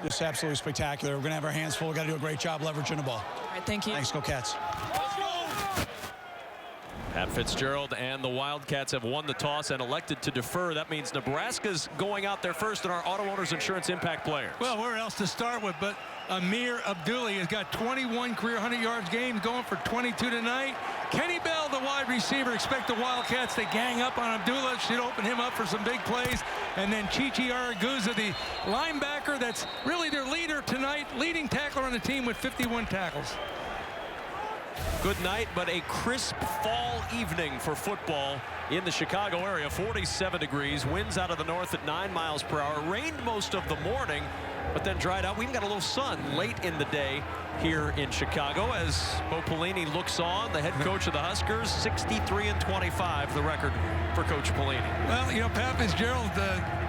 Just absolutely spectacular. We're going to have our hands full. We've got to do a great job leveraging the ball. All right, thank you. Thanks, go Cats. Pat Fitzgerald and the Wildcats have won the toss and elected to defer. That means Nebraska's going out there first in our Auto Owners Insurance Impact players. Well, where else to start with? But Amir Abdullah has got 21 career 100 yards games, going for 22 tonight. Kenny Bell, the wide receiver, expect the Wildcats to gang up on Abdullah. Should open him up for some big plays. And then Chichi Araguza, the linebacker that's really their leader tonight, leading tackler on the team with 51 tackles. Good night, but a crisp fall evening for football in the Chicago area. 47 degrees, winds out of the north at 9 miles per hour. Rained most of the morning, but then dried out. We even got a little sun late in the day here in Chicago as Bo Pelini looks on, the head coach of the Huskers. 63-25, the record for Coach Pelini. Well, you know, Pat Fitzgerald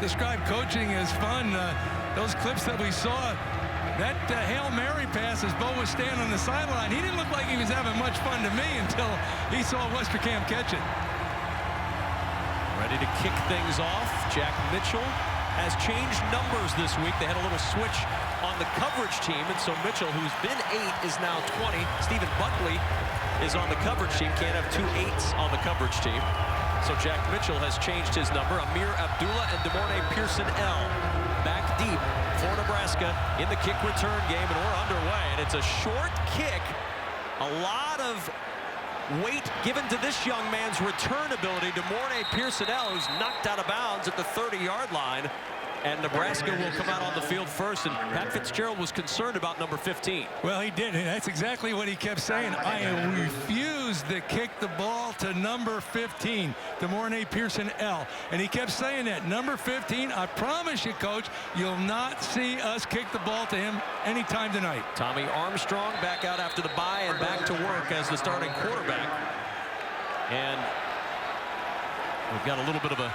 described coaching as fun. Those clips that we saw, that Hail Mary pass as Bo was standing on the sideline, he didn't look like he was having much fun to me until he saw Westerkamp catch it. Ready to kick things off. Jack Mitchell has changed numbers this week. They had a little switch on the coverage team, and so Mitchell, who's been 8, is now 20. Stephen Buckley is on the coverage team. Can't have 2 8s on the coverage team. So Jack Mitchell has changed his number. Amir Abdullah and DeMornay Pearson-L back deep for Nebraska in the kick return game, and we're underway. And it's a short kick. A lot of weight given to this young man's return ability. DeMornay Pearson-L, who's knocked out of bounds at the 30-yard line. And Nebraska will come out on the field first, and Pat Fitzgerald was concerned about number 15. Well, he did, and that's exactly what he kept saying. I refuse to kick the ball to number 15, DeMornay Pearson-L. And he kept saying that. Number 15, I promise you, Coach, you'll not see us kick the ball to him anytime tonight. Tommy Armstrong back out after the bye and back to work as the starting quarterback. And we've got a little bit of a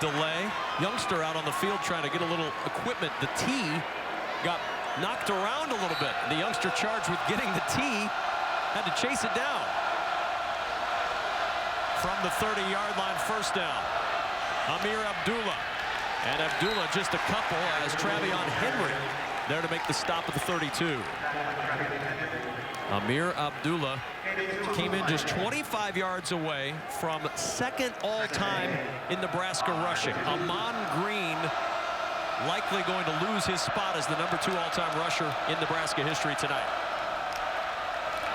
delay. Youngster out on the field trying to get a little equipment. The tee got knocked around a little bit. The youngster charged with getting the tee had to chase it down. From the 30-yard line, first down. Amir Abdullah. And Abdullah just a couple as Travion Henry there to make the stop at the 32. Amir Abdullah came in just 25 yards away from second all-time in Nebraska rushing. Amon Green likely going to lose his spot as the number 2 all-time rusher in Nebraska history tonight.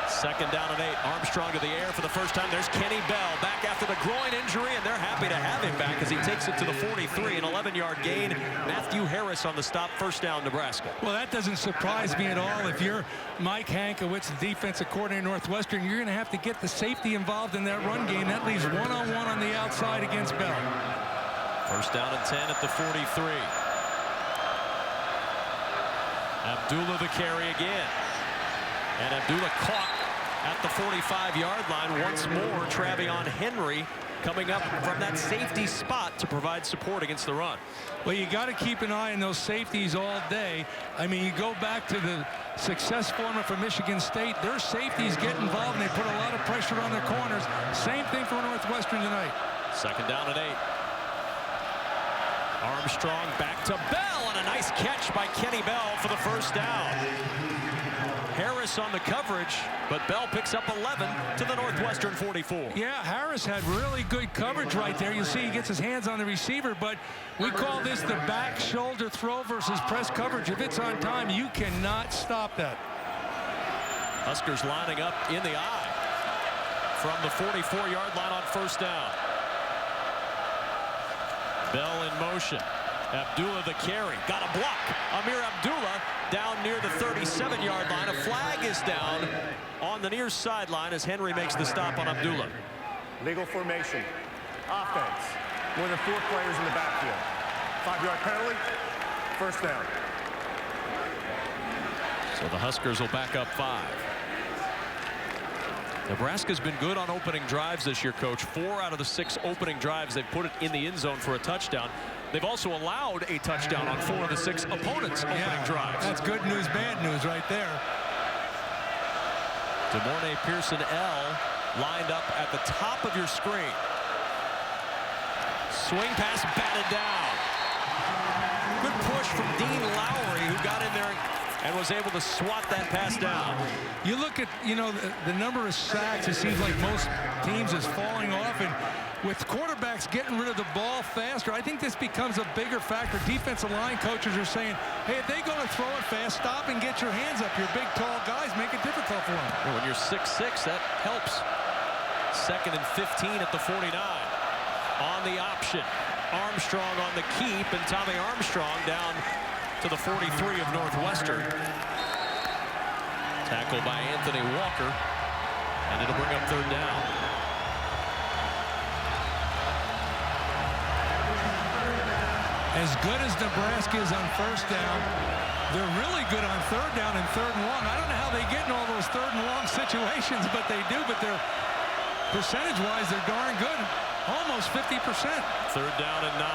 Second down and 8. Armstrong to the air for the first time. There's Kenny Bell back after the groin injury, and they're happy to have him back as he takes it to the 43, an 11-yard gain. Matthew Harris on the stop, first down, Nebraska. Well, that doesn't surprise me at all. If you're Mike Hankiewicz, the defensive coordinator at Northwestern, you're going to have to get the safety involved in that run game. That leaves one-on-one on the outside against Bell. First down and 10 at the 43. Abdullah the carry again. And Abdullah caught at the 45-yard line. Once more, Travion Henry coming up from that safety spot to provide support against the run. Well, you got to keep an eye on those safeties all day. I mean, you go back to the success formula for Michigan State. Their safeties get involved, and they put a lot of pressure on their corners. Same thing for Northwestern tonight. Second down and 8. Armstrong back to Bell, and a nice catch by Kenny Bell for the first down. Harris on the coverage, but Bell picks up 11 to the Northwestern 44. Yeah, Harris had really good coverage right there. You see he gets his hands on the receiver, but we call this the back shoulder throw versus press coverage. If it's on time, you cannot stop that. Huskers lining up in the eye from the 44-yard line on first down. Bell in motion. Abdullah the carry. Got a block. Amir Abdullah down near the 37-yard line. A flag is down on the near sideline as Henry makes the stop on Abdullah. Legal formation. Offense. More than 4 players in the backfield. 5-yard penalty. First down. So the Huskers will back up 5. Nebraska's been good on opening drives this year, Coach. 4 out of the 6 opening drives, they've put it in the end zone for a touchdown. They've also allowed a touchdown on 4 of the 6 opponents' opening drives. That's good news, bad news right there. DeMornay Pearson-L lined up at the top of your screen. Swing pass batted down. Good push from Dean Lowry, who got in there and was able to swat that pass down. You look at, the number of sacks, it seems like most teams is falling off, and with quarterbacks getting rid of the ball faster, I think this becomes a bigger factor. Defensive line coaches are saying, hey, if they go to throw it fast, stop and get your hands up. Your big, tall guys make it difficult for them. When you're 6'6", that helps. 2nd and 15 at the 49. On the option, Armstrong on the keep, and Tommy Armstrong down to the 43 of Northwestern. Tackled by Anthony Walker, and it'll bring up 3rd down. As good as Nebraska is on 1st down, they're really good on 3rd down and 3rd and long. I don't know how they get in all those 3rd and long situations, but they do. But they're percentage-wise, they're darn good. Almost 50%. 3rd down and 9.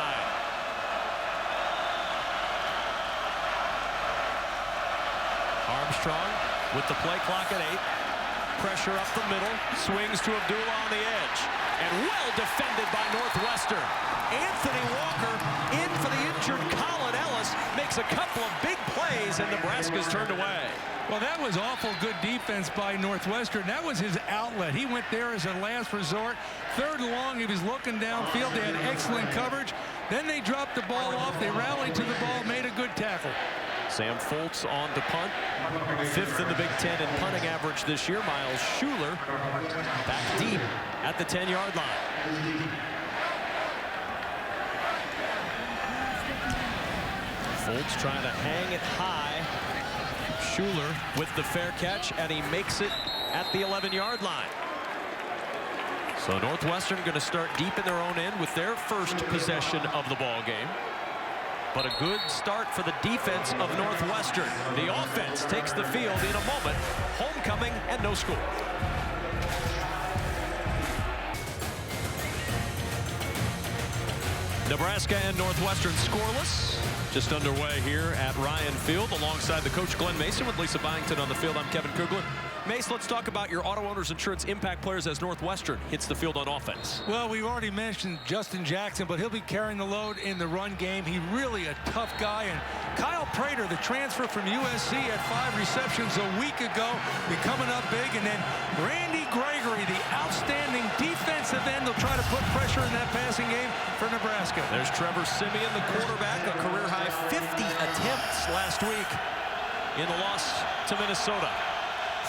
Armstrong with the play clock at 8. Pressure up the middle. Swings to Abdullah on the edge. And well defended by Northwestern. Anthony Walker in for the injured Colin Ellis. Makes a couple of big plays, and Nebraska's turned away. Well, that was awful good defense by Northwestern. That was his outlet. He went there as a last resort. 3rd and long, he was looking downfield. They had excellent coverage. Then they dropped the ball off. They rallied to the ball, made a good tackle. Sam Foltz on to punt. 5th in the Big Ten in punting average this year. Miles Schuler back deep at the 10-yard line. Foltz trying to hang it high. Schuler with the fair catch, and he makes it at the 11-yard line. So Northwestern going to start deep in their own end with their first possession of the ball game. But a good start for the defense of Northwestern. The offense takes the field in a moment. Homecoming and no score. Nebraska and Northwestern scoreless. Just underway here at Ryan Field alongside the coach Glenn Mason with Lisa Byington on the field. I'm Kevin Kugler. Mace, let's talk about your Auto Owners Insurance impact players as Northwestern hits the field on offense. Well, we already mentioned Justin Jackson, but he'll be carrying the load in the run game. He's really a tough guy. And Kyle Prater, the transfer from USC, had 5 receptions a week ago, be coming up big. And then Randy Gregory, the outstanding defensive end, will try to put pressure in that passing game for Nebraska. There's Trevor Siemian, the quarterback, a career-high 50 attempts last week in the loss to Minnesota.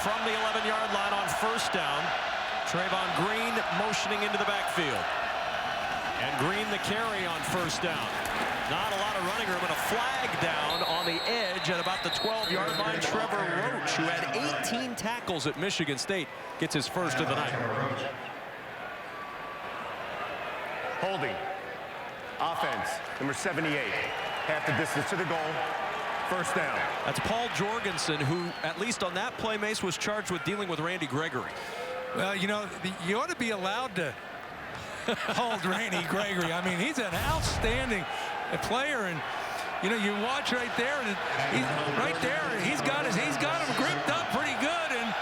From the 11-yard line on 1st down, Trayvon Green motioning into the backfield. And Green the carry on 1st down. Not a lot of running room, and a flag down on the edge at about the 12-yard line. Trevor Roach, who had 18 tackles at Michigan State, gets his first of the night. Holding. Offense, number 78. Half the distance to the goal. 1st down. That's Paul Jorgensen, who, at least on that play, Mace, was charged with dealing with Randy Gregory. Well, you ought to be allowed to hold Randy Gregory. I mean, he's an outstanding player, and you watch right there, and he's got him gripped up pretty good, and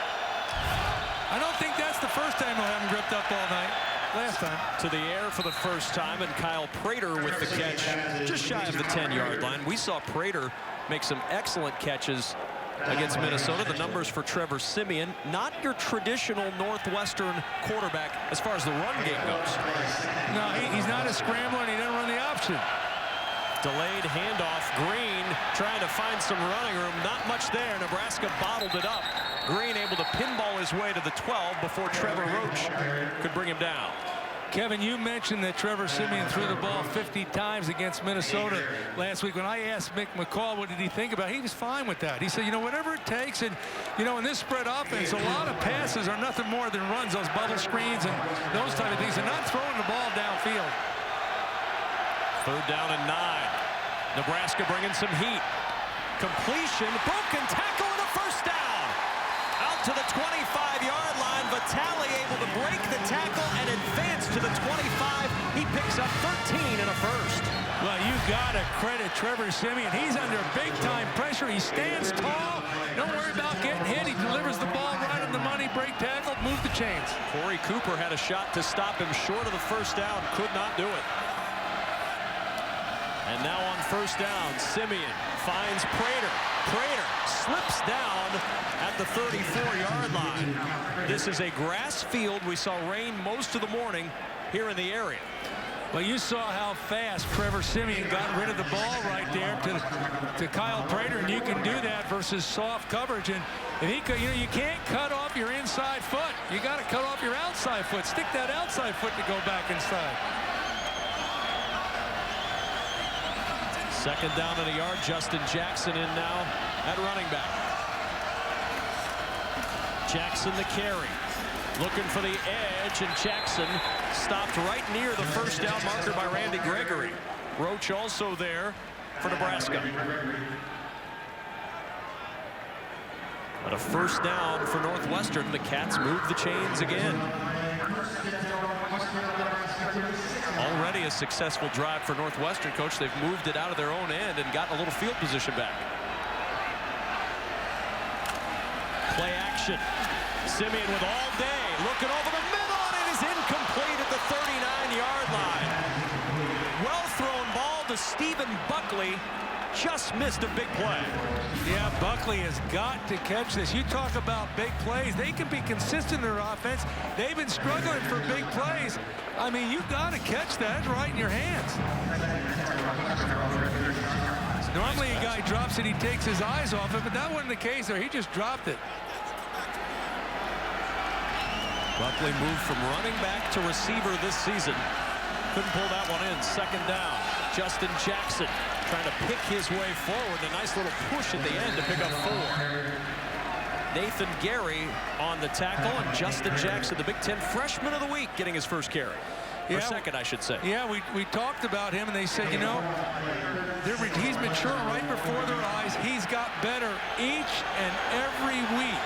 I don't think that's the first time he'll have him gripped up all night. Last time. To the air for the first time, and Kyle Prater with the catch just shy of the 10-yard line. We saw Prater make some excellent catches against Minnesota. The numbers for Trevor Siemian, not your traditional Northwestern quarterback as far as the run game goes. No, he's not a scrambler, and he doesn't run the option. Delayed handoff. Green trying to find some running room. Not much there. Nebraska bottled it up. Green able to pinball his way to the 12 before Trevor Roach could bring him down. Kevin, you mentioned that Trevor Siemian threw the ball 50 times against Minnesota last week. When I asked Mick McCall what did he think about it, he was fine with that. He said, whatever it takes. And, in this spread offense, a lot of passes are nothing more than runs, those bubble screens and those type of things. They're not throwing the ball downfield. 3rd down and 9. Nebraska bringing some heat. Completion, broken tackle, and a 1st down. Out to the 25-yard line. Vitale able to break the tackle and advance to the 25. He picks up 13 and a 1st. Well, you got to credit Trevor Siemian. He's under big-time pressure. He stands tall. Don't worry about getting hit. He delivers the ball right on the money. Break tackle, move the chains. Corey Cooper had a shot to stop him short of the 1st down. Could not do it. And now on 1st down, Siemian finds Prater. Prater slips down at the 34-yard line. This is a grass field. We saw rain most of the morning here in the area. Well, you saw how fast Trevor Siemian got rid of the ball right there to Kyle Prater, and you can do that versus soft coverage. And he could, you can't cut off your inside foot. You got to cut off your outside foot. Stick that outside foot to go back inside. Second down and a yard. Justin Jackson in now at running back. Jackson the carry. Looking for the edge, and Jackson stopped right near the first down marker by Randy Gregory. Roach also there for Nebraska. But a first down for Northwestern. The Cats move the chains again. Already a successful drive for Northwestern, Coach. They've moved it out of their own end and gotten a little field position back. Play action. Siemian with all day. Looking over the middle, and it is incomplete at the 39-yard line. Well thrown ball to Stephen Buckley. Just missed a big play. Yeah, Buckley has got to catch this. You talk about big plays. They can be consistent in their offense. They've been struggling for big plays. I mean, you got to catch that right in your hands. Normally a guy drops it, he takes his eyes off it, but that wasn't the case there. He just dropped it. Buckley moved from running back to receiver this season. Couldn't pull that one in. Second down. Justin Jackson trying to pick his way forward. A nice little push at the end to pick up 4. Nathan Gary on the tackle, and Justin Jackson, the Big Ten Freshman of the Week, getting his first carry. Or second, I should say. Yeah, we talked about him, and they said, he's maturing right before their eyes. He's got better each and every week.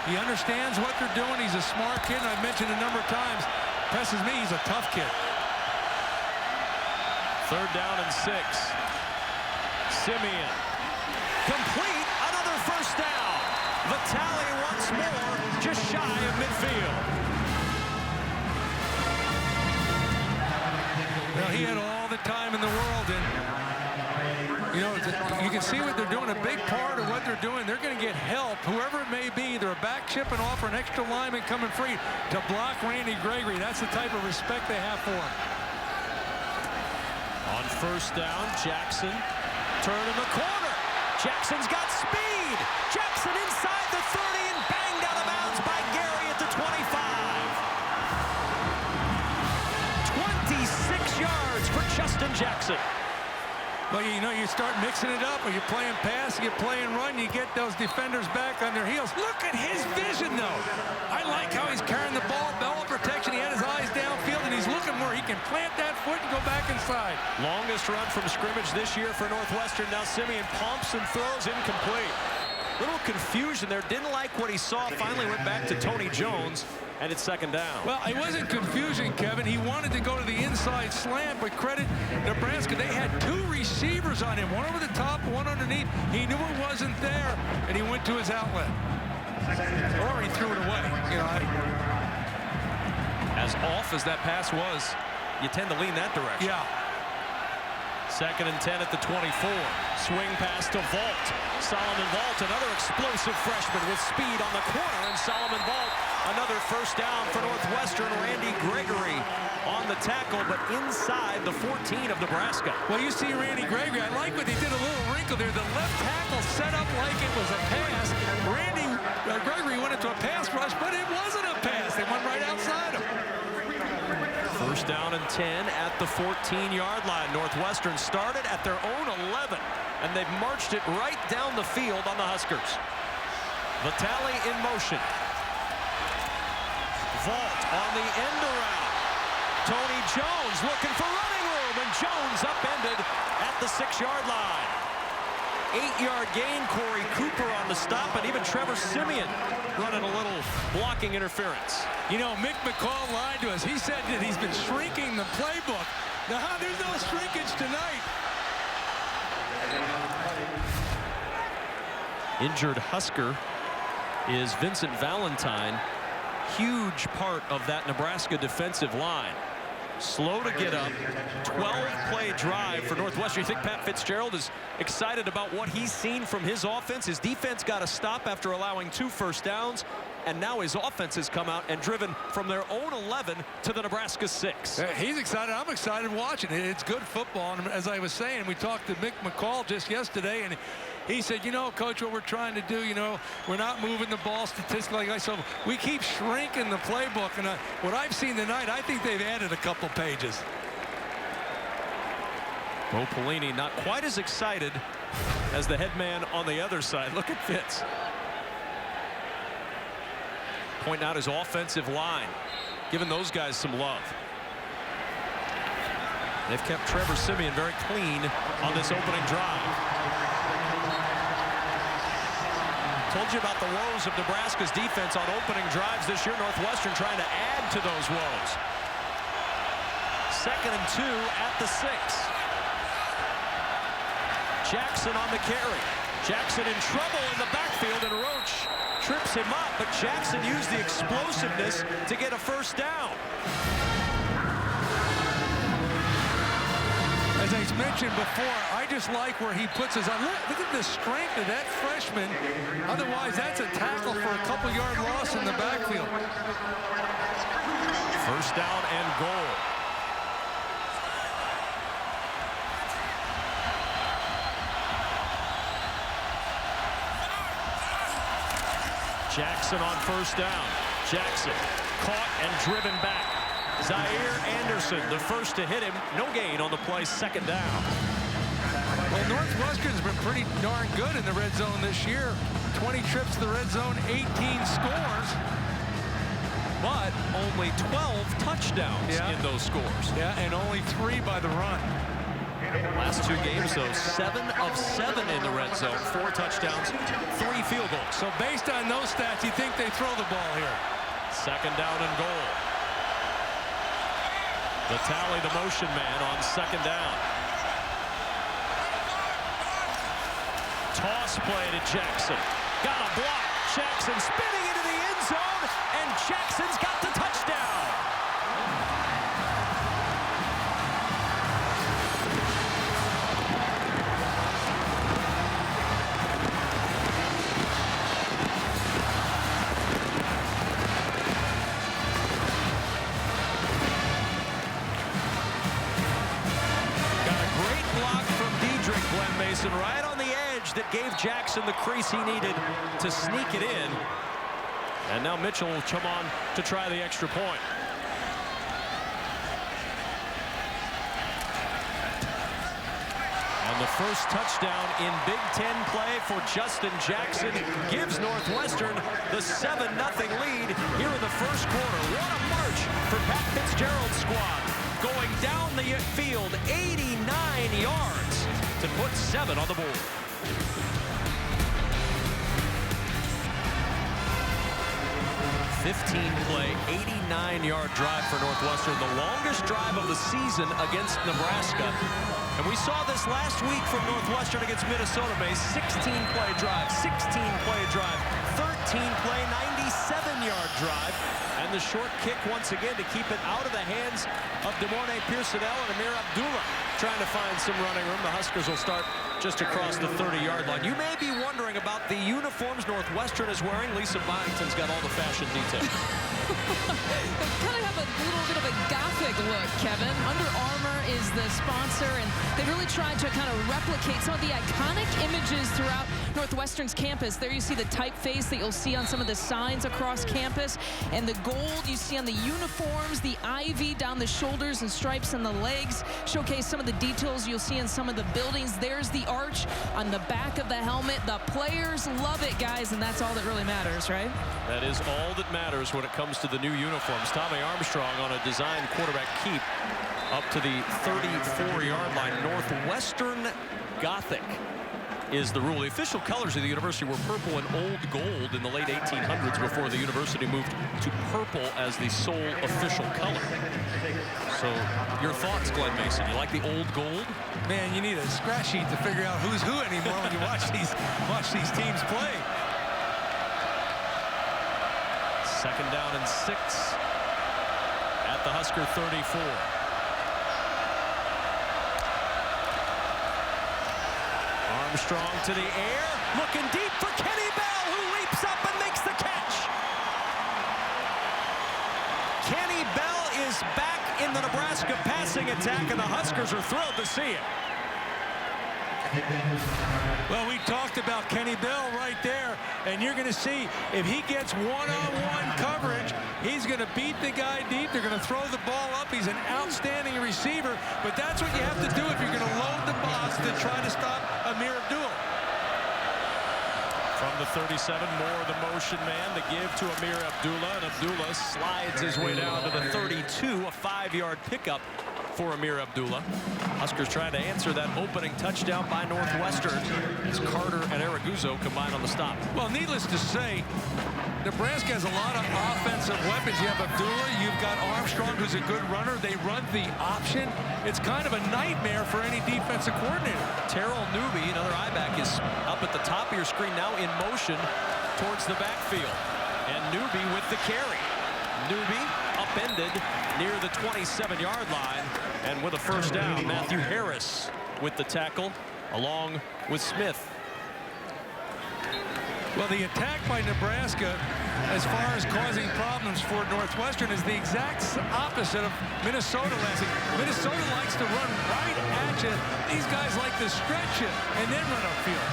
He understands what they're doing. He's a smart kid, and I've mentioned a number of times. Impresses me, he's a tough kid. Third down and 6. Siemian. Complete. Another first down. Vitale once more, just shy of midfield. Well, he had all the time in the world, and you can see what they're doing. A big part of what they're doing, they're going to get help, whoever it may be. They're a back chipping off or an extra lineman coming free to block Randy Gregory. That's the type of respect they have for him. On first down, Jackson turn in the corner. Jackson's got speed. Jackson inside the 30 and banged out of bounds by Gary at the 25. 26 yards for Justin Jackson. Well, you start mixing it up. When you're playing pass, you play and run, you get those defenders back on their heels. Look at his vision, though. I like how he's carrying the ball, bell protection. He had his eyes downfield, and he's looking where he can plant that foot and go back inside. Longest run from scrimmage this year for Northwestern. Now Siemian pumps and throws incomplete. Little confusion there. Didn't like what he saw. Finally went back to Tony Jones, and it's second down. Well, it wasn't confusion, Kevin. He wanted to go to the inside slant, but credit Nebraska. They had 2 receivers on him, one over the top, one underneath. He knew it wasn't there, and he went to his outlet. Or he threw it away. As off as that pass was, you tend to lean that direction. Yeah. Second and 10 at the 24. Swing pass to Vault. Solomon Vault, another explosive freshman with speed on the corner, and Solomon Vault, another first down for Northwestern. Randy Gregory on the tackle, but inside the 14 of Nebraska. Well, you see Randy Gregory. I like what they did, a little wrinkle there. The left tackle set up like it was a pass. Randy Gregory went into a pass rush, but it wasn't a pass. They went right outside him. First down and 10 at the 14-yard line. Northwestern started at their own 11, and they've marched it right down the field on the Huskers. Vitale in motion. Vault on the end around. Tony Jones looking for running room, and Jones upended at the 6-yard line. 8-yard gain. Corey Cooper on the stop, and even Trevor Siemian running a little blocking interference. Mick McCall lied to us. He said that he's been shrinking the playbook. Now, there's no shrinkage tonight. Injured Husker is Vincent Valentine. Huge part of that Nebraska defensive line. Slow to get up. 12-play drive for Northwestern. You think Pat Fitzgerald is excited about what he's seen from his offense? His defense got a stop after allowing 2 first downs. And now his offense has come out and driven from their own 11 to the Nebraska 6. He's excited. I'm excited watching it. It's good football. And as I was saying, we talked to Mick McCall just yesterday, and he said, you know, Coach, what we're trying to do, you know, we're not moving the ball statistically. So we keep shrinking the playbook. And what I've seen tonight, I think they've added a couple pages. Bo Pelini not quite as excited as the head man on the other side. Look at Fitz. Pointing out his offensive line, giving those guys some love. They've kept Trevor Siemian very clean on this opening drive. Told you about the woes of Nebraska's defense on opening drives this year. Northwestern trying to add to those woes. 2nd and 2 at the 6. Jackson on the carry. Jackson in trouble in the backfield, and Roach trips him up, but Jackson used the explosiveness to get a first down. As I mentioned before, I just like where he puts his on. Look at the strength of that freshman. Otherwise, that's a tackle for a couple-yard loss in the backfield. First down and goal. Jackson on first down. Jackson caught and driven back. Zaire Anderson, the first to hit him. No gain on the play, 2nd down. Well, Northwestern's been pretty darn good in the red zone this year. 20 trips to the red zone, 18 scores. But only 12 touchdowns in those scores. Yeah, and only 3 by the run. Last 2 games, though, 7 of 7 in the red zone. 4 touchdowns, 3 field goals. So based on those stats, you think they throw the ball here. 2nd down and goal. The tally, the motion man on 2nd down. Toss play to Jackson. Got a block. Jackson spinning into the end zone, and Jackson's got the touchdown. Right on the edge that gave Jackson the crease he needed to sneak it in. And now Mitchell will come on to try the extra point. And the first touchdown in Big Ten play for Justin Jackson gives Northwestern the 7-0 lead here in the first quarter. What a march for Pat Fitzgerald's squad. Going down the field 89 yards to put 7 on the board. 15-play, 89-yard drive for Northwestern, the longest drive of the season against Nebraska. And we saw this last week from Northwestern against Minnesota. May 16-play drive, 16-play drive, 13-play, 97-yard drive. And the short kick once again to keep it out of the hands of DeMornay Pearsonell and Amir Abdullah trying to find some running room. The Huskers will start just across the 30-yard line. You may be wondering about the uniforms Northwestern is wearing. Lisa Byington's got all the fashion details. They kind of have a little bit of a gothic look, Kevin. Under Armour is the sponsor, and they really tried to kind of replicate some of the iconic images throughout Northwestern's campus. There you see the typeface that you'll see on some of the signs across campus, and the gold you see on the uniforms, the ivy down the shoulders and stripes on the legs showcase some of the details you'll see in some of the buildings. There's the arch on the back of the helmet. The players love it, guys, and that's all that really matters, right? That is all that matters when it comes to the new uniforms. Tommy Armstrong on a design quarterback keep up to the 34-yard line. Northwestern Gothic is the rule. The official colors of the university were purple and old gold in the late 1800s before the university moved to purple as the sole official color. So your thoughts, Glenn Mason? You like the old gold? Man, you need a scratch sheet to figure out who's who anymore when you watch these teams play. 2nd down and 6 at the Husker 34. Armstrong to the air, looking deep for Kenny Bell, who leaps up and makes the catch. Kenny Bell is back in the Nebraska passing attack, and the Huskers are thrilled to see it. Well, we talked about Kenny Bell right there, and you're going to see if he gets one-on-one coverage, he's going to beat the guy deep. They're going to throw the ball up. He's an outstanding receiver, but that's what you have to do if you're going to load the box to try to stop Ameer Abdullah. From the 37, Moore, the motion man, the give to Ameer Abdullah, and Abdullah slides his way down to the 32, a 5-yard pickup for Ameer Abdullah. Huskers trying to answer that opening touchdown by Northwestern as Carter and Araguzzo combine on the stop. Well, needless to say, Nebraska has a lot of offensive weapons. You have Abdullah, you've got Armstrong, who's a good runner. They run the option. It's kind of a nightmare for any defensive coordinator. Terrell Newby, another I-back, is up at the top of your screen now in motion towards the backfield. And Newby with the carry. Newby upended near the 27-yard line, and with a first down, Matthew Harris with the tackle along with Smith. Well, the attack by Nebraska, as far as causing problems for Northwestern, is the exact opposite of Minnesota last week. Minnesota likes to run right at you. These guys like to stretch you and then run upfield.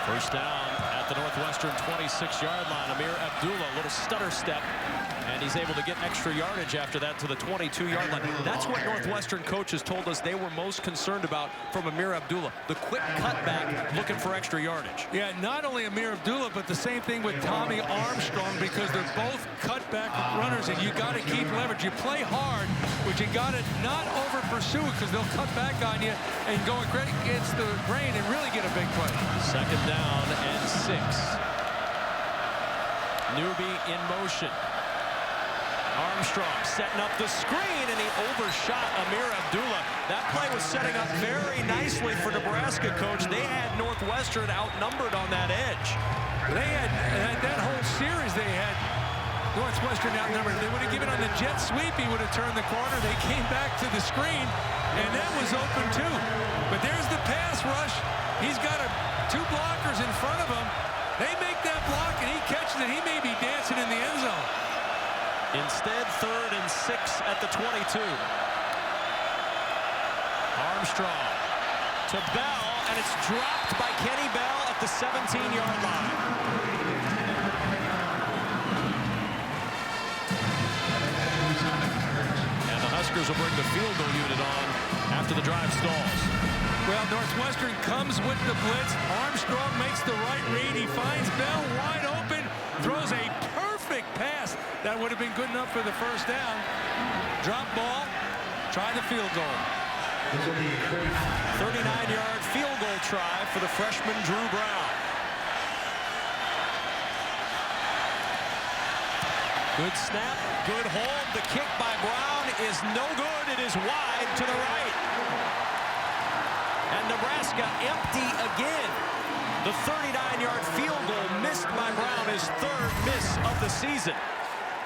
First down at the Northwestern 26-yard line. Ameer Abdullah, a little stutter step, and he's able to get extra yardage after that to the 22-yard line. That's what Northwestern coaches told us they were most concerned about from Ameer Abdullah, the quick cutback looking for extra yardage. Yeah, not only Ameer Abdullah, but the same thing with Tommy Armstrong, because they're both cutback runners, and you got to keep leverage. You play hard, but you got to not over pursue it, because they'll cut back on you and go against the grain and really get a big play. Second down and 6. Newby in motion. Armstrong setting up the screen, and he overshot Ameer Abdullah. That play was setting up very nicely for Nebraska, coach. They had Northwestern outnumbered on that edge. They had that whole series, they had Northwestern outnumbered. They would have given on the jet sweep, he would have turned the corner. They came back to the screen, and that was open too. But there's the pass rush. He's got two blockers in front of him. They make that block, and he catches it. He may be dancing in the end zone. Instead, 3rd and 6 at the 22. Armstrong to Bell, and it's dropped by Kenny Bell at the 17-yard line. And the Huskers will bring the field goal unit on after the drive stalls. Well, Northwestern comes with the blitz. Armstrong makes the right read. He finds Bell wide open, throws a perfect pass. That would have been good enough for the first down. Drop ball, try the field goal. 39-yard field goal try for the freshman Drew Brown. Good snap, good hold. The kick by Brown is no good. It is wide to the right. And Nebraska empty again. The 39-yard field goal missed by Brown, his 3rd miss of the season.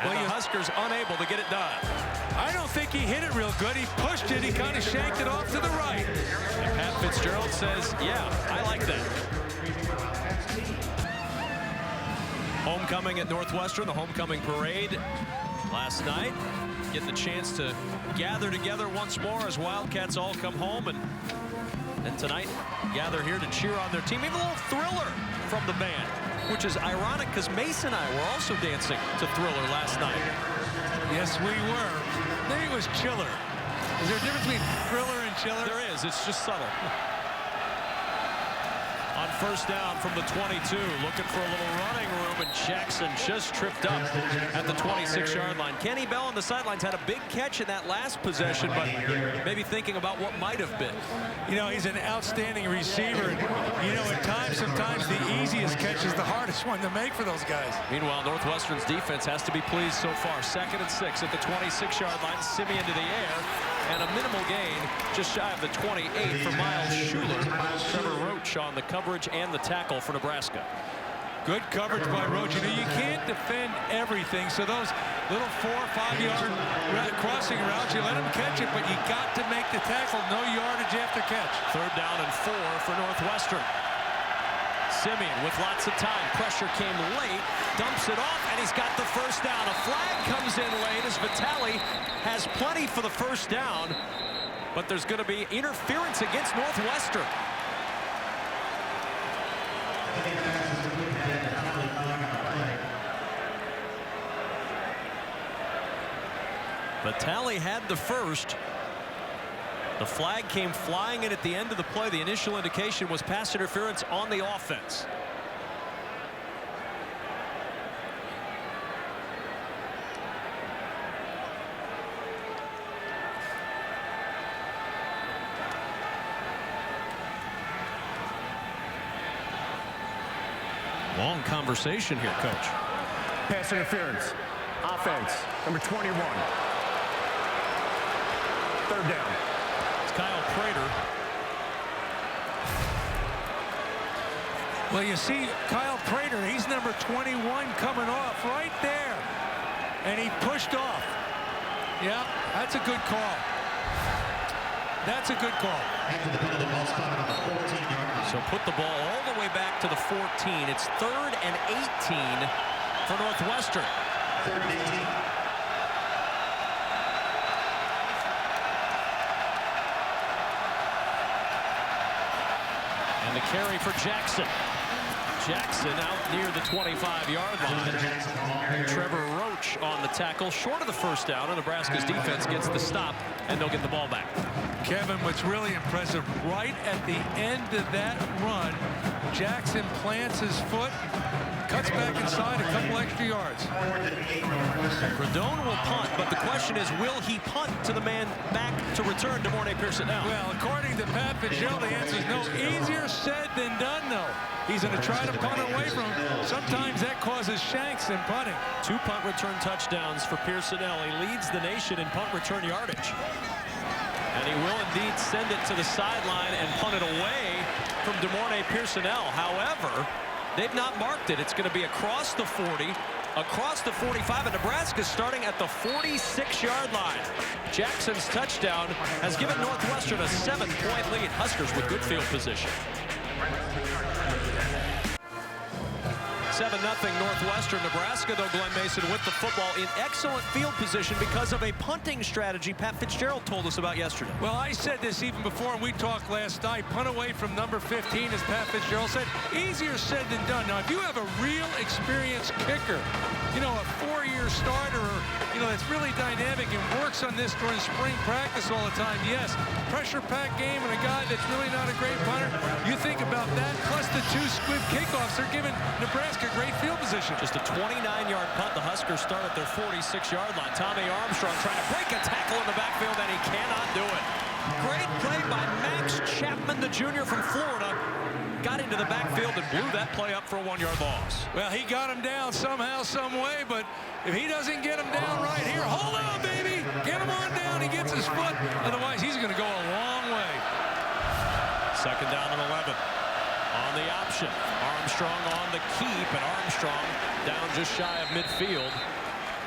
And the Huskers unable to get it done. I don't think he hit it real good. He pushed it. He kind of shanked it off to the right. And Pat Fitzgerald says, yeah, I like that. Homecoming at Northwestern, the homecoming parade last night. Getting the chance to gather together once more as Wildcats all come home. And tonight, gather here to cheer on their team. Even a little Thriller from the band, which is ironic because Mace and I were also dancing to Thriller last night. Yes, we were. Maybe it was Chiller. Is there a difference between Thriller and Chiller? There is. It's just subtle. On first down from the 22, looking for a little running room, and Jackson just tripped up at the 26-yard line. Kenny Bell on the sidelines had a big catch in that last possession, but maybe thinking about what might have been. You know, he's an outstanding receiver. You know, at times, sometimes the easiest catch is the hardest one to make for those guys. Meanwhile, Northwestern's defense has to be pleased so far. 2nd and 6 at the 26-yard line. Simeon to the air, and a minimal gain just shy of the 28 for Miles Schuler. Trevor Roach on the coverage and the tackle for Nebraska. Good coverage by Roach. You know, you can't defend everything, so those little 4 or 5 yard crossing routes, you let them catch it, but you got to make the tackle. No yardage after catch. 3rd down and 4 for Northwestern. Simeon with lots of time. Pressure came late, dumps it off, and he's got the 1st down. A flag comes in late as Vitale has plenty for the 1st down, but there's going to be interference against Northwestern. Vitale had the 1st. The flag came flying in at the end of the play. The initial indication was pass interference on the offense. Long conversation here, Coach. Pass interference. Offense, number 21. 3rd down. It's Kyle Prater. Well, you see Kyle Prater, he's number 21 coming off right there. And he pushed off. Yeah, that's a good call. That's a good call. So put the ball all the way back to the 14. It's 3rd and 18 for Northwestern. 3rd and 18. And the carry for Jackson. Jackson out near the 25-yard line. Trevor Roach on the tackle, short of the 1st down, and Nebraska's defense gets the stop, and they'll get the ball back. Kevin, what's really impressive, right at the end of that run, Jackson plants his foot, cuts back inside a couple extra yards. Gradone will punt, but the question is, will he punt to the man back to return to Mornay Pearson now? Well, according to Pat Fitzgerald, the answer is no. Easier said than done, though. He's going to try to punt away from him. Sometimes that causes shanks in punting. 2 punt return touchdowns for Pearsonell. He leads the nation in punt return yardage. And he will indeed send it to the sideline and punt it away from DeMornay Pearsonell. However, they've not marked it. It's going to be across the 40, across the 45, and Nebraska starting at the 46-yard line. Jackson's touchdown has given Northwestern a 7-point lead. Huskers with good field position. 7-0 Northwestern. Nebraska, though, Glenn Mason with the football in excellent field position because of a punting strategy Pat Fitzgerald told us about yesterday. Well, I said this even before, and we talked last night. Punt away from number 15, as Pat Fitzgerald said. Easier said than done. Now, if you have a real experienced kicker, you know, a 4-year starter, you know, that's really dynamic and works on this during spring practice all the time, yes. Pressure-packed game and a guy that's really not a great punter. You think about that, plus the 2 squib kickoffs, they're giving Nebraska great field position. Just a 29-yard punt. The Huskers start at their 46-yard line. Tommy Armstrong trying to break a tackle in the backfield, and he cannot do it. Great play by Max Chapman, the junior from Florida. Got into the backfield and blew that play up for a 1-yard loss. Well, he got him down somehow, some way, but if he doesn't get him down right here, hold on, baby. Get him on down. He gets his foot. Otherwise, he's going to go a long way. 2nd down and 11. On the option. Armstrong on the keep, and Armstrong down just shy of midfield.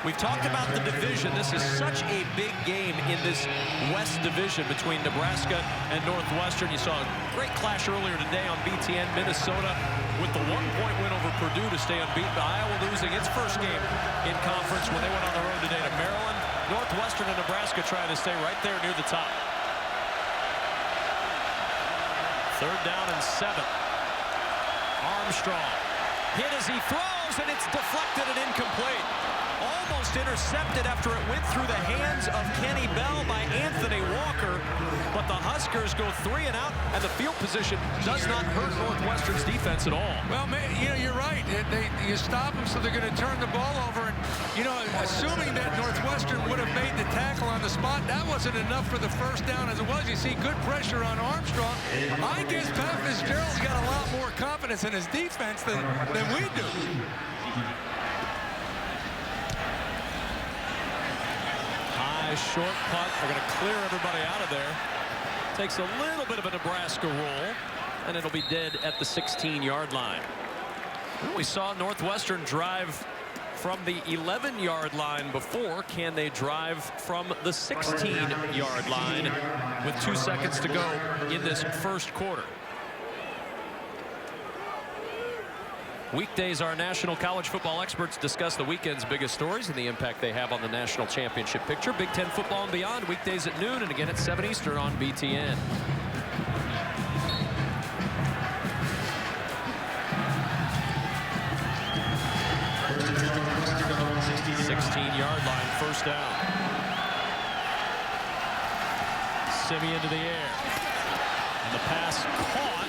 We've talked about the division. This is such a big game in this West Division between Nebraska and Northwestern. You saw a great clash earlier today on BTN. Minnesota with the 1-point win over Purdue to stay unbeaten. Iowa losing its first game in conference when they went on the road today to Maryland. Northwestern and Nebraska trying to stay right there near the top. 3rd down and 7. Armstrong hit as he throws, and it's deflected and incomplete. Almost intercepted after it went through the hands of Kenny Bell by Anthony Walker, but the Huskers go 3 and out, and the field position does not hurt Northwestern's defense at all. Well, man, you know, you're right. You stop them, so they're going to turn the ball over. And, you know, assuming that Northwestern would have made the tackle on the spot, that wasn't enough for the 1st down as it was. You see good pressure on Armstrong. I guess Pat Fitzgerald's got a lot more confidence in his defense than we do. Short punt. They're going to clear everybody out of there. Takes a little bit of a Nebraska roll, and it'll be dead at the 16-yard line. We saw Northwestern drive from the 11-yard line before. Can they drive from the 16-yard line with 2 seconds to go in this first quarter? Weekdays, our national college football experts discuss the weekend's biggest stories and the impact they have on the national championship picture. Big Ten football and beyond, weekdays at noon and again at 7 Eastern on BTN. 16-yard line, first down. Simeon to the air. And the pass caught.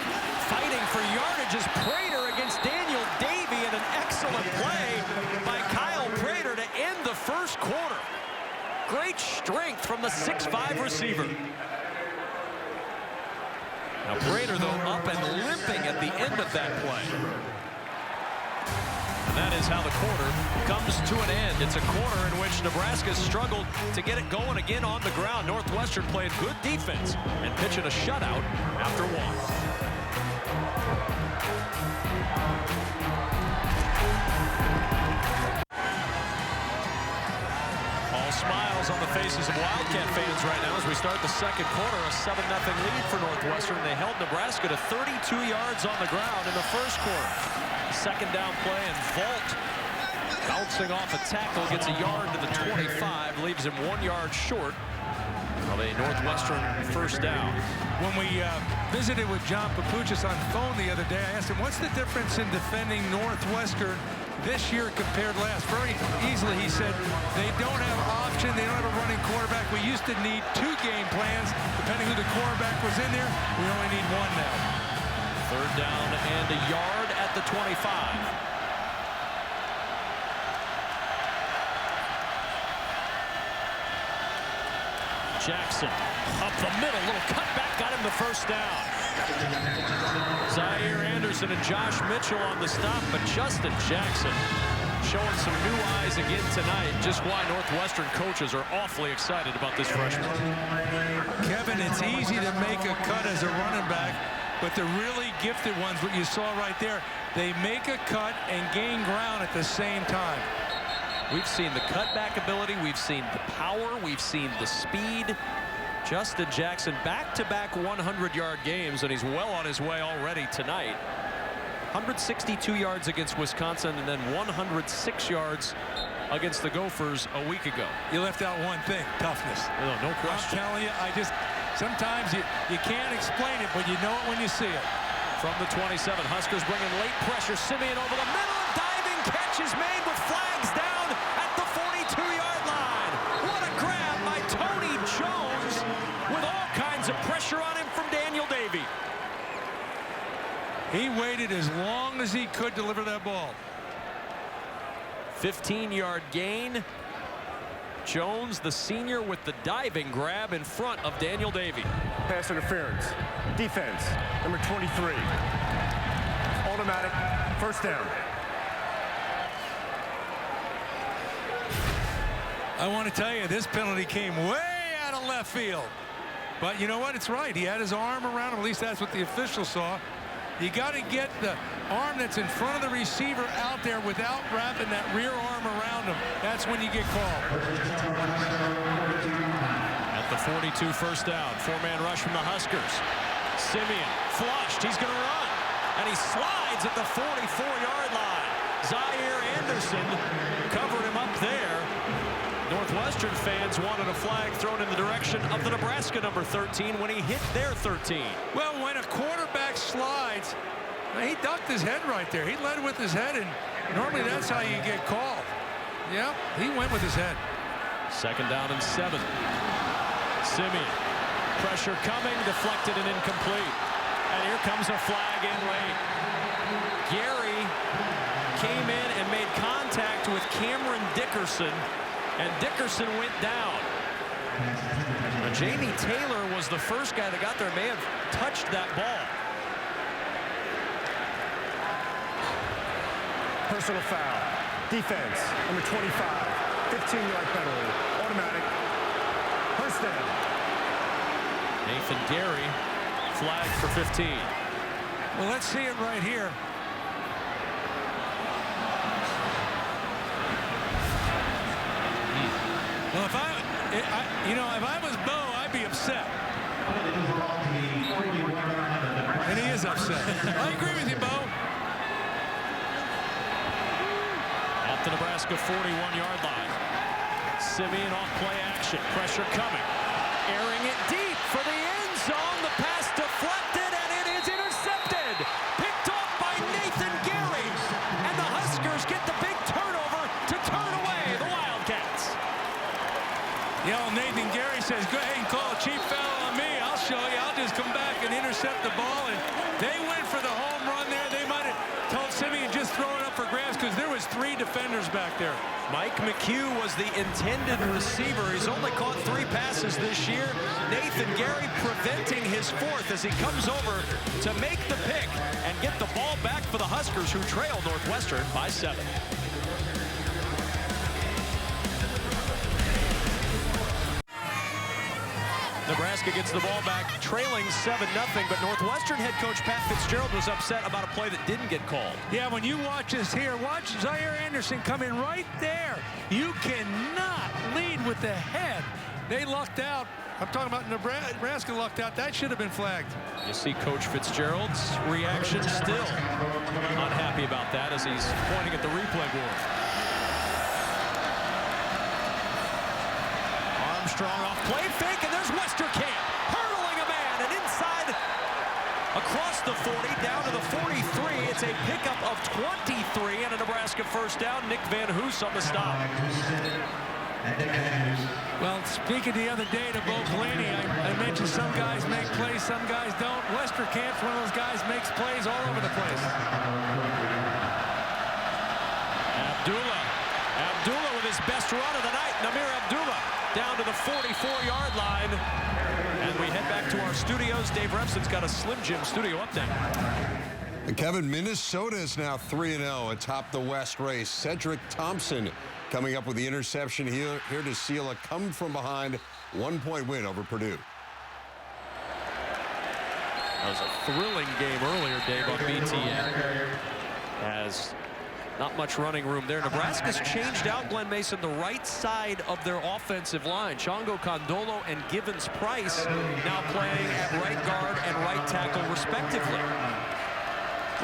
Fighting for yardage is Prater against Daniel Davey, and an excellent play by Kyle Prater to end the first quarter. Great strength from the 6'5" receiver. Now Prater, though, up and limping at the end of that play. And that is how the quarter comes to an end. It's a quarter in which Nebraska struggled to get it going again on the ground. Northwestern played good defense and pitching a shutout after one. All smiles on the faces of Wildcat fans right now as we start the second quarter. A 7-0 lead for Northwestern. They held Nebraska to 32 yards on the ground in the first quarter. Second down play, and Volt bouncing off a tackle gets a yard to the 25, leaves him 1 yard short of a Northwestern first down. When we visited with John Papuchis on the phone the other day, I asked him, what's the difference in defending Northwestern this year compared to last? Very easily, he said, they don't have option, they don't have a running quarterback. We used to need 2 game plans. Depending who the quarterback was in there, we only need 1 now. Third down and a yard at the 25. Jackson up the middle, little cutback, got him the first down. Zaire Anderson and Josh Mitchell on the stop, but Justin Jackson showing some new eyes again tonight. Just why Northwestern coaches are awfully excited about this freshman. Kevin, it's easy to make a cut as a running back, but the really gifted ones, what you saw right there, they make a cut and gain ground at the same time. We've seen the cutback ability, we've seen the power, we've seen the speed. Justin Jackson, back-to-back 100-yard games, and he's well on his way already tonight. 162 yards against Wisconsin, and then 106 yards against the Gophers a week ago. You left out one thing, toughness. No question. I'm telling you, sometimes you can't explain it, but you know it when you see it. From the 27, Huskers bringing late pressure. Simeon over the middle. Diving catch is made with flags down at the 42-yard line. What a grab by Tony Jones with all kinds of pressure on him from Daniel Davey. He waited as long as he could deliver that ball. 15-yard gain. Jones, the senior, with the diving grab in front of Daniel Davey. Pass interference. Defense, number 23. Automatic, first down. I want to tell you, this penalty came way out of left field. But you know what? It's right. He had his arm around him. At least that's what the officials saw. You got to get the arm that's in front of the receiver out there without wrapping that rear arm around him. That's when you get called. At the 42, first down. 4-man rush from the Huskers. Simeon flushed. He's going to run. And he slides at the 44-yard line. Zaire Anderson covered him up there. Northwestern fans wanted a flag thrown in the direction of the Nebraska number 13 when he hit their 13. Well, when a quarterback slides, he ducked his head right there. He led with his head, and normally that's how you get called. Yeah, he went with his head. Second down and 7. Simeon, pressure coming, deflected and incomplete. And here comes a flag in late. Gary came in and made contact with Cameron Dickerson, and Dickerson went down. Now, Jamie Taylor was the first guy that got there, may have touched that ball. Personal foul. Defense, number 25. 15-yard penalty. Automatic. First down. Nathan Gary flagged for 15. Well, let's see it right here. if I was Bo, I'd be upset. And he is upset. I agree with you, Bo. At the Nebraska 41-yard line. Simeon off play action. Pressure coming. Airing it deep for the end zone. The pass deflected, and it is intercepted. Picked off by Nathan Gary. And the Huskers get the big turnover to turn away the Wildcats. Nathan Gary says, go ahead and call a cheap foul on me. I'll show you. I'll just come back and intercept the ball. And they went for the home run there. They might have told Simeon just throw it up for grabs because there was 3 defenders back there. Mike McHugh was the intended receiver. He's only caught 3 passes this year. Nathan Gary preventing his 4th as he comes over to make the pick and get the ball back for the Huskers, who trail Northwestern by 7. Nebraska gets the ball back, trailing 7-0, but Northwestern head coach Pat Fitzgerald was upset about a play that didn't get called. Yeah, when you watch this here, watch Zaire Anderson come in right there. You cannot lead with the head. They lucked out. I'm talking about Nebraska lucked out. That should have been flagged. You see Coach Fitzgerald's reaction still unhappy about that as he's pointing at the replay board. Armstrong off play fake, and there's Westerkamp hurdling a man, and inside across the 40 down to the 43. It's a pickup of 23 and a Nebraska first down. Nick Van Hoos on the stop. Well, speaking the other day to Bo Pelini, I mentioned some guys make plays, some guys don't. Westerkamp's one of those guys makes plays all over the place. Abdullah with his best run of the night. Namir Abdullah down to the 44-yard line. And we head back to our studios. Dave Repson's got a Slim Jim studio update. And Kevin, Minnesota is now 3-0 atop the West race. Cedric Thompson coming up with the interception here to seal a come-from-behind 1-point win over Purdue. That was a thrilling game earlier, Dave, on BTN. As not much running room there. Nebraska's changed out, Glenn Mason, the right side of their offensive line. Chongo Condolo and Givens Price now playing at right guard and right tackle, respectively.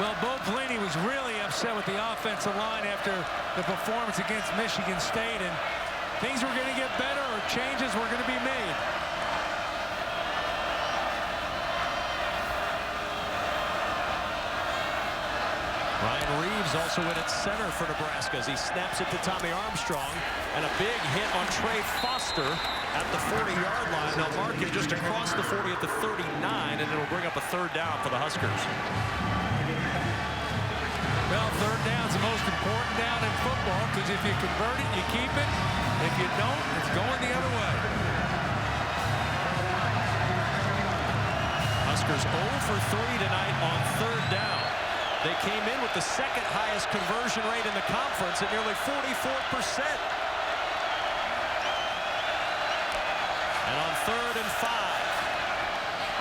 Well, Bo Pelini was really upset with the offensive line after the performance against Michigan State, and things were going to get better, or changes were going to be made. Ryan Reeves also in at center for Nebraska as he snaps it to Tommy Armstrong, and a big hit on Trey Foster at the 40-yard line. They'll mark him just across the 40 at the 39, and it'll bring up a 3rd down for the Huskers. Well, 3rd down's the most important down in football, because if you convert it, you keep it. If you don't, it's going the other way. Huskers 0 for 3 tonight on 3rd down. They came in with the 2nd highest conversion rate in the conference at nearly 44%. And on 3rd and 5,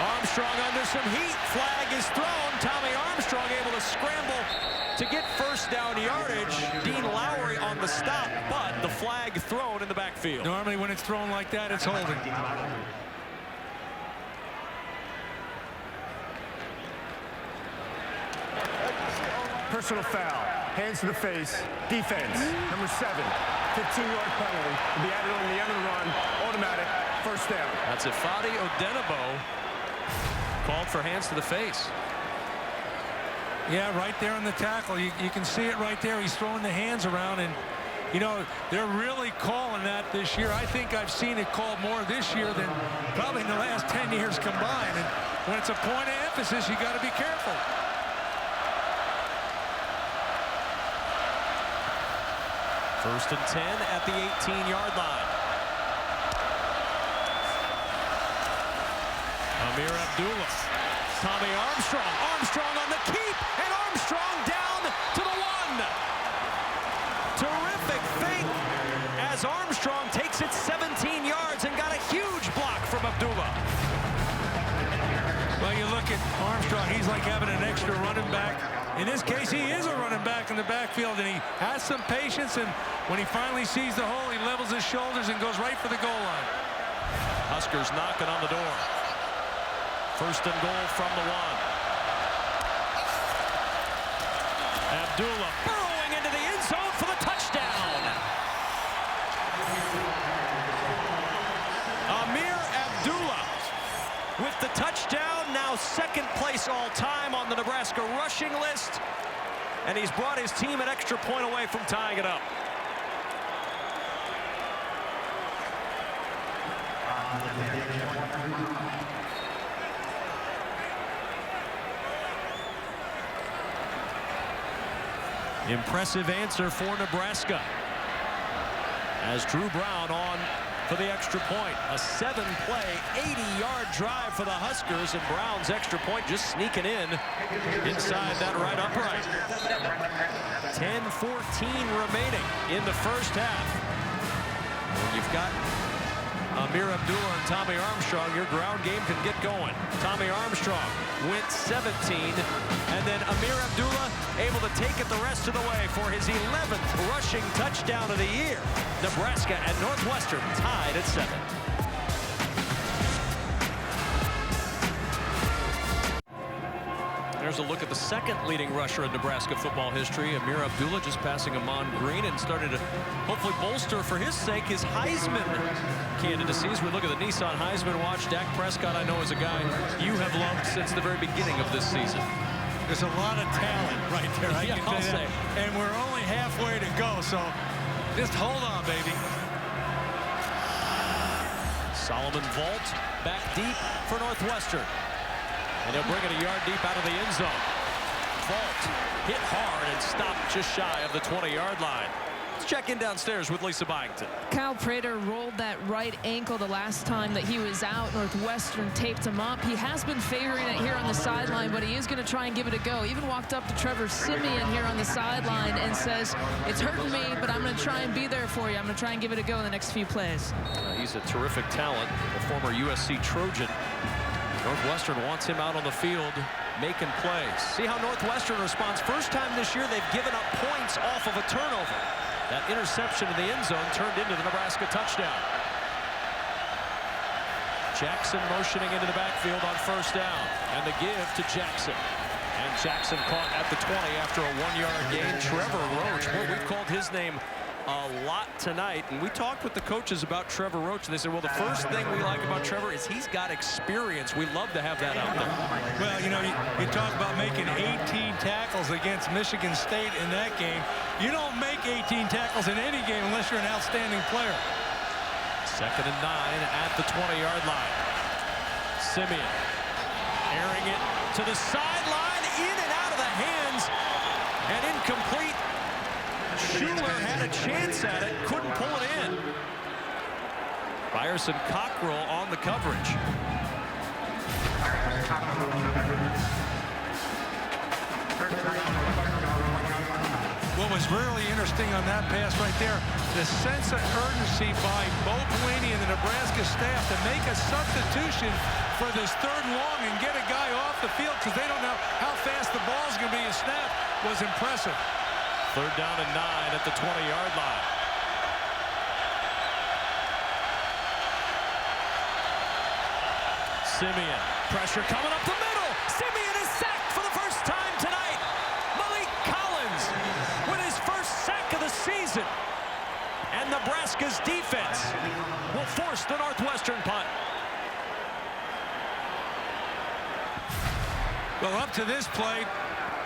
Armstrong under some heat. Flag is thrown. Tommy Armstrong able to scramble to get 1st down yardage. Dean Lowry on the stop, but the flag thrown in the backfield. Normally when it's thrown like that, it's holding. Personal foul. Hands to the face. Defense. Number 7. 15-yard penalty. To be added on the end of the run. Automatic. 1st down. That's Ifeadi Odenigbo called for hands to the face. Yeah, right there on the tackle. You can see it right there. He's throwing the hands around, and, you know, they're really calling that this year. I think I've seen it called more this year than probably in the last 10 years combined. And when it's a point of emphasis, you got to be careful. First and 10 at the 18-yard line. Amir Abdullah. Tommy Armstrong. Armstrong on the keep, and Armstrong down to the 1. Terrific fake as Armstrong takes it 17 yards and got a huge block from Abdullah. Well, you look at Armstrong, he's like having an extra running back. In this case, he is a running back in the backfield, and he has some patience, and when he finally sees the hole, he levels his shoulders and goes right for the goal line. Huskers knocking on the door. First and goal from the 1. Abdullah burrowing into the end zone for the touchdown. Amir Abdullah with the touchdown, now second place all time on the Nebraska rushing list, and he's brought his team an extra point away from tying it up. Impressive answer for Nebraska as Drew Brown on for the extra point. A 7-play, 80-yard drive for the Huskers, and Brown's extra point just sneaking in inside that right upright. 10-14 remaining in the first half. When you've got Amir Abdullah and Tommy Armstrong, your ground game can get going. Tommy Armstrong went 17, and then Amir Abdullah able to take it the rest of the way for his 11th rushing touchdown of the year. Nebraska and Northwestern tied at 7. There's a look at the second leading rusher in Nebraska football history. Amir Abdullah just passing Amon Green and started to hopefully bolster for his sake his Heisman candidacy. As we look at the Nissan Heisman watch, Dak Prescott, I know, is a guy you have loved since the very beginning of this season. There's a lot of talent right there. I can I'll say say. And we're only halfway to go, so just hold on, baby. Solomon Vault back deep for Northwestern. And he'll bring it a yard deep out of the end zone. Vault hit hard and stopped just shy of the 20-yard line. Let's check in downstairs with Lisa Byington. Kyle Prater rolled that right ankle the last time that he was out. Northwestern taped him up. He has been favoring it here on the sideline, but he is going to try and give it a go. Even walked up to Trevor Siemian here on the sideline and says, it's hurting me, but I'm going to try and be there for you. I'm going to try and give it a go in the next few plays. He's a terrific talent, a former USC Trojan. Northwestern wants him out on the field making plays. See how Northwestern responds. First time this year they've given up points off of a turnover. That interception in the end zone turned into the Nebraska touchdown. Jackson motioning into the backfield on first down. And the give to Jackson. And Jackson caught at the 20 after a 1-yard gain. Trevor Roach, boy, we've called his name a lot tonight, and we talked with the coaches about Trevor Roach. They said, well, the first thing we like about Trevor is he's got experience. We love to have that out there. Well, you know, you talk about making 18 tackles against Michigan State in that game. You don't make 18 tackles in any game unless you're an outstanding player. 2nd and 9 at the 20-yard line. Siemian airing it to the sideline, in and out of the hands, and incomplete. Schuler had a chance at it, couldn't pull it in. Ryerson Cockrell on the coverage. What was really interesting on that pass right there, the sense of urgency by Bo Pelini and the Nebraska staff to make a substitution for this 3rd and long and get a guy off the field because they don't know how fast the ball's going to be snapped was impressive. 3rd down and 9 at the 20-yard line. Siemian, pressure coming up the middle. Siemian is sacked for the first time tonight. Malik Collins with his first sack of the season. And Nebraska's defense will force the Northwestern punt. Well, up to this play,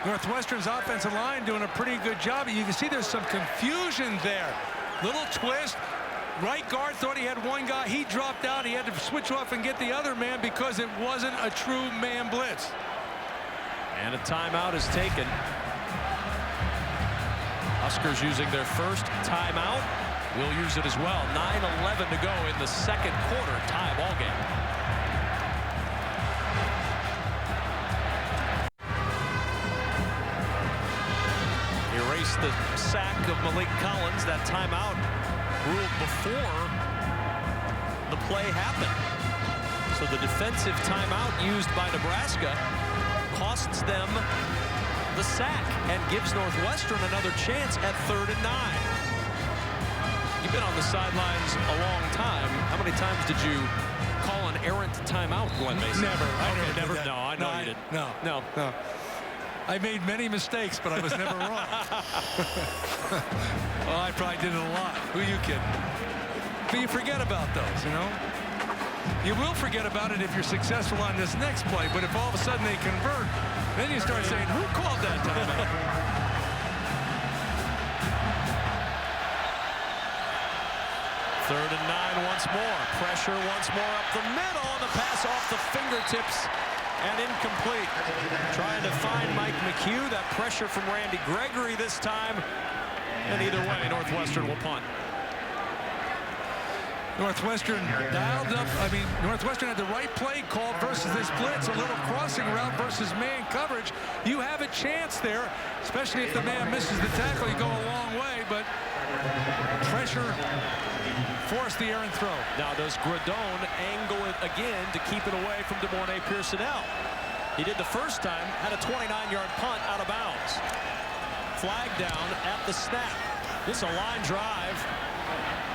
Northwestern's offensive line doing a pretty good job. You can see there's some confusion there. Little twist. Right guard thought he had one guy. He dropped out. He had to switch off and get the other man because it wasn't a true man blitz. And a timeout is taken. Huskers using their first timeout. We'll use it as well. 9:11 to go in the 2nd quarter. Tie ball game. Erase the sack of Malik Collins. That timeout ruled before the play happened. So the defensive timeout used by Nebraska costs them the sack and gives Northwestern another chance at 3rd and 9. You've been on the sidelines a long time. How many times did you call an errant timeout, Glenn Mason? Never. Never. No, I know you didn't. No. I made many mistakes, but I was never wrong. Well, I probably did it a lot. Who are you kidding? But you forget about those, you know? You will forget about it if you're successful on this next play, but if all of a sudden they convert, then you start saying, who called that timeout? 3rd and 9 once more. Pressure once more up the middle, and the pass off the fingertips and incomplete. Trying to find Mike McHugh. That pressure from Randy Gregory this time. And either way, Northwestern will punt. Northwestern dialed up. I mean, Northwestern had the right play called versus this blitz, a little crossing route versus man coverage. You have a chance there, especially if the man misses the tackle. You go a long way, but pressure forced the errant throw. Now does Gradone angle it again to keep it away from DeMornay Pearsonell? He did the first time, had a 29-yard punt out of bounds. Flag down at the snap. This is a line drive.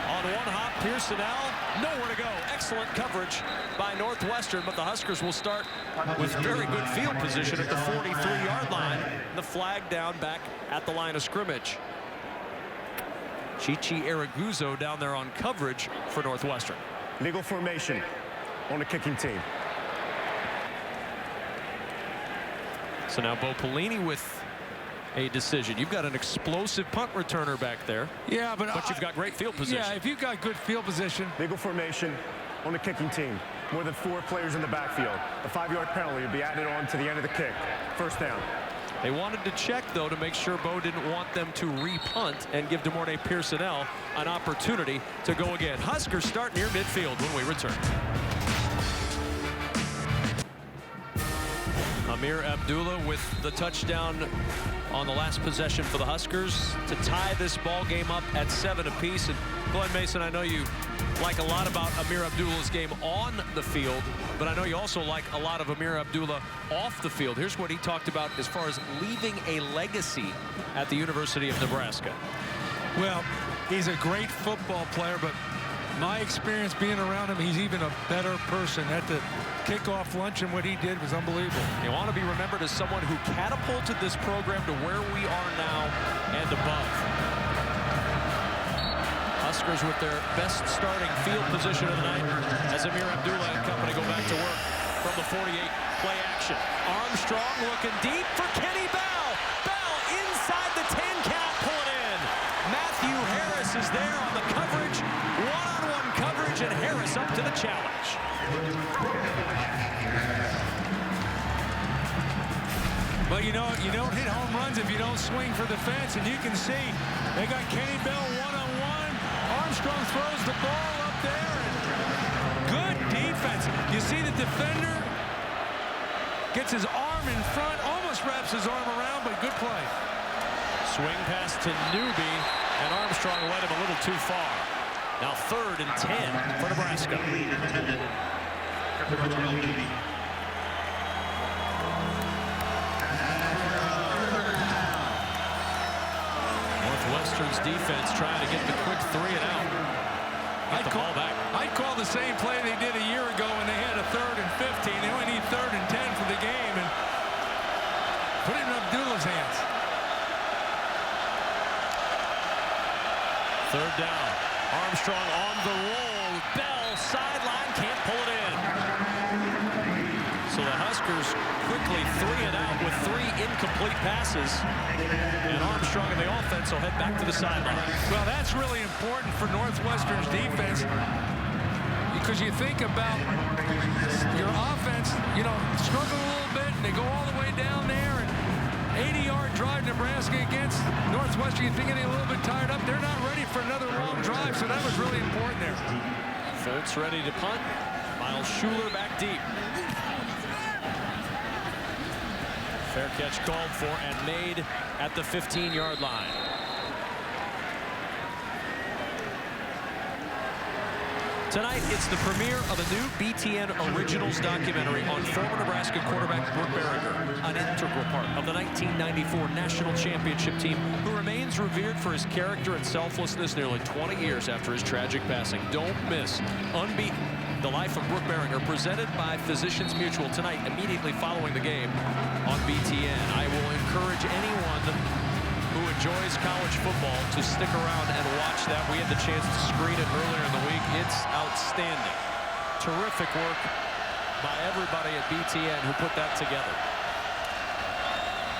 On one hop, Pearsonell, nowhere to go. Excellent coverage by Northwestern, but the Huskers will start with very good field position at the 43-yard line. The flag down back at the line of scrimmage. Chichi Araguzzo down there on coverage for Northwestern. Legal formation on the kicking team. So now Bo Pelini with a decision. You've got an explosive punt returner back there. Yeah, but you've got great field position. Yeah, if you've got good field position. Legal formation on the kicking team. More than 4 players in the backfield. A 5-yard penalty will be added on to the end of the kick. First down. They wanted to check, though, to make sure Bo didn't want them to re-punt and give DeMornay Pearsonell an opportunity to go again. Huskers start near midfield when we return. Amir Abdullah with the touchdown on the last possession for the Huskers to tie this ball game up at 7 apiece. And Glenn Mason, I know you like a lot about Amir Abdullah's game on the field, but I know you also like a lot of Amir Abdullah off the field. Here's what he talked about as far as leaving a legacy at the University of Nebraska. Well, he's a great football player, but my experience being around him, he's even a better person. At the kickoff luncheon, what he did was unbelievable. You want to be remembered as someone who catapulted this program to where we are now and above. Huskers with their best starting field position of the night as Amir Abdullah and company go back to work from the 48 play action. Armstrong looking deep for Kenny Bell. Bell inside the 10 count, pull it in. Matthew Harris is there on the coverage. One-on-one coverage, and Harris up to the challenge. But you know, you don't hit home runs if you don't swing for the fence, and you can see they got Kenny Bell one-on-one. Armstrong throws the ball up there, and good defense. You see the defender gets his arm in front, almost wraps his arm around, but good play. Swing pass to Newby, and Armstrong led him a little too far. Now 3rd and 10 for Nebraska. Northwestern's defense trying to get the quick 3 and out. Get the ball back. I'd call the same play they did a year ago when they had a 3rd and 15. They only need 3rd and 10 for the game, and put it in Abdullah's hands. 3rd down. Armstrong on the roll. Bell sideline, can't pull it in. So the Huskers quickly 3 and out with 3 incomplete passes. And Armstrong and the offense will head back to the sideline. Well, that's really important for Northwestern's defense, because you think about your offense, you know, struggle a little bit, and they go all the way down there, and 80-yard drive Nebraska against Northwestern. You think getting a little bit tired up. They're not ready for another long drive, so that was really important there. Fultz ready to punt. Miles Schuler back deep. Fair catch called for and made at the 15-yard line. Tonight, it's the premiere of a new BTN Originals documentary on former Nebraska quarterback Brooke Berringer, an integral part of the 1994 National Championship team, who remains revered for his character and selflessness nearly 20 years after his tragic passing. Don't miss Unbeaten, The Life of Brooke Berringer, presented by Physicians Mutual tonight, immediately following the game on BTN. I will encourage anyone who enjoys college football to stick around and watch that. We had the chance to screen it earlier in the week. It's outstanding. Terrific work by everybody at BTN who put that together.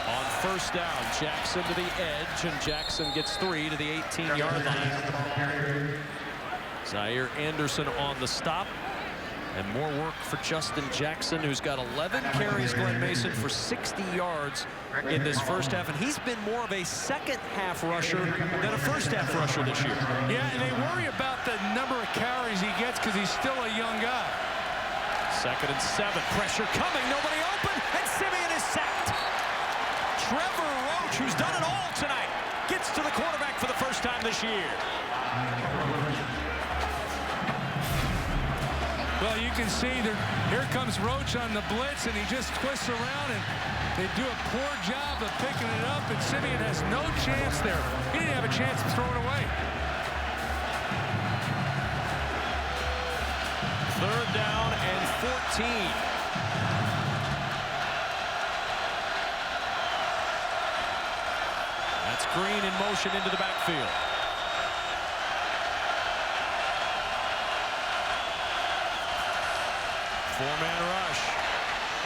On first down, Jackson to the edge, and Jackson gets 3 to the 18-yard line. Zaire Anderson on the stop. And more work for Justin Jackson, who's got 11 carries, Glenn Mason, for 60 yards in this first half. And he's been more of a second-half rusher than a first-half rusher this year. Yeah, and they worry about the number of carries he gets because he's still a young guy. 2nd and 7. Pressure coming. Nobody open. And Simeon is sacked. Trevor Roach, who's done it all tonight, gets to the quarterback for the first time this year. Well, you can see that here comes Roach on the blitz, and he just twists around, and they do a poor job of picking it up, and Simeon has no chance there. He didn't have a chance to throw it away. 3rd down and 14. That's Green in motion into the backfield. Four-man rush.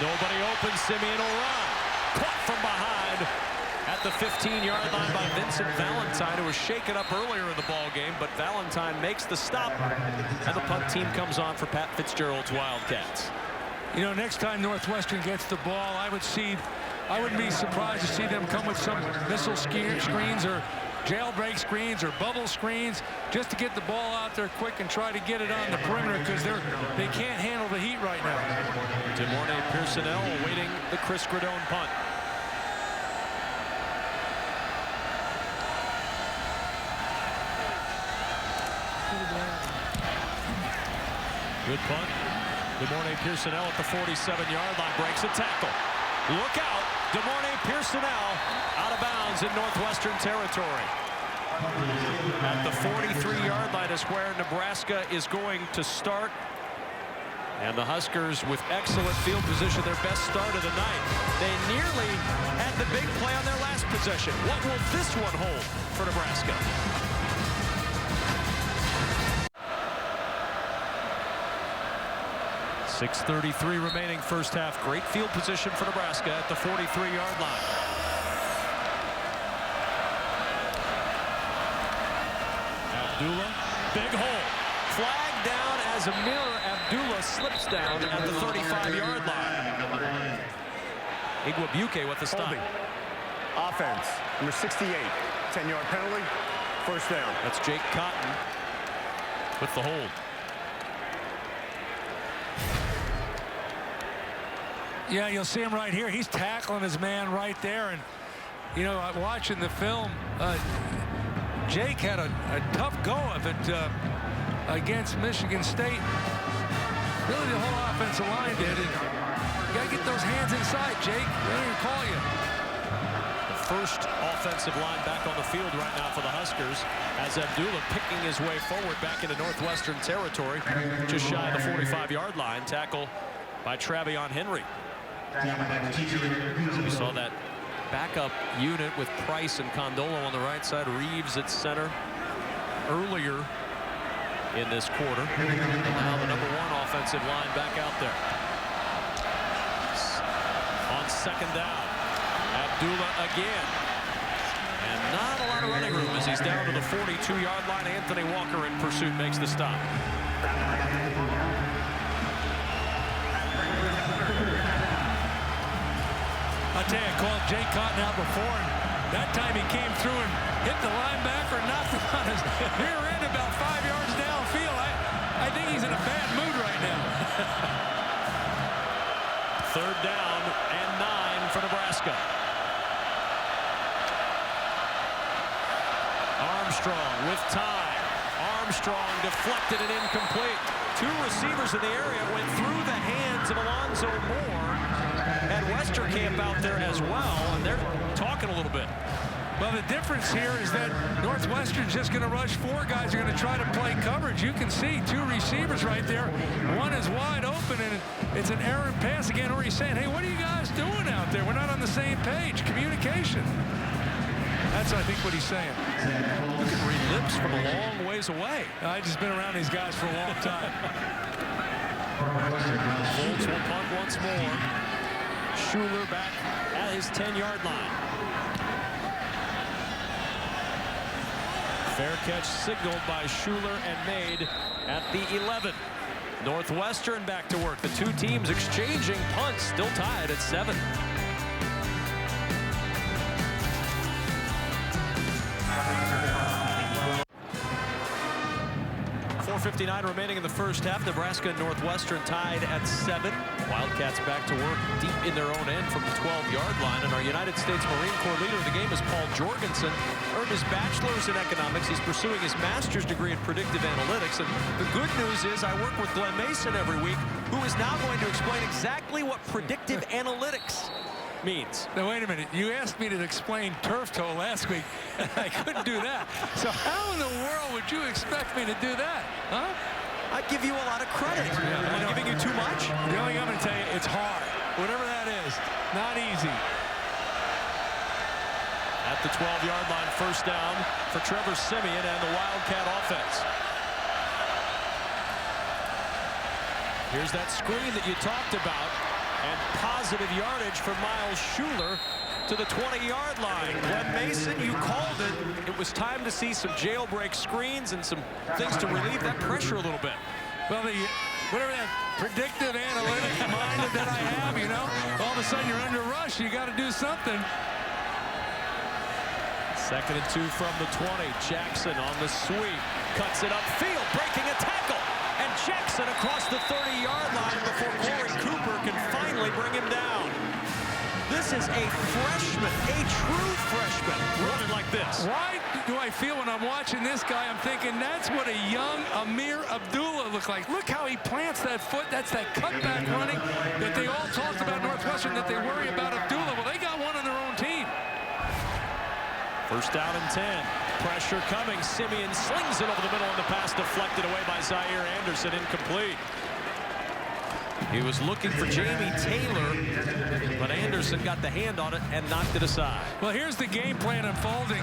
Nobody open. Simeon will run. Caught from behind at the 15-yard line by Vincent Valentine, who was shaken up earlier in the ball game, but Valentine makes the stop, and the punt team comes on for Pat Fitzgerald's Wildcats. You know, next time Northwestern gets the ball, I wouldn't be surprised to see them come with some missile screens or jailbreak screens or bubble screens just to get the ball out there quick and try to get it on the perimeter, because they can't handle the heat right now. Demorne Pearsonell awaiting the Chris Gradone punt. Good punt. Demorne Pearsonell at the 47-yard line breaks a tackle. Look out. Demorne Pearsonell out of bounds in Northwestern territory. At the 43-yard line is where Nebraska is going to start. And the Huskers, with excellent field position, their best start of the night. They nearly had the big play on their last possession. What will this one hold for Nebraska? .6:33 remaining first half. Great field position for Nebraska at the 43-yard line. Abdullah, big hole. Flag down as Amir Abdullah slips down at the 35-yard line. Igwebuike with the stop. Holding. Offense, number 68. 10-yard penalty, first down. That's Jake Cotton with the hold. Yeah, you'll see him right here. He's tackling his man right there. And, you know, watching the film, Jake had a tough go of it against Michigan State. Really, the whole offensive line did. And you got to get those hands inside, Jake. They don't even call you. The first offensive line back on the field right now for the Huskers, as Abdullah picking his way forward back into Northwestern territory, just shy of the 45-yard line. Tackle by Travion Henry. We saw that backup unit with Price and Condolo on the right side, Reeves at center earlier in this quarter. And now the number 1 offensive line back out there. On second down, Abdullah again. And not a lot of running room as he's down to the 42-yard line. Anthony Walker in pursuit makes the stop. I'll tell you, I called Jake Cotton out before, and that time he came through and hit the linebacker, knocked him on his rear end about 5 yards downfield. I think he's in a bad mood right now. 3rd down and 9 for Nebraska. Armstrong with time. Armstrong deflected and incomplete. Two receivers in the area went through the hands of Alonzo Moore. Had Westerkamp out there as well, and they're talking a little bit. Well, the difference here is that Northwestern's just going to rush four guys. They're going to try to play coverage. You can see two receivers right there. One is wide open, and it's an errant pass again. Or he's saying, hey, what are you guys doing out there? We're not on the same page. Communication. That's, I think, what he's saying. You can read lips from a long ways away. I've just been around these guys for a long time. Bolts will punt once more. Schuler back at his 10-yard line. Fair catch signaled by Schuler and made at the 11. Northwestern back to work. The two teams exchanging punts, still tied at 7. 4:59 remaining in the first half. Nebraska and Northwestern tied at 7. Wildcats back to work deep in their own end from the 12-yard line. And our United States Marine Corps leader of the game is Paul Jorgensen. Earned his bachelor's in economics. He's pursuing his master's degree in predictive analytics. And the good news is I work with Glenn Mason every week, who is now going to explain exactly what predictive analytics means. Now, wait a minute. You asked me to explain turf toe last week, and I couldn't do that. So how in the world would you expect me to do that? Huh? I give you a lot of credit. Am I giving you too much? The only thing I'm going to tell you, it's hard. Whatever that is, not easy. At the 12-yard line, first down for Trevor Siemian and the Wildcat offense. Here's that screen that you talked about. And positive yardage for Miles Schuler to the 20-yard line. Glenn Mason, you called it. It was time to see some jailbreak screens and some things to relieve that pressure a little bit. Well, whatever that predictive analytic mind that I have, you know, all of a sudden you're under rush. You got to do something. 2nd and 2 from the 20. Jackson on the sweep. Cuts it upfield, breaking a tackle. And Jackson across the 30-yard line before Corey Cooper can finally bring him down. This is a freshman, a true freshman, running like this. Why do I feel when I'm watching this guy, I'm thinking that's what a young Amir Abdullah looked like. Look how he plants that foot. That's that cutback running that they all talked about Northwestern, that they worry about Abdullah. Well, they got one on their own team. First down and 10. Pressure coming. Siemian slings it over the middle, and the pass deflected away by Zaire Anderson, incomplete. He was looking for Jamie Taylor, but Anderson got the hand on it and knocked it aside. Well, here's the game plan unfolding.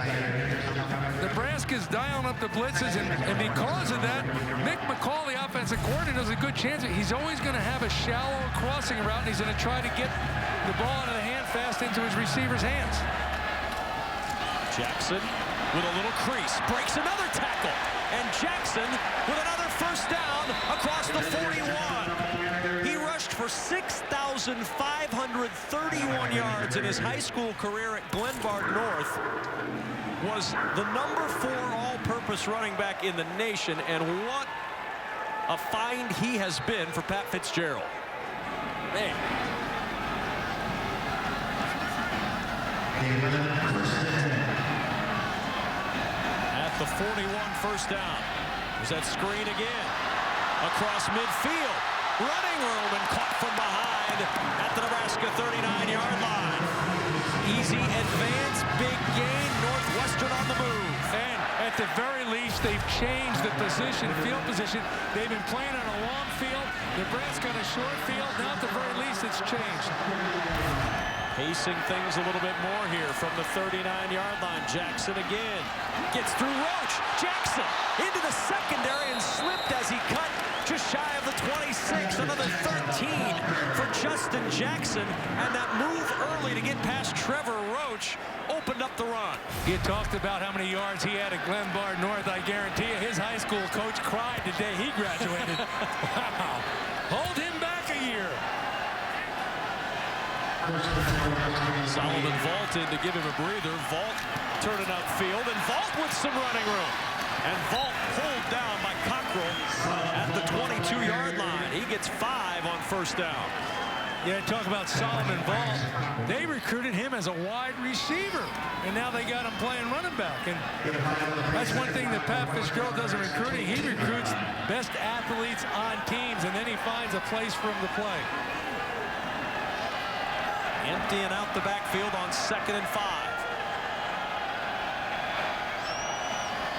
Nebraska's dialing up the blitzes, and because of that, Mick McCall, the offensive coordinator, has a good chance. He's always going to have a shallow crossing route, and he's going to try to get the ball out of the hand fast into his receiver's hands. Jackson with a little crease, breaks another tackle, and Jackson with another first down across the 41. He rushed for 6,531 yards in his high school career at Glenbard North. Was the number 4 all-purpose running back in the nation, and what a find he has been for Pat Fitzgerald. Man. At the 41, first down. There's that screen again. Across midfield. Running room and caught from behind at the Nebraska 39-yard line. Easy advance, big gain, Northwestern on the move. And at the very least, they've changed the position, field position. They've been playing on a long field. Nebraska on a short field. Now at the very least, it's changed. Pacing things a little bit more here from the 39-yard line. Jackson again. Gets through Roach. Jackson into the secondary and slipped as he cut just shy of the 26. Another 13 for Justin Jackson. And that move early to get past Trevor Roach opened up the run. You talked about how many yards he had at Glenbard North. I guarantee you his high school coach cried the day he graduated. Wow. Hold him back a year. Solomon Vault in to give him a breather. Vault turning upfield, and Vault with some running room. And Vault pulled down by Cockrell at the 22-yard line. He gets 5 on first down. Yeah, talk about Solomon Ball. They recruited him as a wide receiver, and now they got him playing running back. And that's one thing that Pat Fitzgerald does in recruiting. He recruits best athletes on teams, and then he finds a place for them to play. Emptying out the backfield on 2nd and 5.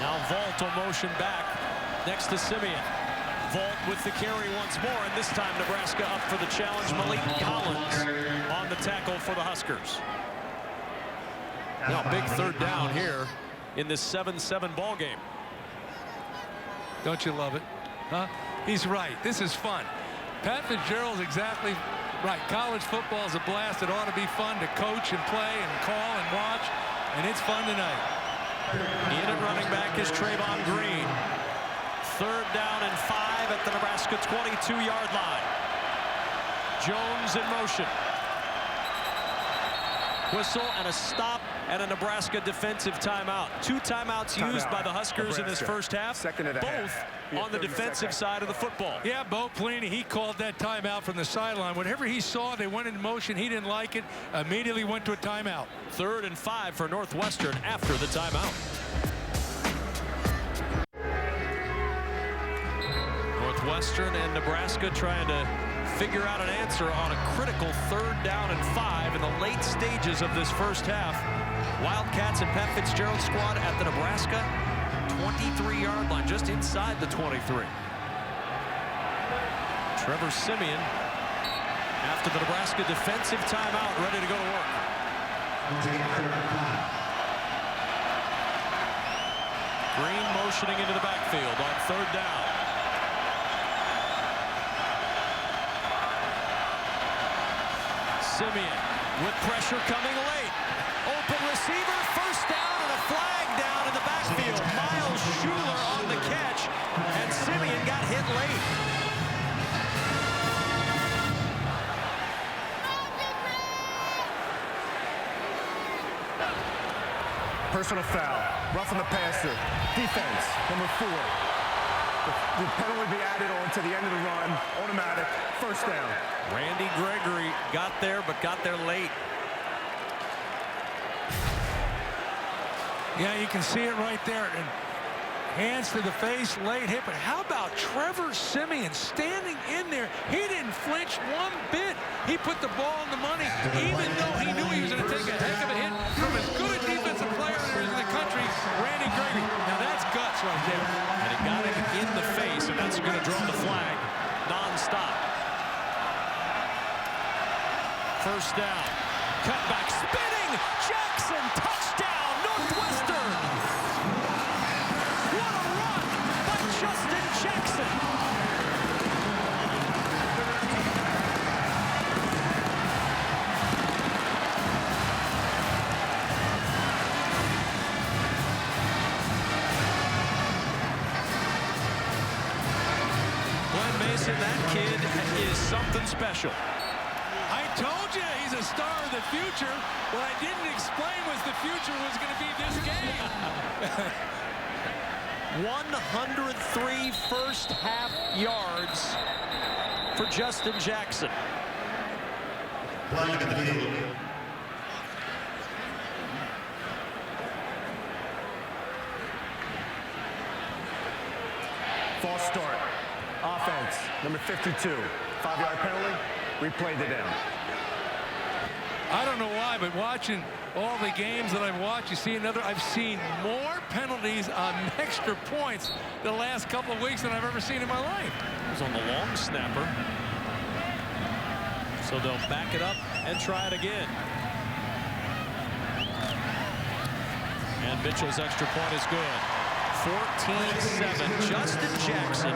Now Vault will motion back next to Simeon. Vault with the carry once more, and this time Nebraska up for the challenge. Malik Collins on the tackle for the Huskers. Now big 3rd down here in this 7-7 ball game. Don't you love it? Huh? He's right. This is fun. Pat Fitzgerald's exactly right. College football is a blast. It ought to be fun to coach and play and call and watch, and it's fun tonight. In at running back is Trayvon Green. 3rd down and 5 at the Nebraska 22-yard line. Jones in motion. Whistle and a stop and a Nebraska defensive timeout. 2 timeouts used by the Huskers in this first half. Both on the defensive side of the football. Yeah, Bo Pelini, he called that timeout from the sideline. Whatever he saw, they went in motion. He didn't like it. Immediately went to a timeout. 3rd and 5 for Northwestern after the timeout. Northwestern and Nebraska trying to figure out an answer on a critical 3rd down and 5 in the late stages of this first half. Wildcats and Pat Fitzgerald's squad at the Nebraska 23-yard line, just inside the 23. Trevor Simeon, after the Nebraska defensive timeout, ready to go to work. Green motioning into the backfield on 3rd down. Simeon with pressure coming late. Open receiver, 1st down, and a flag down in the backfield. Miles Schuler on the catch, and Simeon got hit late. Personal foul. Roughing the passer. Defense, number 4. The penalty will be added on to the end of the run. Automatic. 1st down. Randy Gregory got there, but got there late. Yeah, you can see it right there. And hands to the face, late hit. But how about Trevor Simeon standing in there? He didn't flinch one bit. He put the ball on the money, even though he knew he was going to take a heck of a hit from as good a defensive player there is in the country, Randy Gregory. Now that's guts right there. And he got him in the face, and that's going to draw the flag non-stop. 1st down. Cutback, spinning. Jackson, touchdown, Northwestern. What a run by Justin Jackson. Glenn Mason, that kid is something special. I told you he's a star of the future. What I didn't explain was the future was going to be this game. 103 first half yards for Justin Jackson. False start. Offense, number 52. 5-yard penalty. We played it down. I don't know why, but watching all the games that I've watched, I've seen more penalties on extra points the last couple of weeks than I've ever seen in my life. It was on the long snapper. So they'll back it up and try it again. And Mitchell's extra point is good. 14-7. Justin Jackson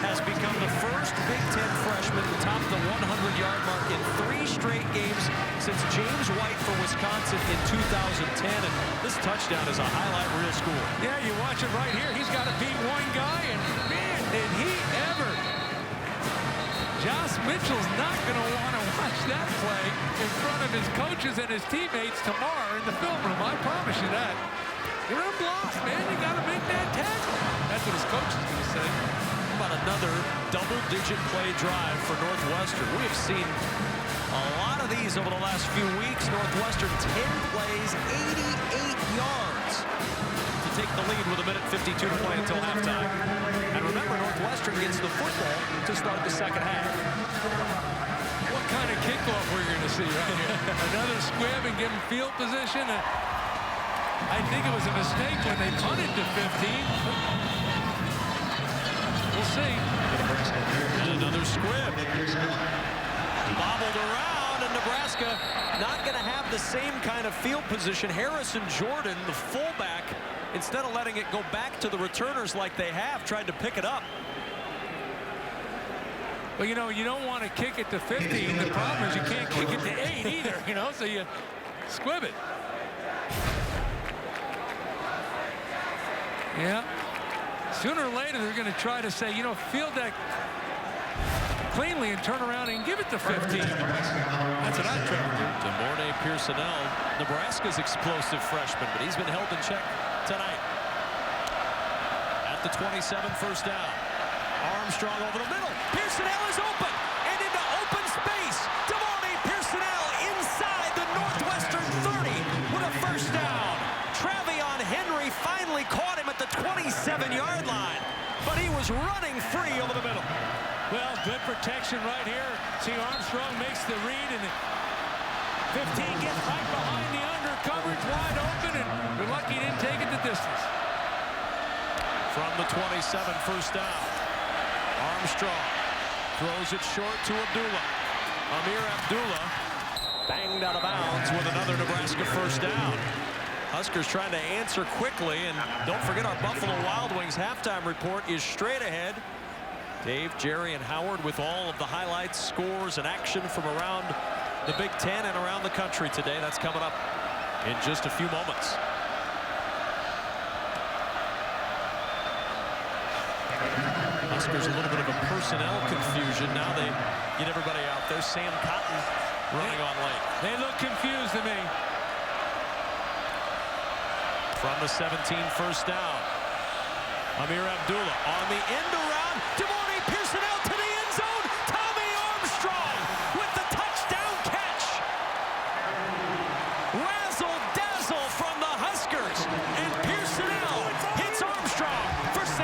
has become the first Big Ten freshman to top the 100-yard mark in 3 straight games since James White for Wisconsin in 2010. And this touchdown is a highlight reel score. Yeah, you watch it right here. He's got to beat one guy, and man, did he ever. Josh Mitchell's not going to want to watch that play in front of his coaches and his teammates tomorrow in the film room. I promise you that. You're in blocks, man. You got to make that tackle. That's what his coach is going to say. How about another double-digit play drive for Northwestern? We have seen of these over the last few weeks. Northwestern 10 plays, 88 yards to take the lead with 1:52 to play until halftime. And remember, Northwestern gets the football to start the second half. What kind of kickoff we're going to see right here? Another squib and give them field position. I think it was a mistake when they punted to 15. We'll see. And another squib. Bobbled around, and Nebraska not going to have the same kind of field position. Harrison Jordan, the fullback, instead of letting it go back to the returners like they have, tried to pick it up. Well, you know, you don't want to kick it to 15. The problem is you can't kick it to 8 either, you know, so you squib it. Yeah. Sooner or later, they're going to try to say, you know, field that cleanly and turn around and give it to 15. That's what I'd try to do. DeMornay Pearsonell, Nebraska's explosive freshman, but he's been held in check tonight. At the 27, first down. Armstrong over the middle. Pearsonell is open and into open space. DeMornay Pearsonell inside the Northwestern 30 with a first down. Travion Henry finally caught him at the 27-yard line, but he was running free over the middle. Well, good protection right here. See, Armstrong makes the read, and 15 gets right behind the under coverage, wide open, and we're lucky he didn't take it the distance. From the 27, first down. Armstrong throws it short to Abdullah. Amir Abdullah banged out of bounds with another Nebraska first down. Huskers trying to answer quickly, and don't forget our Buffalo Wild Wings halftime report is straight ahead. Dave, Jerry, and Howard with all of the highlights, scores, and action from around the Big Ten and around the country today. That's coming up in just a few moments. Huskers a little bit of a personnel confusion. Now they get everybody out there. Sam Cotton running on late. They look confused to me. From the 17, first down. Amir Abdullah on the end around. DeMornay Pearsonell to the end zone. Tommy Armstrong with the touchdown catch. Razzle dazzle from the Huskers. And Pearsonell hits Armstrong for 6.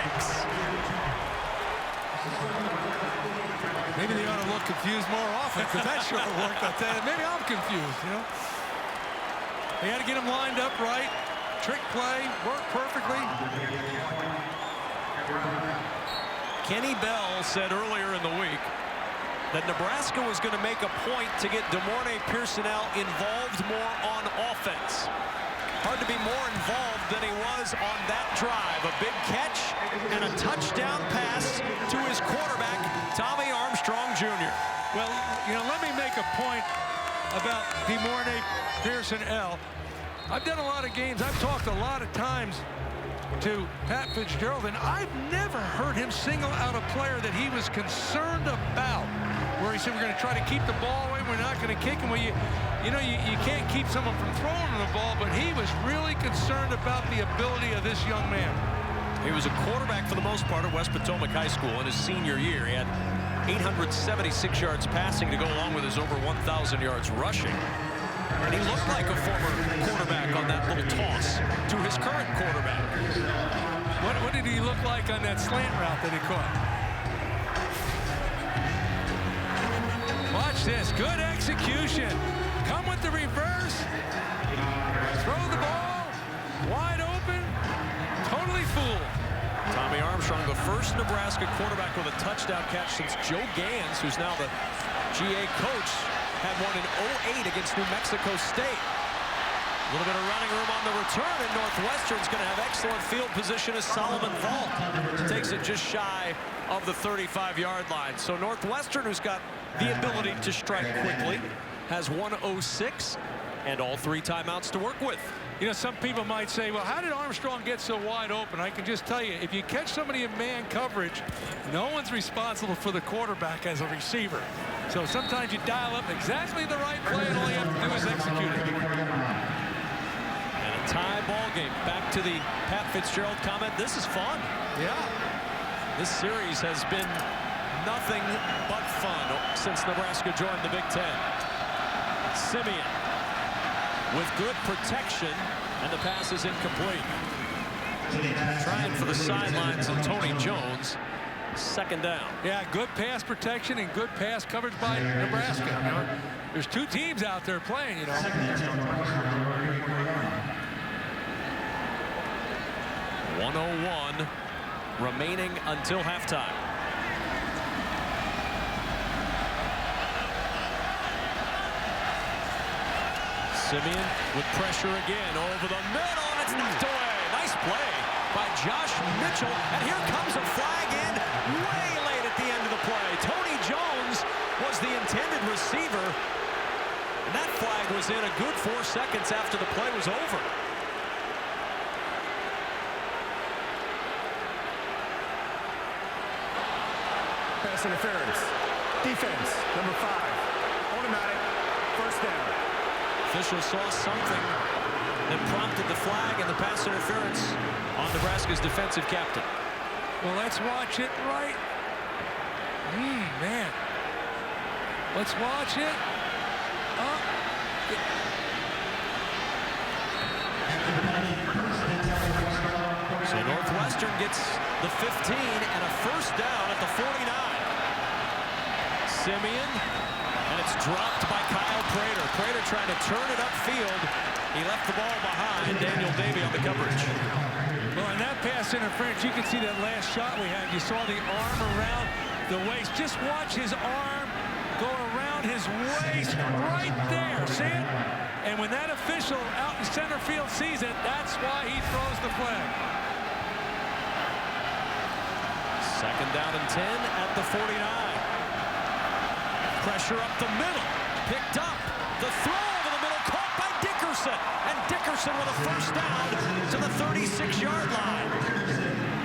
Maybe they ought to look confused more often, because that sure worked. I'll tell you. Maybe I'm confused, you know. They had to get them lined up right. Trick play, worked perfectly. Kenny Bell said earlier in the week that Nebraska was going to make a point to get DeMornay Pearsonell involved more on offense. Hard to be more involved than he was on that drive. A big catch and a touchdown pass to his quarterback, Tommy Armstrong Jr. Well, you know, let me make a point about DeMornay Pearsonell. I've done a lot of games. I've talked a lot of times to Pat Fitzgerald, and I've never heard him single out a player that he was concerned about, where he said, we're going to try to keep the ball away, we're not going to kick him. Well, you know, you can't keep someone from throwing the ball, but he was really concerned about the ability of this young man. He was a quarterback for the most part at West Potomac High School in his senior year. He had 876 yards passing to go along with his over 1,000 yards rushing. And he looked like a former quarterback on that little toss to his current quarterback. What did he look like on that slant route that he caught? Watch this. Good execution. Come with the reverse. Throw the ball. Wide open. Totally fooled. Tommy Armstrong, the first Nebraska quarterback with a touchdown catch since Joe Gans, who's now the GA coach, had one in 2008 against New Mexico State. A little bit of running room on the return, and Northwestern's going to have excellent field position as Solomon Vaught takes it just shy of the 35-yard line. So Northwestern, who's got the ability to strike quickly, has 1:06 and all 3 timeouts to work with. You know, some people might say, well, how did Armstrong get so wide open? I can just tell you, if you catch somebody in man coverage, no one's responsible for the quarterback as a receiver. So sometimes you dial up exactly the right play, and all you have to do is execute it. And a tie ball game. Back to the Pat Fitzgerald comment. This is fun. Yeah. This series has been nothing but fun since Nebraska joined the Big Ten. Simeon with good protection, and the pass is incomplete. Trying for the sidelines and Tony Jones. Second down. Yeah, good pass protection and good pass coverage by Nebraska. You know, there's two teams out there playing, you know. 1:01 remaining until halftime. Simeon with pressure again over the middle, and it's knocked away. Nice play by Josh Mitchell, and here comes a flag in way late at the end of the play. Tony Jones was the intended receiver, and that flag was in a good 4 seconds after the play was over. Pass interference. Defense, number 5. Automatic. First down. Officials saw something that prompted the flag and the pass interference on Nebraska's defensive captain. Well, let's watch it right. Man. Let's watch it. So Northwestern gets the 15 and a first down at the 49. Simeon, and it's dropped by Kyle Prater. Prater trying to turn it upfield. He left the ball behind. Daniel Davey on the coverage. Well, in that pass interference, you can see that last shot we had. You saw the arm around the waist. Just watch his arm go around his waist right there. See it? And when that official out in center field sees it, that's why he throws the flag. Second down and 10 at the 49. Pressure up the middle. Picked up. The throw over the middle caught by Dickerson. And Dickerson with a first down to the 36-yard line.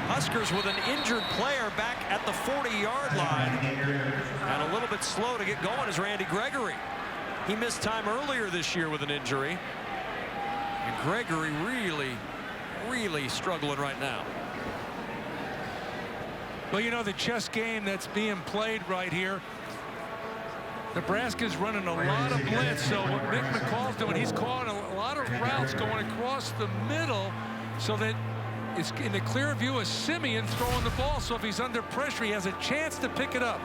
Huskers with an injured player back at the 40-yard line. And a little bit slow to get going is Randy Gregory. He missed time earlier this year with an injury. And Gregory really struggling right now. Well, you know, the chess game that's being played right here, Nebraska's running a lot of blitz. So what Mick McCall's doing, he's calling a lot of routes going across the middle so that it's in the clear view of Simeon throwing the ball. So if he's under pressure, he has a chance to pick it up.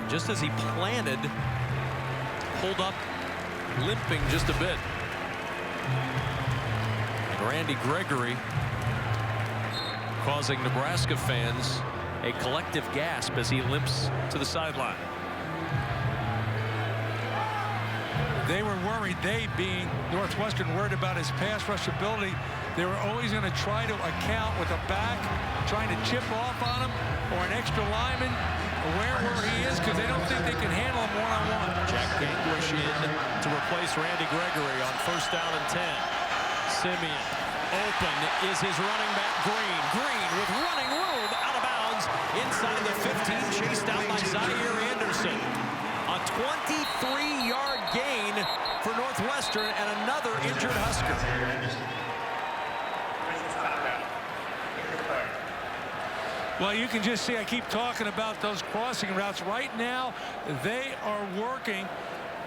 Just as he planted, pulled up, limping just a bit. And Randy Gregory causing Nebraska fans a collective gasp as he limps to the sideline. They were worried, they being Northwestern, worried about his pass rush ability. They were always going to try to account with a back, trying to chip off on him, or an extra lineman, aware where he is, because they don't think they can handle him one-on-one. Jack Ganglish in to replace Randy Gregory on first down and 10. Simeon, open is his running back, Green. Green with running room, out of bounds, inside the 15, chased out by Zaire Anderson. A 23-yard gain for Northwestern and another injured Husker. Well, you can just see, I keep talking about those crossing routes. Right now, they are working.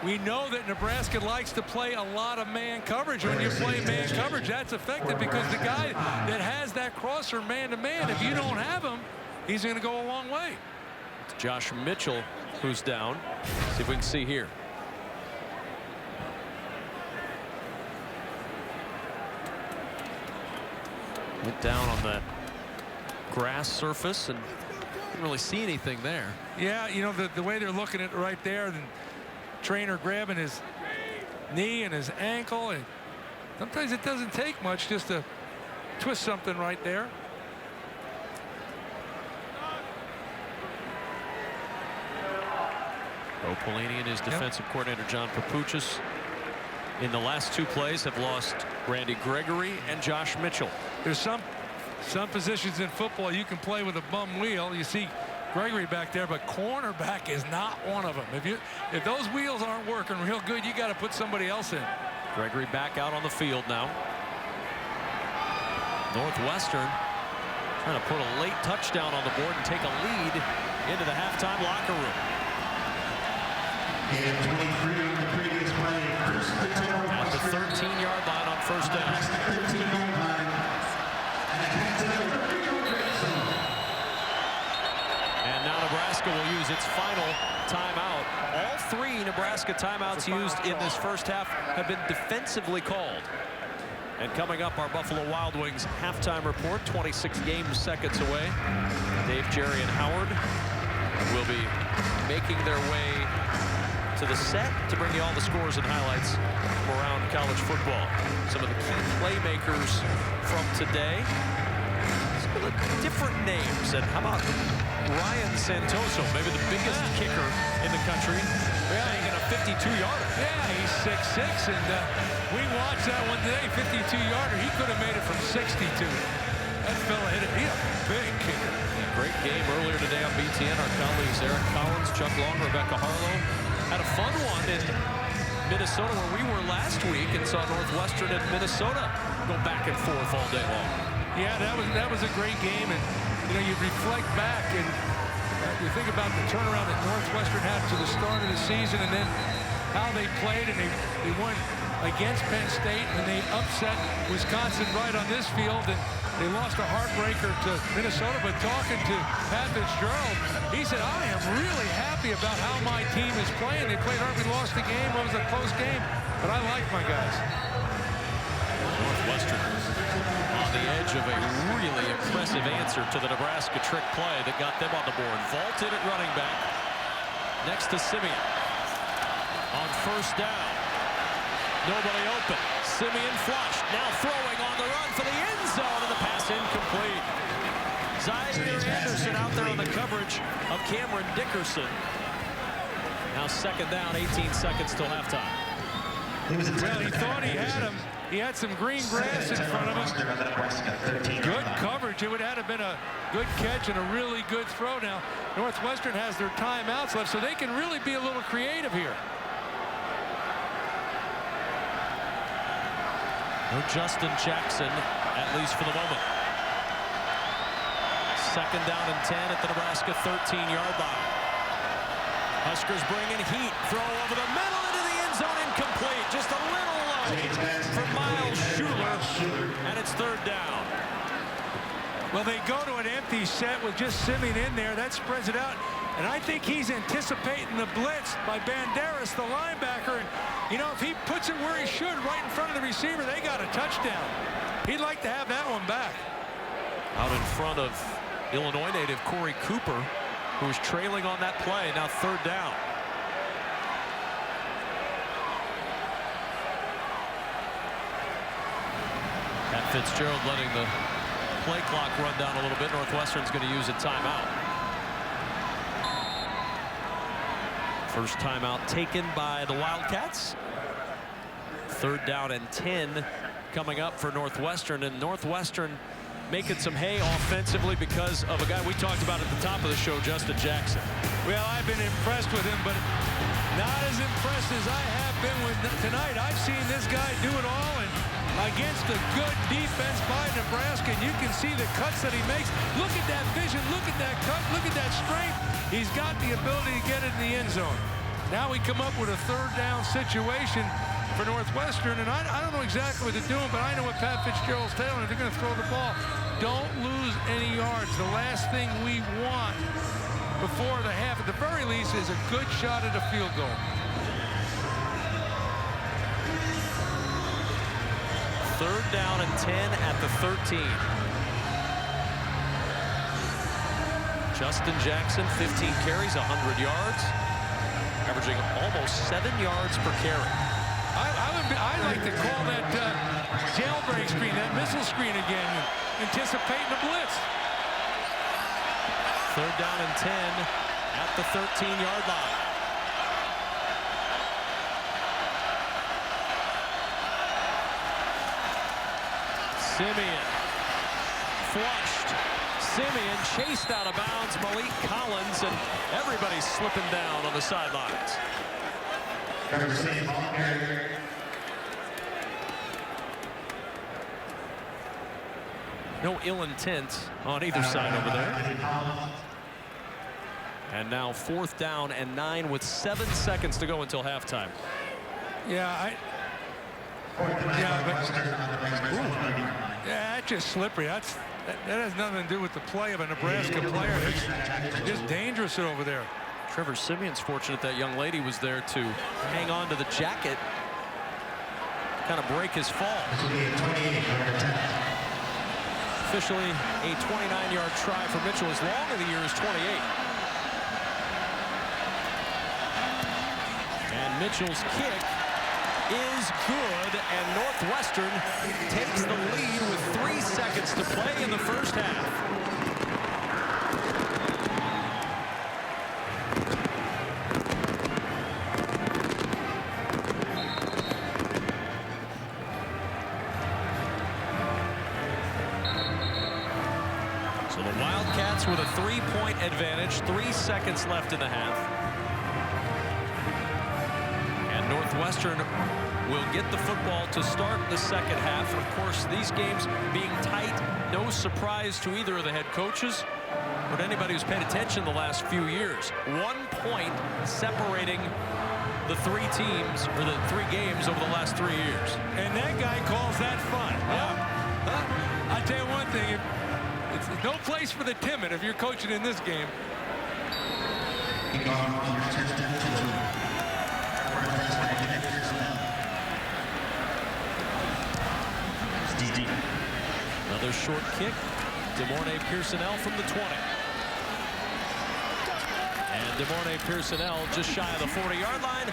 We know that Nebraska likes to play a lot of man coverage. When you play man coverage, that's effective because the guy that has that crosser man-to-man, if you don't have him, he's going to go a long way. It's Josh Mitchell who's down. See if we can see here. Went down on that grass surface and didn't really see anything there. Yeah, you know, the way they're looking at it right there, the trainer grabbing his knee and his ankle, and sometimes it doesn't take much just to twist something right there. Bo Pelini and his defensive coordinator John Papuchis in the last two plays have lost Randy Gregory and Josh Mitchell. There's some positions in football you can play with a bum wheel. You see Gregory back there, but cornerback is not one of them. If those wheels aren't working real good, you got to put somebody else in. Gregory back out on the field now. Northwestern trying to put a late touchdown on the board and take a lead into the halftime locker room. At the 13-yard line on first down. And now Nebraska will use its final timeout. All 3 Nebraska timeouts used in this first half have been defensively called. And coming up, our Buffalo Wild Wings halftime report, 26 game seconds away. Dave, Jerry, and Howard will be making their way to the set to bring you all the scores and highlights from around college football. Some of the key playmakers from today. Some of the different names. And how about Ryan Santoso, maybe the biggest kicker in the country, making a 52-yarder. Yeah, he's 6'6", and we watched that one today, 52-yarder. He could have made it from 62. That fella hit it. He's a big kicker. Great game earlier today on BTN. Our colleagues Eric Collins, Chuck Long, Rebecca Harlow had a fun one in Minnesota where we were last week and saw Northwestern and Minnesota go back and forth all day long. Yeah, that was a great game, and you know, you reflect back and you think about the turnaround that Northwestern had to the start of the season, and then how they played, and they won against Penn State, and they upset Wisconsin right on this field, and they lost a heartbreaker to Minnesota. But talking to Pat Fitzgerald, he said, I am really happy about how my team is playing. They played hard. We lost the game. It was a close game, but I like my guys. Northwestern on the edge of a really impressive answer to the Nebraska trick play that got them on the board. Vaulted at running back next to Simeon. On first down, nobody open. Simeon flushed, now throwing on the run for the end zone, and the pass incomplete. Zaire Anderson out there on the coverage of Cameron Dickerson. Now second down, 18 seconds till halftime. Well, he thought he had him. He had some green grass in front of him. Good coverage. It would have been a good catch and a really good throw. Now, Northwestern has their timeouts left, so they can really be a little creative here. No Justin Jackson, at least for the moment. Second down and 10 at the Nebraska 13-yard line. Huskers bringing heat. Throw over the middle into the end zone, incomplete. Just a little low for Miles Schuler, and it's third down. Well, they go to an empty set with just Simeon in there. That spreads it out. And I think he's anticipating the blitz by Banderas, the linebacker. And, you know, if he puts it where he should, right in front of the receiver, they got a touchdown. He'd like to have that one back. Out in front of Illinois native Corey Cooper, who was trailing on that play. Now third down. Pat Fitzgerald letting the play clock run down a little bit. Northwestern's going to use a timeout. First timeout taken by the Wildcats. Third down and 10 coming up for Northwestern, and Northwestern making some hay offensively because of a guy we talked about at the top of the show, Justin Jackson. Well, I've been impressed with him, but not as impressed as I have been with tonight. I've seen this guy do it all, and against a good defense by Nebraska, and you can see the cuts that he makes. Look at that vision, look at that cut, look at that strength. He's got the ability to get it in the end zone. Now we come up with a third down situation for Northwestern, and I don't know exactly what they're doing, but I know what Pat Fitzgerald's telling them. They're going to throw the ball. Don't lose any yards. The last thing we want before the half, at the very least, is a good shot at a field goal. Third down and 10 at the 13. Justin Jackson, 15 carries, 100 yards, averaging almost 7 yards per carry. I like to call that jailbreak screen, that missile screen again, anticipating the blitz. Third down and 10 at the 13-yard line. Simeon flushed. Simeon chased out of bounds. Malik Collins, and everybody's slipping down on the sidelines. No ill intent on either side over there. And now 4th down and 9 with 7 seconds to go until halftime. Yeah, that's just slippery. That has nothing to do with the play of a Nebraska player. It's just dangerous over there. Trevor Simeon's fortunate that young lady was there to hang on to the jacket, kind of break his fall. Officially a 29-yard try for Mitchell. As long as the year is 28. And Mitchell's kick is good, and Northwestern takes the lead with 3 seconds to play in the first half. So the Wildcats with a 3-point advantage, 3 seconds left in the half. Northwestern will get the football to start the second half. Of course, these games being tight, no surprise to either of the head coaches or to anybody who's paid attention the last few years. 1 point separating the 3 teams, or the 3 games over the last 3 years. And that guy calls that fun. I'll tell you one thing, it's no place for the timid if you're coaching in this game. Another short kick. DeMornay Pearsonell from the 20. And DeMornay Pearsonell just shy of the 40-yard line.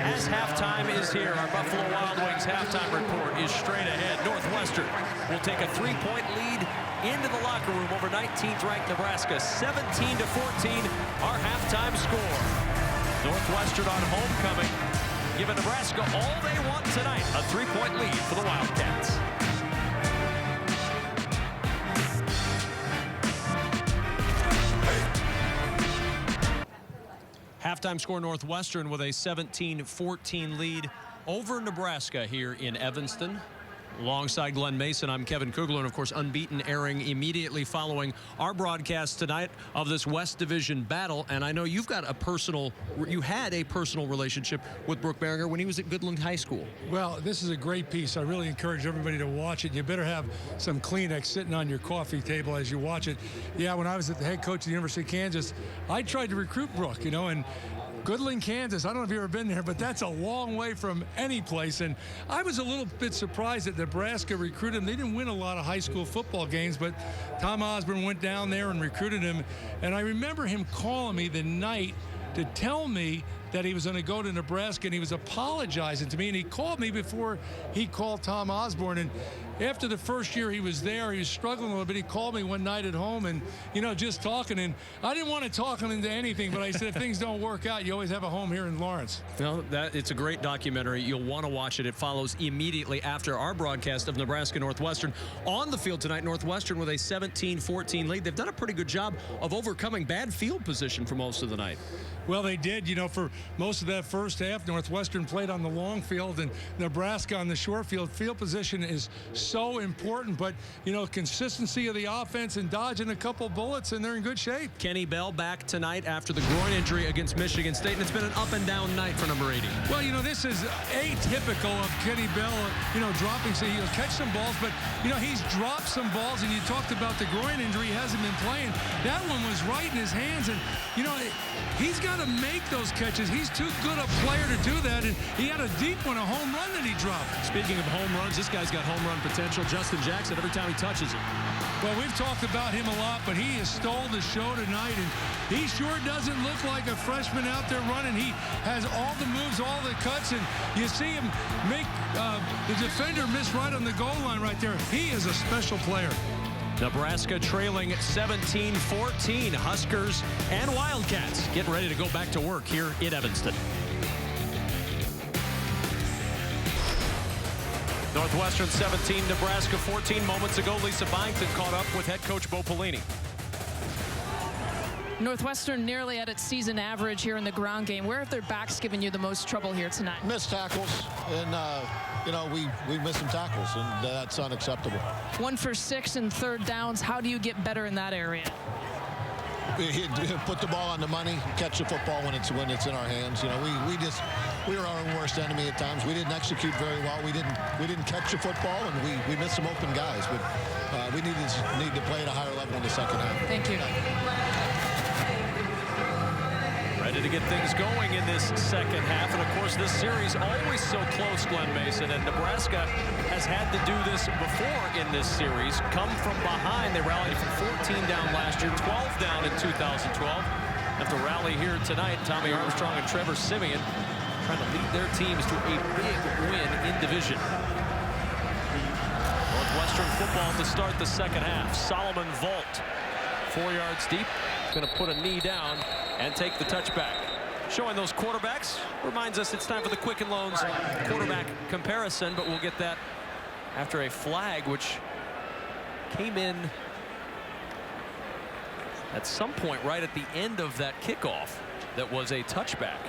As halftime is here, our Buffalo Wild Wings halftime report is straight ahead. Northwestern will take a 3-point lead into the locker room over 19th ranked Nebraska, 17-14, our halftime score. Northwestern on homecoming, giving Nebraska all they want tonight, a 3-point lead for the Wildcats. Halftime score, Northwestern with a 17-14 lead over Nebraska here in Evanston. Alongside Glenn Mason, I'm Kevin Kugler, and of course Unbeaten airing immediately following our broadcast tonight of this West Division battle. And I know you had a personal relationship with Brooke Behringer when he was at Goodland High School. Well, this is a great piece. I really encourage everybody to watch it. You better have some Kleenex sitting on your coffee table as you watch it. Yeah, when I was at the head coach of the University of Kansas, I tried to recruit Brooke, and Goodland, Kansas, I don't know if you've ever been there, but that's a long way from any place. And I was a little bit surprised that Nebraska recruited him. They didn't win a lot of high school football games, but Tom Osborne went down there and recruited him. And I remember him calling me the night to tell me that he was going to go to Nebraska, and he was apologizing to me. And he called me before he called Tom Osborne. And after the first year he was there, he was struggling a little bit. He called me one night at home and, just talking. And I didn't want to talk him into anything, but I said, if things don't work out, you always have a home here in Lawrence. No, it's a great documentary. You'll want to watch it. It follows immediately after our broadcast of Nebraska Northwestern. On the field tonight, Northwestern with a 17-14 lead. They've done a pretty good job of overcoming bad field position for most of the night. Well, they did. For most of that first half, Northwestern played on the long field and Nebraska on the short field. Field position is so important, but, consistency of the offense and dodging a couple bullets, and they're in good shape. Kenny Bell back tonight after the groin injury against Michigan State, and it's been an up-and-down night for number 80. Well, this is atypical of Kenny Bell, dropping. So he'll catch some balls, but, he's dropped some balls, and you talked about the groin injury. He hasn't been playing. That one was right in his hands, and, he's got to make those catches. He's too good a player to do that, and he had a deep one, a home run that he dropped. Speaking of home runs, this guy's got home run potential. Justin Jackson, every time he touches it. Well, we've talked about him a lot, but he has stole the show tonight, and he sure doesn't look like a freshman out there running. He has all the moves, all the cuts, and you see him make the defender miss right on the goal line right there. He is a special player. Nebraska trailing 17-14. Huskers and Wildcats getting ready to go back to work here in Evanston. Northwestern 17, Nebraska 14. Moments ago, Lisa Byington caught up with head coach Bo Pelini. Northwestern nearly at its season average here in the ground game. Where have their backs given you the most trouble here tonight? Missed tackles, and we missed some tackles, and that's unacceptable. 1 for 6 in third downs. How do you get better in that area? he'd put the ball on the money, catch the football when it's in our hands. You know, we were our own worst enemy at times. We didn't execute very well. We didn't catch the football, and we missed some open guys. But we need to play at a higher level in the second half. Thank you. Ready to get things going in this second half. And, of course, this series always so close, Glenn Mason. And Nebraska has had to do this before in this series. Come from behind. They rallied from 14 down last year, 12 down in 2012. Have to rally here tonight. Tommy Armstrong and Trevor Siemian trying to lead their teams to a big win in division. Northwestern football to start the second half. Solomon Volt, 4 yards deep. Going to put a knee down and take the touchback. Showing those quarterbacks reminds us it's time for the Quicken Loans quarterback comparison, but we'll get that after a flag which came in at some point right at the end of that kickoff. That was a touchback.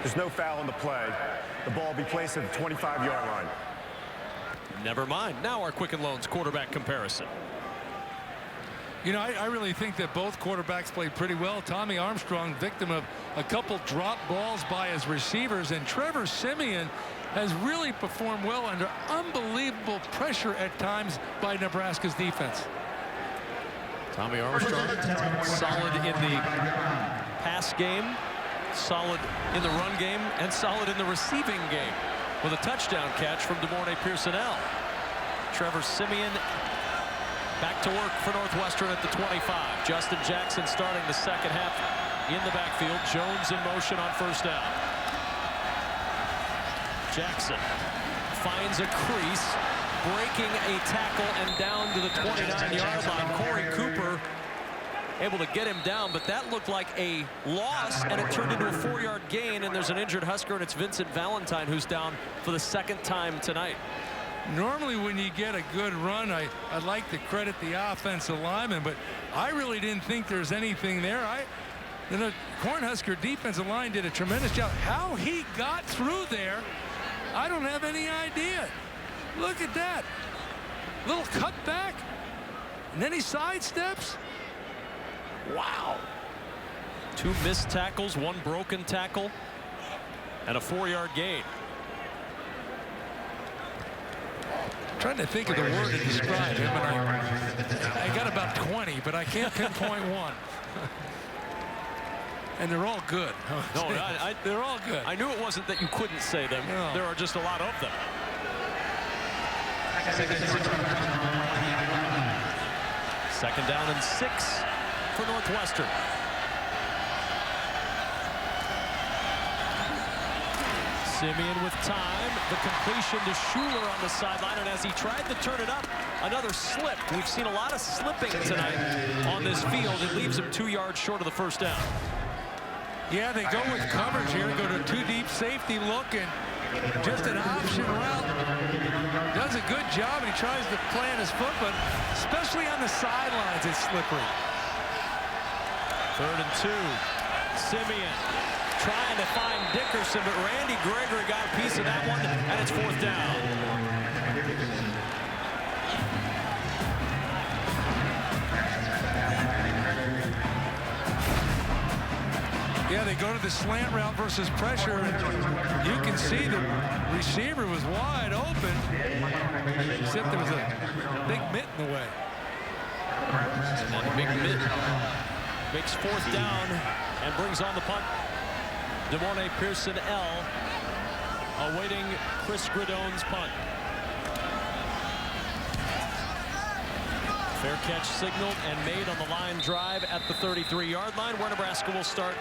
There's no foul on the play. The ball will be placed at the 25-yard line. Never mind. Now our Quicken Loans quarterback comparison. You know, I really think that both quarterbacks played pretty well. Tommy Armstrong, victim of a couple drop balls by his receivers, and Trevor Siemian has really performed well under unbelievable pressure at times by Nebraska's defense. Tommy Armstrong, solid in the pass game, solid in the run game, and solid in the receiving game, with a touchdown catch from DeMornay Pearsonell. Trevor Siemian back to work for Northwestern at the 25. Justin Jackson starting the second half in the backfield. Jones in motion on first down. Jackson finds a crease, breaking a tackle and down to the 29-yard line. Corey Cooper able to get him down, but that looked like a loss, and it turned into a 4-yard gain, and there's an injured Husker, and it's Vincent Valentine who's down for the second time tonight. Normally when you get a good run, I'd like to credit the offensive lineman, but I really didn't think there's anything there. The Cornhusker defensive line did a tremendous job. How he got through there, I don't have any idea. Look at that. Little cutback, and then he sidesteps. Wow. 2 missed tackles, 1 broken tackle, and a 4-yard gain. Trying to think of the word to describe him, and I got about 20, but I can't pinpoint one. And they're all good. No, they're all good. I knew it wasn't that you couldn't say them. No. There are just a lot of them. Second down and 6 for Northwestern. Siemian with time. The completion to Schuler on the sideline, and as he tried to turn it up, another slip. We've seen a lot of slipping tonight on this field. It leaves him 2 yards short of the first down. Yeah, they go with coverage here, go to 2 deep safety look, and just an option route. Does a good job, and he tries to plant his foot, but especially on the sidelines, it's slippery. 3rd and 2. Siemian trying to find Dickerson, but Randy Gregory got a piece of that one, and it's 4th down. Yeah, they go to the slant route versus pressure, and you can see the receiver was wide open, except there was a big mitt in the way. And Big Mitt makes 4th down and brings on the punt. DeMornay Pearsonell awaiting Chris Gradone's punt. Fair catch signaled and made on the line drive at the 33-yard line, where Nebraska will start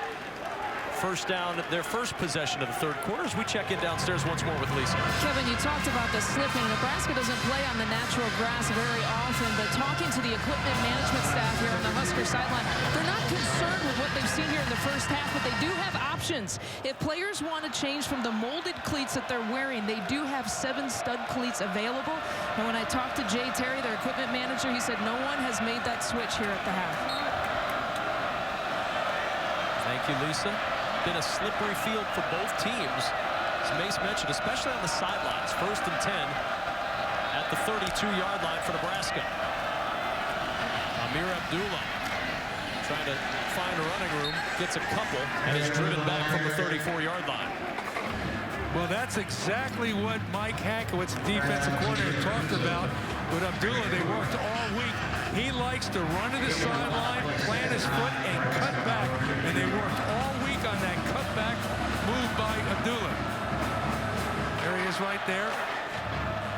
first down, their first possession of the 3rd quarter, as we check in downstairs once more with Lisa. Kevin, you talked about the slipping. Nebraska doesn't play on the natural grass very often, but talking to the equipment management staff here on the Husker sideline, they're not concerned with what they've seen here in the first half, but they do have options. If players want to change from the molded cleats that they're wearing, they do have 7 stud cleats available. And when I talked to Jay Terry, their equipment manager, he said no one has made that switch here at the half. Thank you, Lisa. Been a slippery field for both teams, as Mace mentioned, especially on the sidelines. 1st and 10 at at the 32-yard line for Nebraska. Amir Abdullah trying to find running room, gets a couple, and is driven back from the 34-yard line. Well, that's exactly what Mike Hankowitz, the defensive coordinator, talked about with Abdullah. They worked all week. He likes to run to the sideline, plant his foot, and cut back. And they worked all week on that cutback move by Abdullah. There he is right there.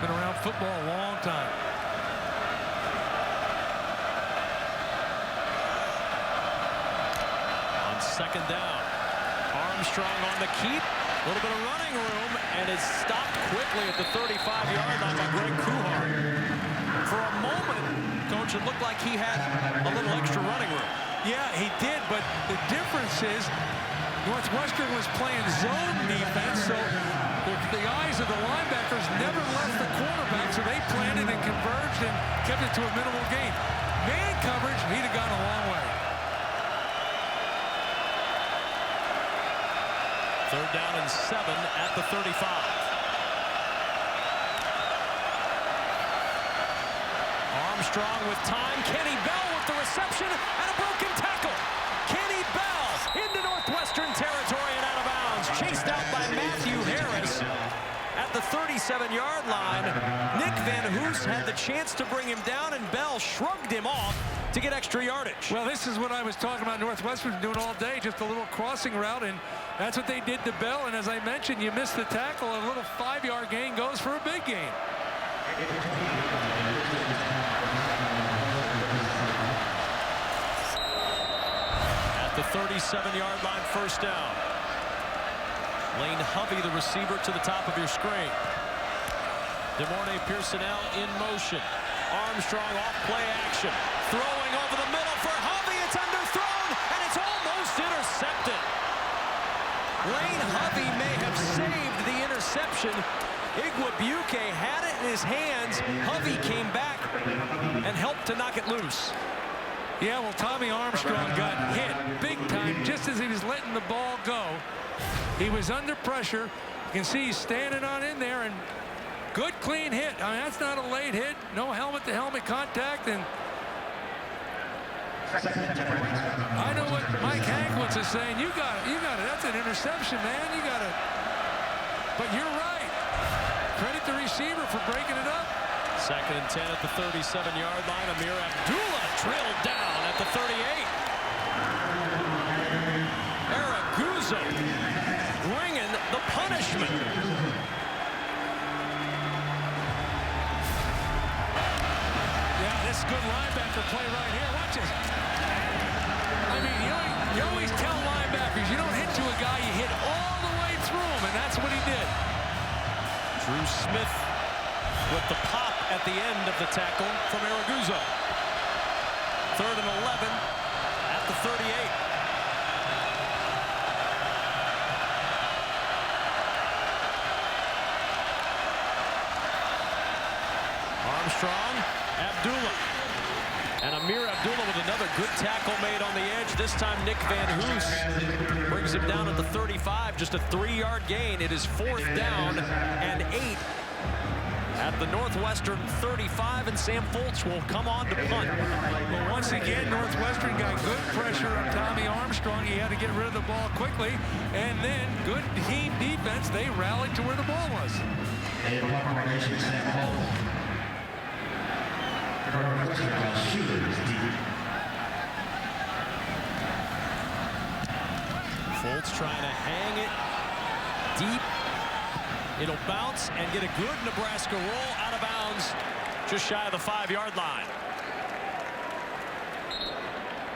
Been around football a long time. On second down, Armstrong on the keep. A little bit of running room, and is stopped quickly at the 35-yard line by Greg Kuhar. For a moment, Coach, it looked like he had a little extra running room. Yeah, he did, but the difference is Northwestern was playing zone defense, so the eyes of the linebackers never left the quarterback, so they planted and converged and kept it to a minimal gain. Man coverage, he'd have gone a long way. Third down and 7 at the 35. Armstrong with time. Kenny Bell with the reception and a broken tackle. Kenny Bell into Northwestern territory and out of bounds. Chased out by Matthew Harris at the 37-yard line. Nick Van Hoos had the chance to bring him down, and Bell shrugged him off to get extra yardage. Well, this is what I was talking about Northwestern doing all day, just a little crossing route, and that's what they did to Bell. And as I mentioned, you miss the tackle, a little 5-yard gain goes for a big gain. At the 37-yard line, first down. Lane Hovey, the receiver, to the top of your screen. DeMornay Pearsonell in motion. Armstrong off play action. Throwing over the middle for Hovey. It's underthrown, and it's almost intercepted. Lane Hovey may have saved the interception. Igwebuike had it in his hands. Hovey came back and helped to knock it loose. Yeah, well, Tommy Armstrong got hit big time just as he was letting the ball go. He was under pressure. You can see he's standing on in there, and good clean hit. I mean, that's not a late hit. No helmet-to-helmet contact, and I know what Mike Hankowitz is saying. You got it. That's an interception, man. You got it. But you're right. Credit the receiver for breaking it up. Second and 10 at the 37-yard line. Amir Abdullah drilled down at the 38. Araguzo bringing the punishment. Yeah, this is good linebacker play right here. Watch it. I mean, you always tell linebackers, you don't hit to a guy, you hit all the way through him, and that's what he did. Drew Smith with the pop at the end of the tackle from Araguzo. Third and 11 at the 38. Armstrong, Abdullah. And Amir Abdullah with another good tackle made on the edge. This time Nick Van Hoos brings him down at the 35. Just a 3-yard gain. It is fourth down and 8 at the Northwestern 35, and Sam Foltz will come on to punt. Well, once again, Northwestern got good pressure on Tommy Armstrong. He had to get rid of the ball quickly, and then good team defense. They rallied to where the ball was. Foltz trying to hang it deep. It'll bounce and get a good Nebraska roll out of bounds just shy of the 5-yard line.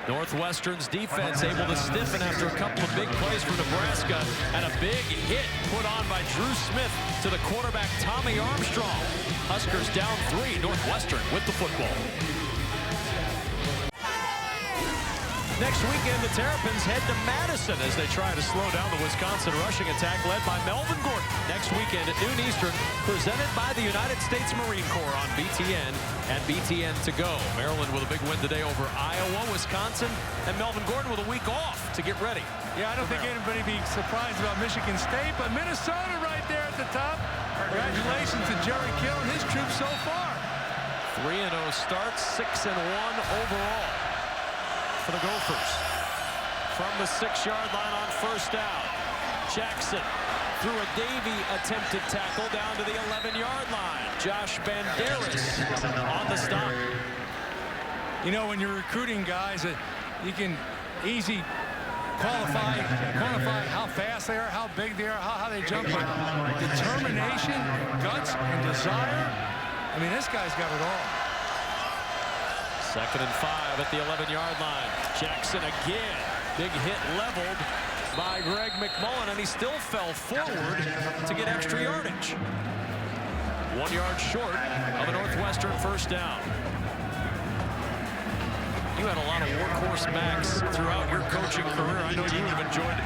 Northwestern's defense able to stiffen after a couple of big plays from Nebraska, and a big hit put on by Drew Smith to the quarterback Tommy Armstrong. Huskers down 3, Northwestern with the football. Next weekend, the Terrapins head to Madison as they try to slow down the Wisconsin rushing attack led by Melvin Gordon. Next weekend at noon Eastern, presented by the United States Marine Corps on BTN and BTN to go. Maryland with a big win today over Iowa, Wisconsin, and Melvin Gordon with a week off to get ready. Yeah, I don't think anybody be surprised about Michigan State, but Minnesota right there at the top. Congratulations to Jerry Kill and his troops so far. 3-0 start, 6-1 overall for the Gophers. From the 6-yard line on first down, Jackson through a Davey attempted tackle down to the 11-yard line. Josh Banderas on the stop. You know, when you're recruiting guys, you can easy quantify how fast they are, how big they are, how they jump. But determination, guts, and desire. I mean, this guy's got it all. 2nd and 5 at the 11-yard line. Jackson again. Big hit leveled by Greg McMullen, and he still fell forward to get extra yardage. 1 yard short of a Northwestern first down. You had a lot of workhorse backs throughout your coaching career. I know you would have enjoyed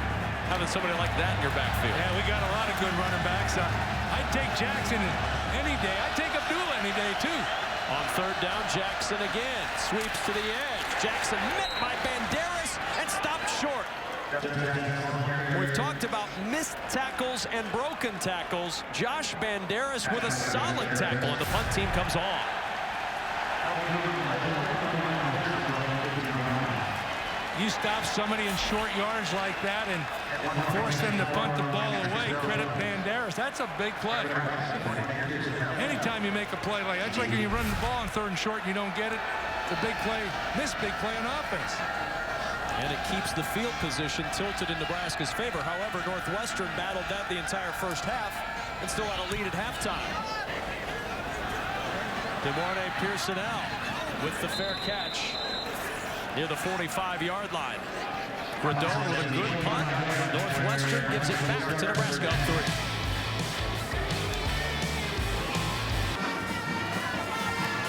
having somebody like that in your backfield. Yeah, we got a lot of good running backs. I'd take Jackson any day. I'd take Abdullah any day, too. On 3rd down, Jackson again. Sweeps to the edge. Jackson met by Banderas and stopped short. We've talked about missed tackles and broken tackles. Josh Banderas with a solid tackle, and the punt team comes on. You stop somebody in short yards like that and force them to punt the ball away. Credit Banderas. That's a big play. Anytime you make a play like that, it's like when you run the ball on 3rd and short and you don't get it. It's a big play, this big play on offense. And it keeps the field position tilted in Nebraska's favor. However, Northwestern battled that the entire first half and still had a lead at halftime. DeMornay Pearsonell with the fair catch near the 45-yard line. Gradone with a good punt. Northwestern gives it back to Nebraska up 3.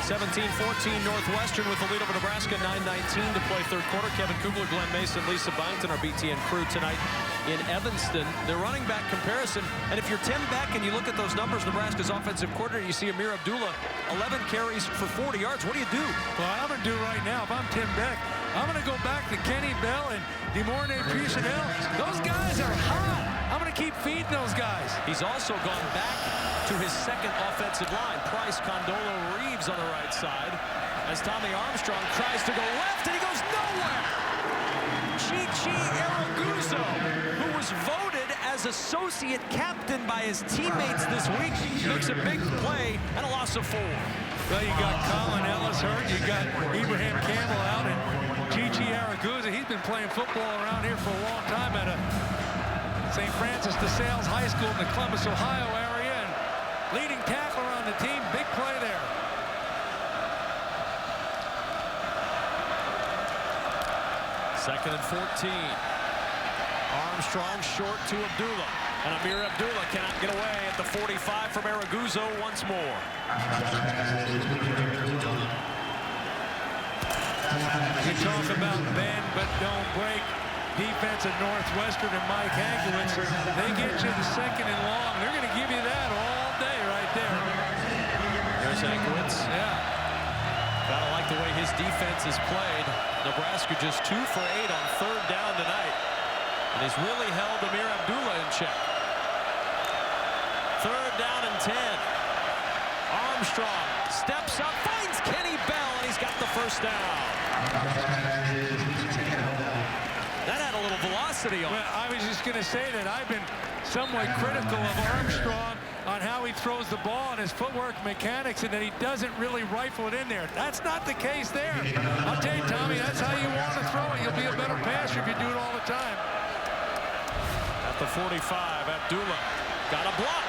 (17-14) Northwestern with the lead over Nebraska. 9:19 to play 3rd quarter. Kevin Kugler, Glenn Mason, Lisa Byington, our BTN crew tonight in Evanston. Their running back comparison, and if you're Tim Beck and you look at those numbers, Nebraska's offensive coordinator, you see Amir Abdullah, 11 carries for 40 yards. What do you do? Well, I'm going to do right now, if I'm Tim Beck, I'm going to go back to Kenny Bell and DeMornay Pearsonell. Those guys are hot. I'm going to keep feeding those guys. He's also gone back to his 2nd offensive line. Price, Condolo, Reeves on the right side as Tommy Armstrong tries to go left, and he goes nowhere. Chichi Araguzzo, who was voted as associate captain by his teammates this week, makes a big play and a loss of 4. Well, you got Colin Ellis hurt, you got Ibrahim Campbell out, and Chichi Araguzzo, he's been playing football around here for a long time at St. Francis de Sales High School in the Columbus, Ohio area, and leading tackler on the team. Big play there. Second and 14. Armstrong short to Abdullah. And Amir Abdullah cannot get away at the 45 from Araguzzo once more. You talk about bend but don't break. Defense at Northwestern and Mike Hankiewicz, they get you the 2nd and long. They're going to give you that all day right there. There's Hankiewicz. Yeah. Gotta like the way his defense is played. Nebraska just 2 for 8 on 3rd down tonight. And he's really held Amir Abdullah in check. 3rd down and 10. Armstrong steps up, finds Kenny Bell, and he's got the first down. That had a little velocity on it. Well, I was just going to say that I've been somewhat critical of Armstrong on how he throws the ball and his footwork mechanics, and that he doesn't really rifle it in there. That's not the case there. I'll tell you, Tommy, that's how you want to throw it. You'll be a better passer if you do it all the time. At the 45, Abdullah got a block.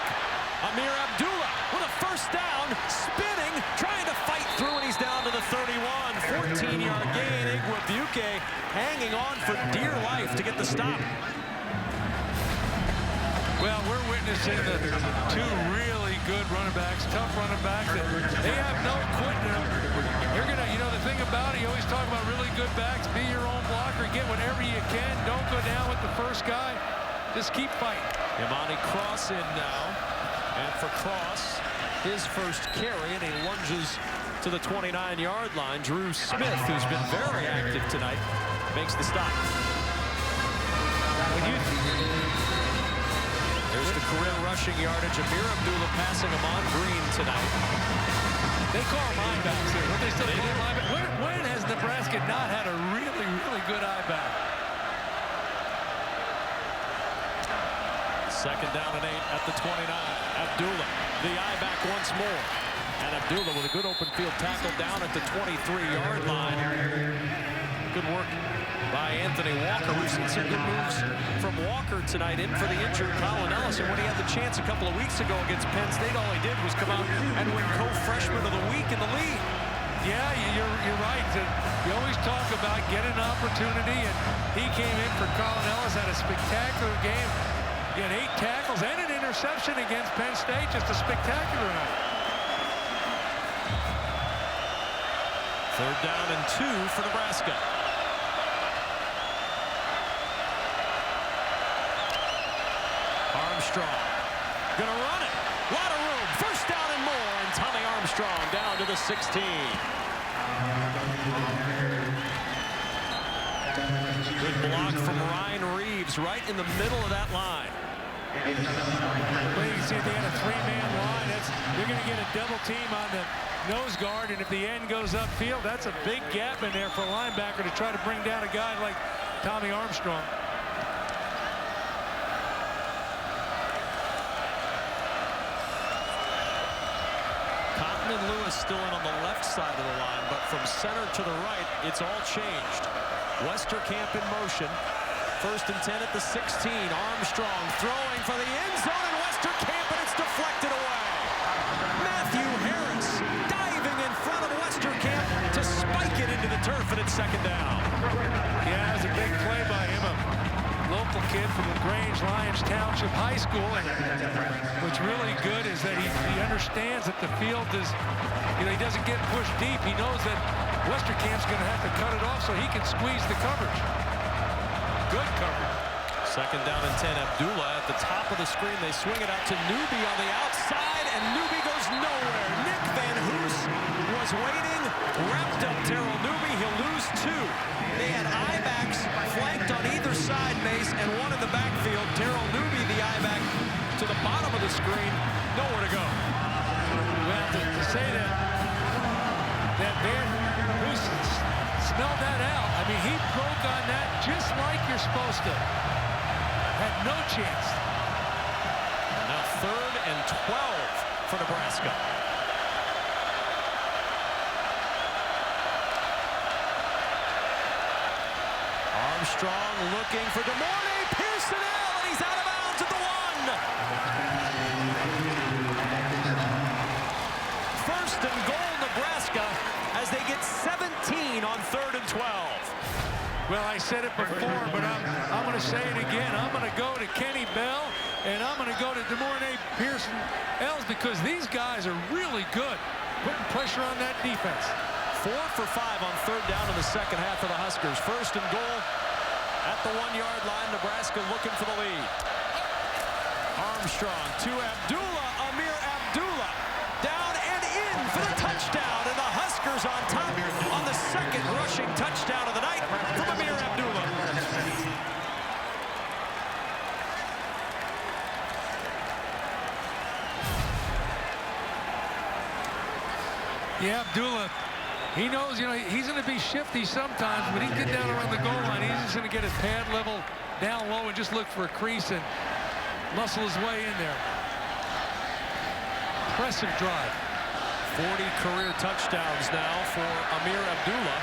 Amir Abdullah with a first down, spinning, trying to fight through, and he's down to the 31. 14-yard gain. Igwebuike hanging on for dear life to get the stop. Well, we're witnessing the 2 really good running backs, tough running backs. They have no quitting them. You're going to, you know, the thing about it, you always talk about really good backs, be your own blocker, get whatever you can. Don't go down with the first guy. Just keep fighting. Imani Cross in now. And for Cross, his first carry, and he lunges to the 29-yard line. Drew Smith, who's been very active tonight, makes the stop. There's the career rushing yardage. Amir Abdullah passing him on Green tonight. They call them I-backs there. Don't they still call them I-backs? When has Nebraska not had a really, really good I-back? Second down and 8 at the 29. Abdullah, the I-back once more. And Abdullah with a good open field tackle down at the 23-yard line. Good work by Anthony Walker. We've seen some good moves from Walker tonight in for the injured Colin Ellis. And when he had the chance a couple of weeks ago against Penn State, all he did was come out and win co-freshman of the week in the league. Yeah, you're right. You always talk about getting an opportunity, and he came in for Colin Ellis, had a spectacular game. He had 8 tackles and an interception against Penn State. Just a spectacular night. Third down and 2 for Nebraska. Armstrong gonna run it. Lot of room. First down and more. And Tommy Armstrong down to the 16. Good block from Ryan Reeves right in the middle of that line. Well, you can see they had a 3-man line. You're going to get a double team on the nose guard, and if the end goes upfield, that's a big gap in there for a linebacker to try to bring down a guy like Tommy Armstrong. Cotton and Lewis still in on the left side of the line, but from center to the right, it's all changed. Westerkamp in motion. First and 10 at the 16. Armstrong throwing for the end zone, and Westerkamp, and it's deflected away. Matthew Harris diving in front of Westerkamp to spike it into the turf, and it's second down. Yeah, that was a big play by him. A local kid from LaGrange Lyons Township High School. And what's really good is that he understands that the field is, he doesn't get pushed deep. He knows that Westerkamp's going to have to cut it off so he can squeeze the coverage. Good coverage. Second down and 10. Abdullah at the top of the screen. They swing it out to Newby on the outside, and Newby goes nowhere. Nick Van Hoos was waiting, wrapped up Terrell Newby. He'll lose 2. They had I-backs flanked on either side, Mace, and one in the backfield. Terrell Newby, the I-back, to the bottom of the screen. Nowhere to go. Well, to say that Van Hoos smelled that out. I mean, he broke on that just like you're supposed to. Had no chance. Now third and 12 for Nebraska. Armstrong looking for DeMornay Pearson, and he's out of bounds at the 1. First and goal, Nebraska, as they get 17 on third and 12. Well, I said it before, but I'm going to say it again. I'm going to go to Kenny Bell, and I'm going to go to DeMornay Pearson Els, because these guys are really good putting pressure on that defense. 4 for 5 on third down in the second half for the Huskers. First and goal at the 1-yard line. Nebraska looking for the lead. Armstrong to Abdullah. Amir Abdullah down and in for the touchdown, and the Huskers on top on the second rushing touchdown of the night from Amir Abdullah. Yeah, Abdullah, he knows, he's going to be shifty sometimes, but he can get down around the goal line. He's just going to get his pad level down low and just look for a crease and muscle his way in there. Impressive drive. 40 career touchdowns now for Amir Abdullah.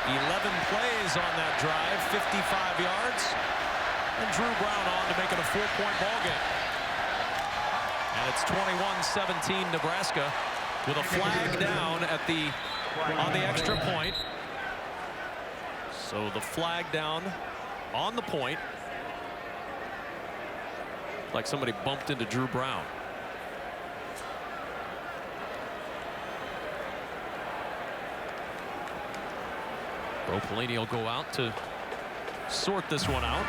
11 plays on that drive, 55 yards. And Drew Brown on to make it a 4-point ball game. And it's 21-17 Nebraska with a flag down at on the extra point. So the flag down on the point. Like somebody bumped into Drew Brown. Bo Pelini will go out to sort this one out.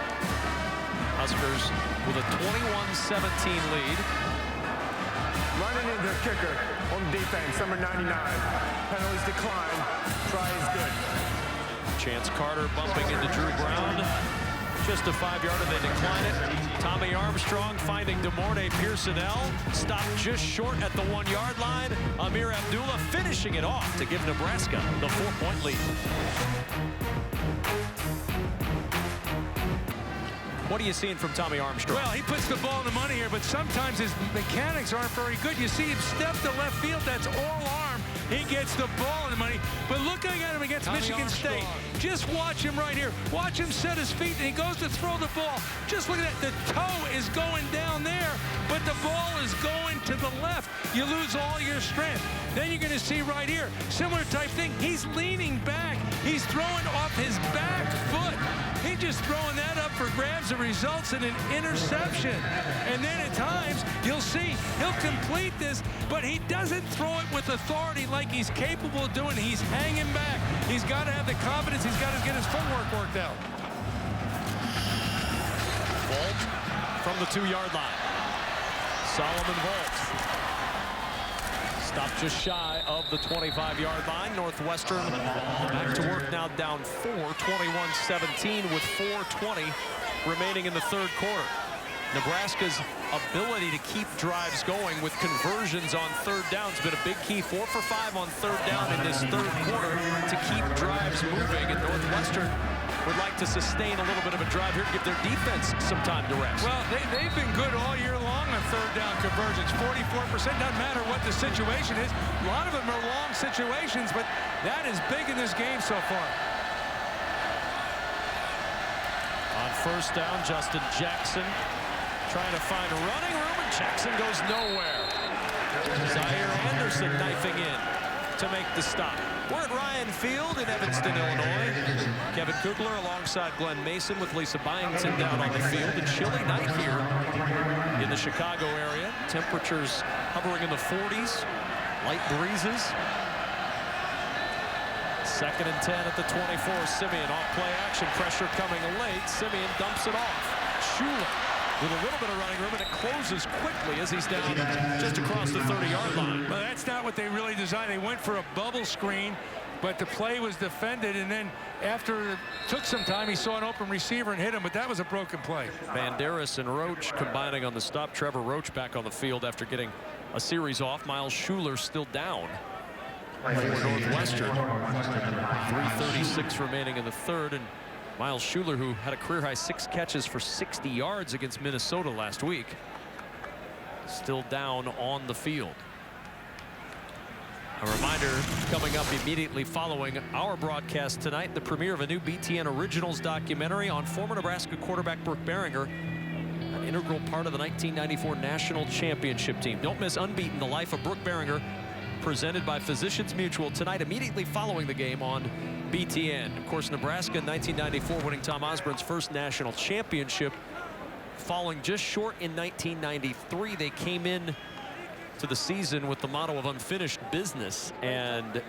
Huskers with a 21-17 lead. Running into the kicker on defense, number 99. Penalties decline. Try is good. Chance Carter bumping into Drew Brown. Just a 5-yarder, they decline it. Tommy Armstrong finding DeMornay Pearsonell. Stopped just short at the 1-yard line. Amir Abdullah finishing it off to give Nebraska the 4-point lead. What are you seeing from Tommy Armstrong? Well, he puts the ball in the money here, but sometimes his mechanics aren't very good. You see him step to left field. That's all arm. He gets the ball in the money. But looking at him against Michigan State, just watch him right here. Watch him set his feet, and he goes to throw the ball. Just look at that. The toe is going down there, but the ball is going to the left. You lose all your strength. Then you're going to see right here, similar type thing. He's leaning back. He's throwing off his back foot. He's just throwing that up for grabs. It results in an interception. And then at times, you'll see he'll complete this, but he doesn't throw it with authority like he's capable of doing. He's hanging back. He's got to have the confidence. He's got to get his footwork worked out. Volt from the 2-yard line. Solomon Volt. Stopped just shy of the 25-yard line. Northwestern back to work now, down 4, 21-17 with 4:20 remaining in the third quarter. Nebraska's ability to keep drives going with conversions on third down has been a big key. 4 for 5 on third down in this third quarter to keep drives moving. And Northwestern would like to sustain a little bit of a drive here to give their defense some time to rest. Well, they've been good all year long on third down conversions. 44%, doesn't matter what the situation is. A lot of them are long situations, but that is big in this game so far. On first down, Justin Jackson trying to find running room, and Jackson goes nowhere. Zaire Anderson knifing in to make the stop. We're at Ryan Field in Evanston, Illinois. Kevin Kugler alongside Glenn Mason with Lisa Byington down on the field. A chilly night here in the Chicago area. Temperatures hovering in the 40s. Light breezes. 2nd and 10 at the 24. Simeon off play action. Pressure coming late. Simeon dumps it off. Schuler with a little bit of running room, and it closes quickly as he's down just across the 30-yard line. Well, that's not what they really designed. They went for a bubble screen, but the play was defended, and then after it took some time, he saw an open receiver and hit him, but that was a broken play. Banderas and Roach combining on the stop. Trevor Roach back on the field after getting a series off. Miles Schuler still down for Northwestern. 3:36 remaining in the third, and Miles Schuler, who had a career-high 6 catches for 60 yards against Minnesota last week, still down on the field. A reminder coming up immediately following our broadcast tonight, the premiere of a new BTN Originals documentary on former Nebraska quarterback Brooke Berringer, an integral part of the 1994 National Championship team. Don't miss Unbeaten, the life of Brooke Berringer, presented by Physicians Mutual tonight immediately following the game on BTN. Of course, Nebraska in 1994 winning Tom Osborne's first national championship. Falling just short in 1993, they came in to the season with the motto of unfinished business, and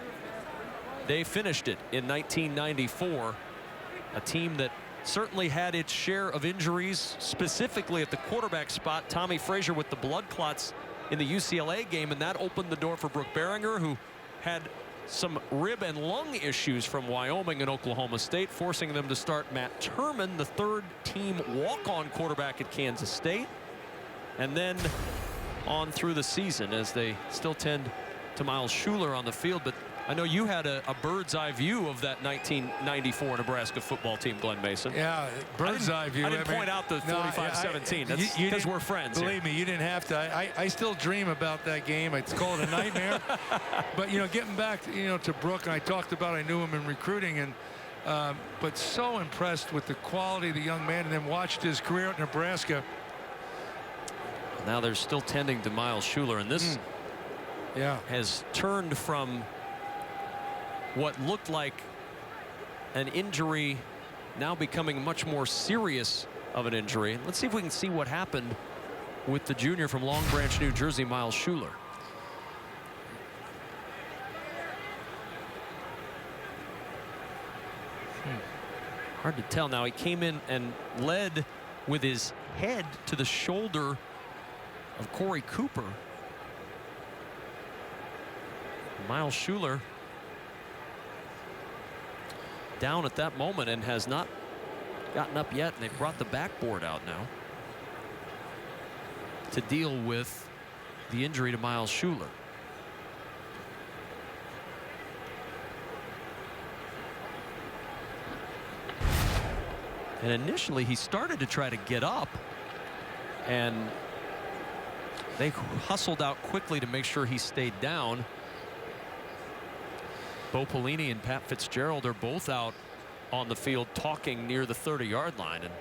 they finished it in 1994. A team that certainly had its share of injuries, specifically at the quarterback spot. Tommy Frazier with the blood clots in the UCLA game, and that opened the door for Brooke Berringer, who had some rib and lung issues from Wyoming and Oklahoma State, forcing them to start Matt Turman, the third-team walk-on quarterback at Kansas State, and then on through the season as they still tend to Miles Schuler on the field. But I know you had a bird's-eye view of that 1994 Nebraska football team, Glenn Mason. Yeah, bird's-eye view. I didn't point out the 45-17. That's because we're friends. Believe me, you didn't have to. I still dream about that game. It's called a nightmare. But, you know, getting back, to Brooke, I talked about, I knew him in recruiting, and but so impressed with the quality of the young man, and then watched his career at Nebraska. Now they're still tending to Miles Schuler, and this has turned from what looked like an injury now becoming much more serious of an injury. Let's see if we can see what happened with the junior from Long Branch, New Jersey, Miles Schuler. Hard to tell. Now he came in and led with his head to the shoulder of Corey Cooper. Miles Schuler down at that moment and has not gotten up yet, and they've brought the backboard out now to deal with the injury to Miles Schuler. And initially he started to try to get up, and they hustled out quickly to make sure he stayed down. Bo Pelini and Pat Fitzgerald are both out on the field talking near the 30-yard line, and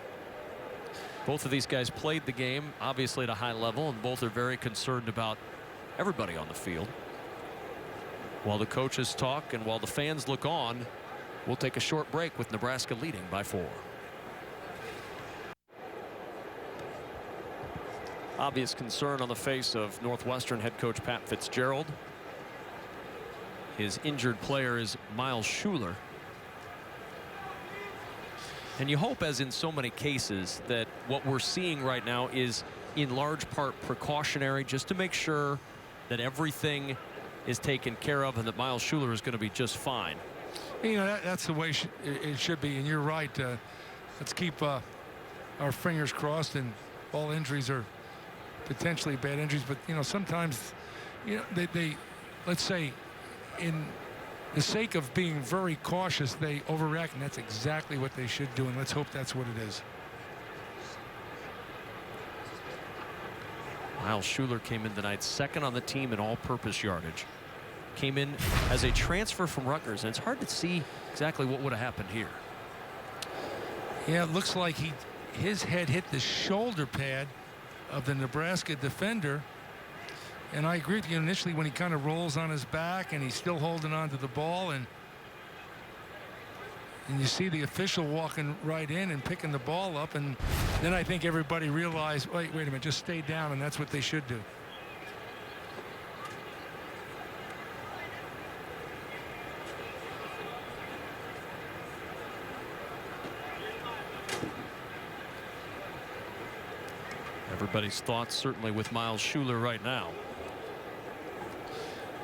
both of these guys played the game obviously at a high level, and both are very concerned about everybody on the field. While the coaches talk and while the fans look on, we'll take a short break with Nebraska leading by 4. Obvious concern on the face of Northwestern head coach Pat Fitzgerald. His injured player is Miles Schuler. And you hope, as in so many cases, that what we're seeing right now is in large part precautionary, just to make sure that everything is taken care of and that Miles Schuler is going to be just fine. You know, that's the way it should be, and you're right. Let's keep our fingers crossed, and all injuries are potentially bad injuries, but you know, sometimes, you know, they let's say, in the sake of being very cautious, they overreact, and that's exactly what they should do, and let's hope that's what it is. Miles Schuler came in tonight second on the team in all-purpose yardage. Came in as a transfer from Rutgers, and it's hard to see exactly what would have happened here. Yeah, it looks like his head hit the shoulder pad of the Nebraska defender, and I agree with you initially when he kind of rolls on his back and he's still holding on to the ball, and you see the official walking right in and picking the ball up, and then I think everybody realized, wait a minute, just stay down, and that's what they should do. Everybody's thoughts certainly with Miles Schuler right now.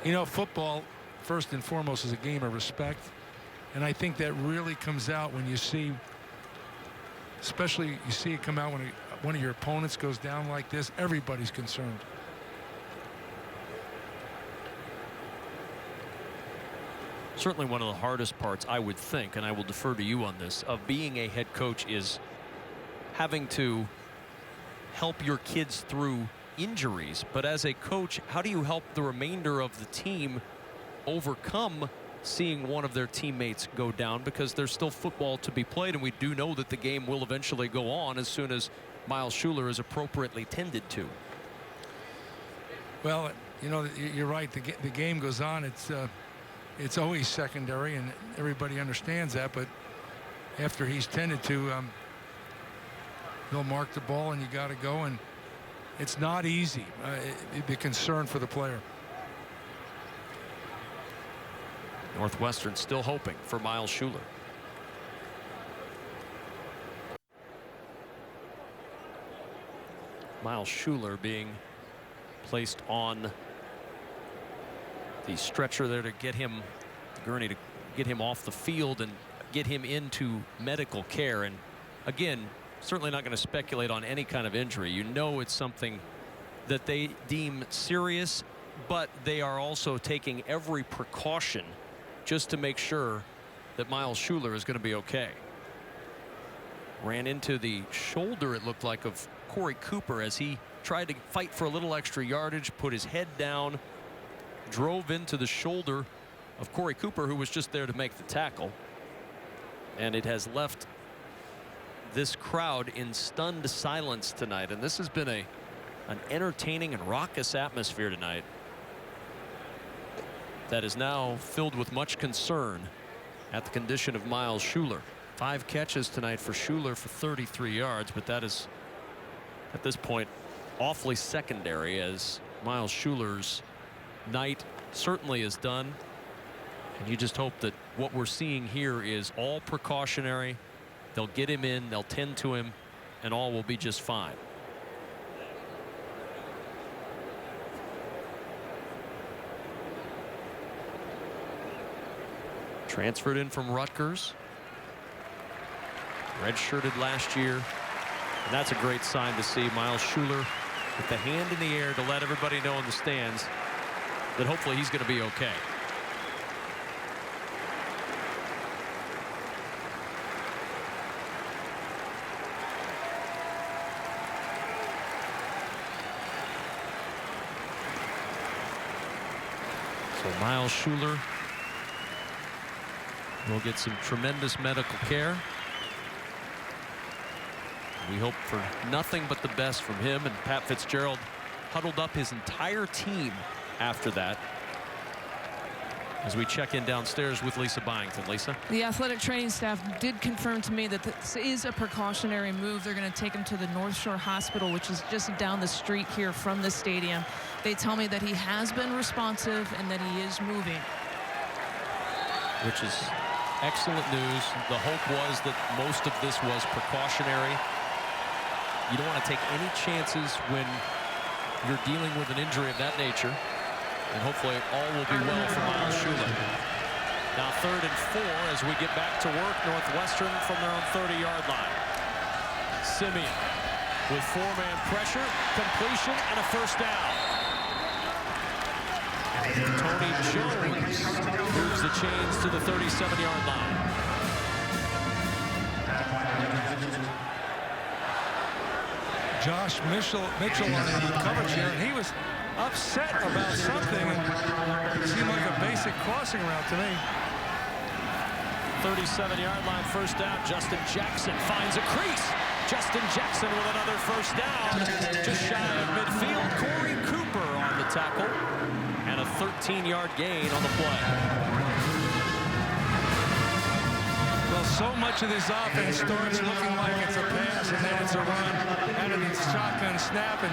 You know, football, first and foremost, is a game of respect. And I think that really comes out when you see, especially you see it come out when one of your opponents goes down like this. Everybody's concerned. Certainly one of the hardest parts, I would think, and I will defer to you on this, of being a head coach is having to help your kids through injuries. But as a coach, how do you help the remainder of the team overcome seeing one of their teammates go down? Because there's still football to be played, and we do know that the game will eventually go on as soon as Miles Schuler is appropriately tended to. Well, you know, you're right. The game goes on. It's always secondary, and everybody understands that. But after he's tended to, they'll mark the ball, and you got to go. And it's not easy. The concern for the player. Northwestern still hoping for Miles Schuler. Miles Schuler being placed on the stretcher there to get him, gurney to get him off the field and get him into medical care. And again, certainly not going to speculate on any kind of injury. You know, it's something that they deem serious, but they are also taking every precaution just to make sure that Miles Schuler is going to be okay. Ran into the shoulder, it looked like, of Corey Cooper as he tried to fight for a little extra yardage, put his head down, drove into the shoulder of Corey Cooper, who was just there to make the tackle. And it has left this crowd in stunned silence tonight. And this has been an entertaining and raucous atmosphere tonight that is now filled with much concern at the condition of Miles Schuler. 5 catches tonight for Schuler for 33 yards, but that is at this point awfully secondary, as Miles Schuler's night certainly is done. And you just hope that what we're seeing here is all precautionary. They'll get him in, they'll tend to him, and all will be just fine. Transferred in from Rutgers. redshirted last year. And that's a great sign to see. Miles Schuler with the hand in the air to let everybody know in the stands that hopefully he's going to be okay. So Miles Schuler will get some tremendous medical care. We hope for nothing but the best from him. And Pat Fitzgerald huddled up his entire team after that. As we check in downstairs with Lisa Byington. Lisa? The athletic training staff did confirm to me that this is a precautionary move. They're going to take him to the North Shore Hospital, which is just down the street here from the stadium. They tell me that he has been responsive and that he is moving. Which is excellent news. The hope was that most of this was precautionary. You don't want to take any chances when you're dealing with an injury of that nature. And hopefully all will be well for Miles Schuler. Now 3rd and 4 as we get back to work. Northwestern from their own 30-yard line. Simeon with 4-man pressure, completion, and a first down. Tony Jones moves the chains to the 37-yard line. Josh Mitchell on the coverage here, and he was upset about something, and it seemed like a basic crossing route to me. 37-yard line, first down. Justin Jackson finds a crease. Justin Jackson with another first down. Just shy of midfield. Corey Cooper on the tackle. And a 13-yard gain on the play. Well, so much of this offense starts looking like it's a pass, and then it's a run out of the shotgun snap, and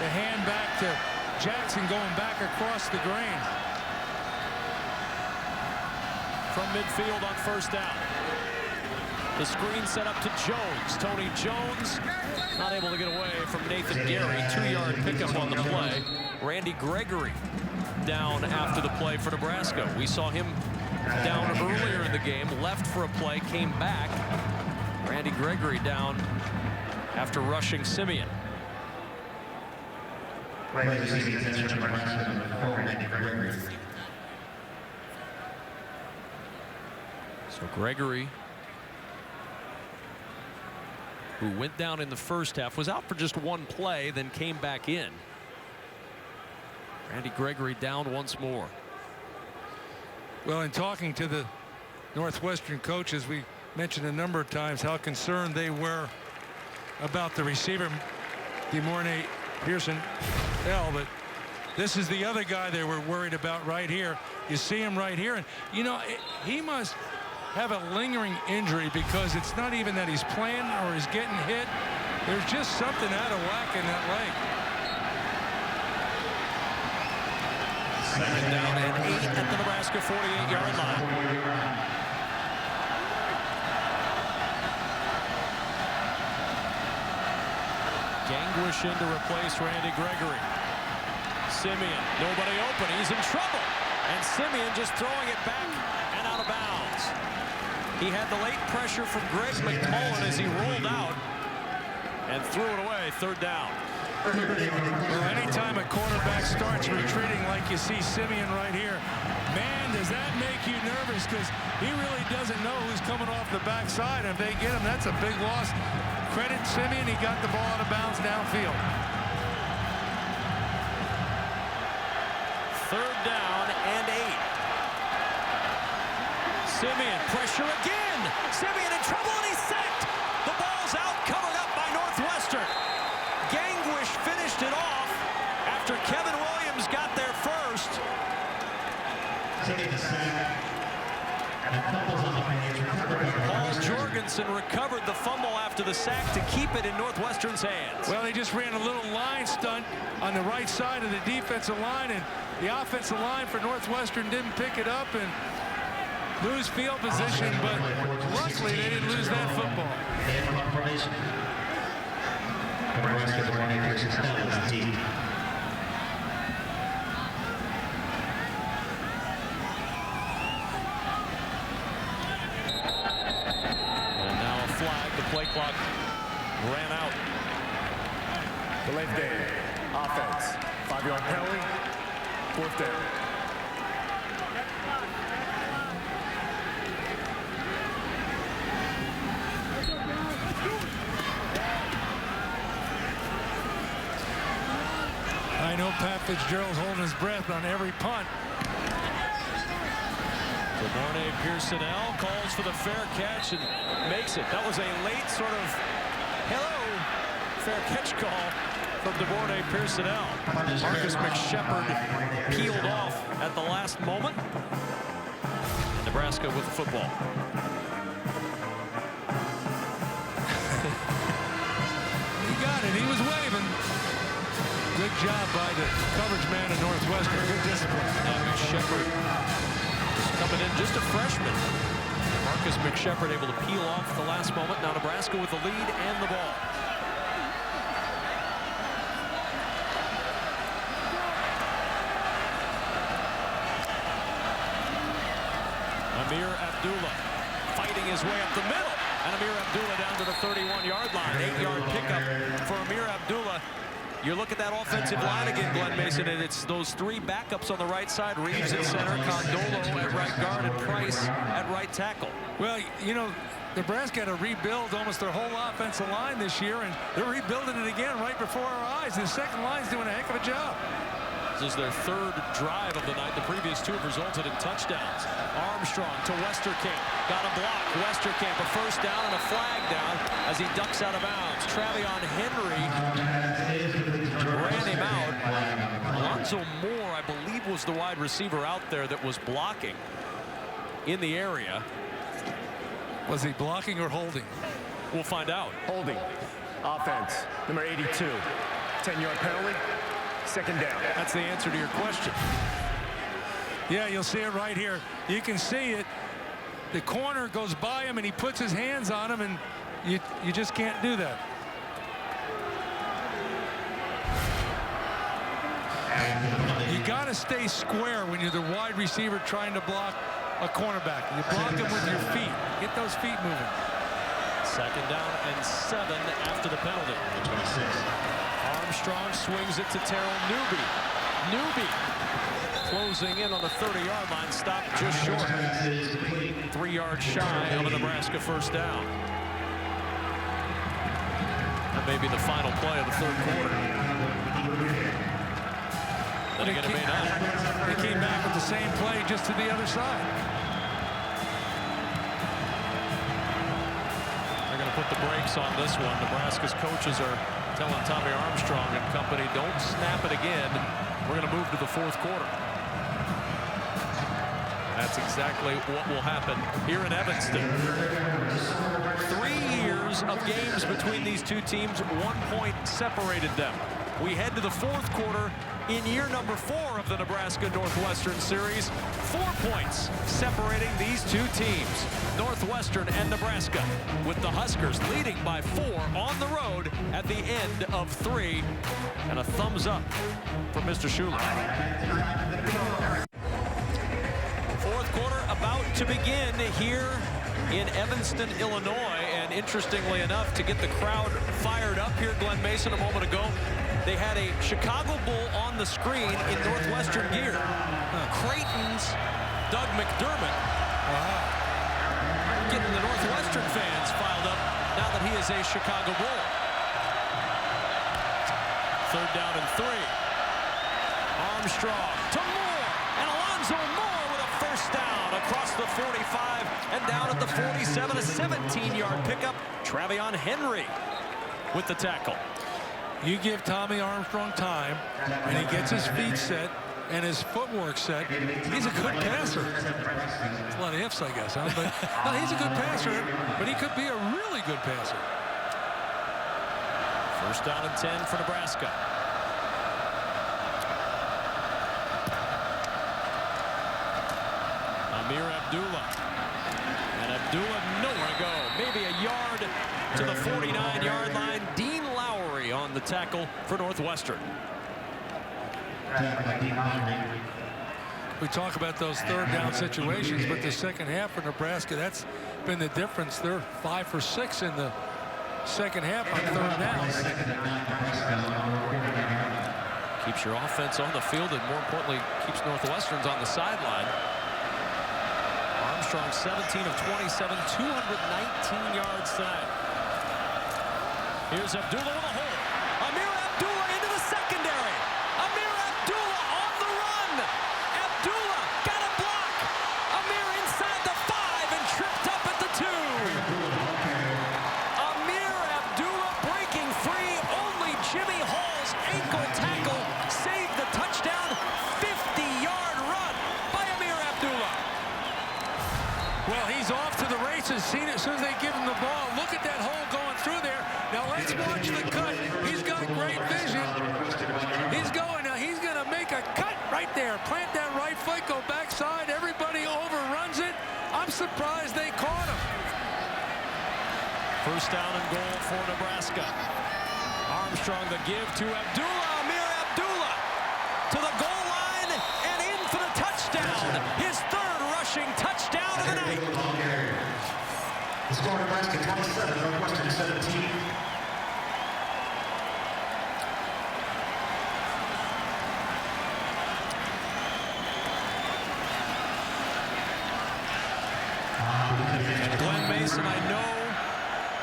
the hand back to Jackson going back across the grain. From midfield on first down. The screen set up to Jones. Tony Jones not able to get away from Nathan Gary. 2-yard pickup on the play. Randy Gregory down after the play for Nebraska. We saw him down earlier in the game, left for a play, came back. Randy Gregory down after rushing Simeon. So Gregory, who went down in the first half, was out for just one play, then came back in. Randy Gregory down once more. Well, in talking to the Northwestern coaches, we mentioned a number of times how concerned they were about the receiver, DeMornay Pearson L, but this is the other guy they were worried about right here. You see him right here, and you know, he must have a lingering injury, because it's not even that he's playing or he's getting hit. There's just something out of whack in that leg. Second down and 8 at the Nebraska 48-yard line. Gangwish in to replace Randy Gregory. Simeon, nobody open, he's in trouble. And Simeon just throwing it back and out of bounds. He had the late pressure from Greg McMullen as he rolled out and threw it away. 3rd down. Well, anytime a quarterback starts retreating like you see Simeon right here, man, does that make you nervous, because he really doesn't know who's coming off the backside. If they get him, that's a big loss. Credit Simeon, he got the ball out of bounds downfield. 3rd down and 8. Simeon, pressure again. Simeon in trouble, and he's sacked. The ball's out, covered up by Northwestern. Gangwish finished it off after Kevin Williams got there first. Paul Jorgensen recovered the fumble after the sack to keep it in Northwestern's hands. Well, they just ran a little line stunt on the right side of the defensive line, and the offensive line for Northwestern didn't pick it up and lose field position, but luckily they didn't lose that football. And now a flag. The clock ran out. Delayed game. Offense. 5-yard penalty. 4th down. I know Pat Fitzgerald's holding his breath on every punt. DeBornay Pearsonell calls for the fair catch and makes it. That was a late sort of fair catch call from DeBornay Pearsonell. Marcus McShepard peeled off at the last moment. Nebraska with the football. He got it. He was waving. Good job by the coverage man of Northwestern. Good discipline. And McShepard coming in, just a freshman. Marcus McShepard able to peel off the last moment. Now Nebraska with the lead and the ball. Amir Abdullah fighting his way up the middle. And Amir Abdullah down to the 31-yard line. 8-yard pickup for Amir Abdullah. You look at that offensive line again, Glenn Mason, and it's those 3 backups on the right side. Reeves at center, Condolo at right guard, and Price at right tackle. Well, you know, Nebraska had to rebuild almost their whole offensive line this year, and they're rebuilding it again right before our eyes. The second line's doing a heck of a job. This is their 3rd drive of the night. The previous 2 have resulted in touchdowns. Armstrong to Westerkamp. Got a block. Westerkamp a first down and a flag down as he ducks out of bounds. Travion Henry ran him out. Alonzo Moore, I believe, was the wide receiver out there that was blocking in the area. Was he blocking or holding? We'll find out. Holding. Offense. Number 82. 10-yard penalty. 2nd down. That's the answer to your question. Yeah, you'll see it right here. You can see it. The corner goes by him, and he puts his hands on him, and you just can't do that. You got to stay square when you're the wide receiver trying to block a cornerback. You block him with your feet. Get those feet moving. 2nd down and 7 after the penalty. Armstrong swings it to Terrell Newby. Newby closing in on the 30-yard line, stopped just short. 3 yards shy of a Nebraska first down. That may be the final play of the 3rd quarter. Then again, it may not. They came back with the same play just to the other side. They're going to put the brakes on this one. Nebraska's coaches are telling Tommy Armstrong and company, don't snap it again. We're going to move to the 4th quarter. That's exactly what will happen here in Evanston. 3 years of games between these 2 teams. 1 point separated them. We head to the 4th quarter in year number 4 of the Nebraska-Northwestern series. 4 points separating these 2 teams, Northwestern and Nebraska, with the Huskers leading by 4 on the road at the end of 3. And a thumbs up for Mr. Schuler. 4th quarter about to begin here in Evanston, Illinois. And interestingly enough, to get the crowd fired up here, Glenn Mason, a moment ago, they had a Chicago Bull on the screen in Northwestern gear. Creighton's Doug McDermott getting the Northwestern fans filed up now that he is a Chicago Bull. 3rd down and 3. Armstrong to Moore, and Alonzo Moore with a first down across the 45 and down at the 47, a 17-yard pickup. Travion Henry with the tackle. You give Tommy Armstrong time, and he gets his feet set and his footwork set. He's a good passer. It's a lot of ifs, I guess, huh? But no, he's a good passer, but he could be a really good passer. 1st down and 10 for Nebraska. Amir Abdullah. And Abdullah nowhere to go. Maybe a yard to the 49-yard line. Dean Lowry on the tackle for Northwestern. We talk about those 3rd down situations, but the second half for Nebraska, that's been the difference. They're 5 for 6 in the second half on third down. Keeps your offense on the field and, more importantly, keeps Northwestern's on the sideline. Armstrong 17 of 27, 219 yards tonight. Here's Abdullah with a hole. Amir Abdullah into the secondary. Amir Abdullah on the run. Abdullah got a block. Amir inside the 5 and tripped up at the 2. Amir Abdullah breaking free. Only Jimmy Hall's ankle tackle saved the touchdown. 50-yard run by Amir Abdullah. Well, he's off to the races. Seen it as soon as they give him the ball. Look at that hole going through there. Now let's watch the cut. He's got great vision. He's going. Now he's going to make a cut right there. Plant that right foot, go backside. Everybody overruns it. I'm surprised they caught him. First down and goal for Nebraska. Armstrong the give to Abdullah. Amir Abdullah to the goal line and in for the touchdown. His third rushing touchdown of the night. The score Nebraska 27, Northwestern 17. And Glenn Mason, I know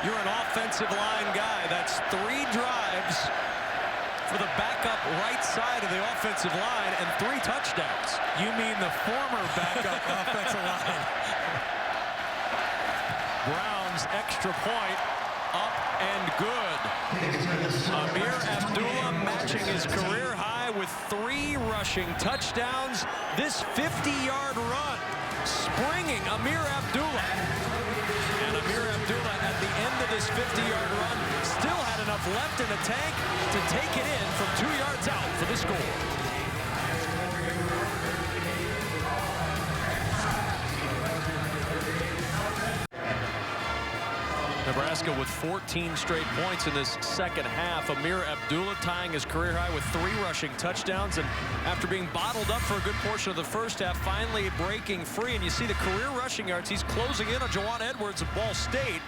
you're an offensive line guy. That's 3 drives for the backup right side of the offensive line and 3 touchdowns. You mean the former backup offensive line? Brown's extra point up and good. Amir Abdullah matching his career high with 3 rushing touchdowns. This 50-yard run springing Amir Abdullah. And Amir Abdullah at the end of this 50-yard run still had enough left in the tank to take it in from 2 yards out for the score. Nebraska with 14 straight points in this second half. Amir Abdullah tying his career high with 3 rushing touchdowns, and after being bottled up for a good portion of the first half, finally breaking free. And you see the career rushing yards. He's closing in on Jawan Edwards of Ball State.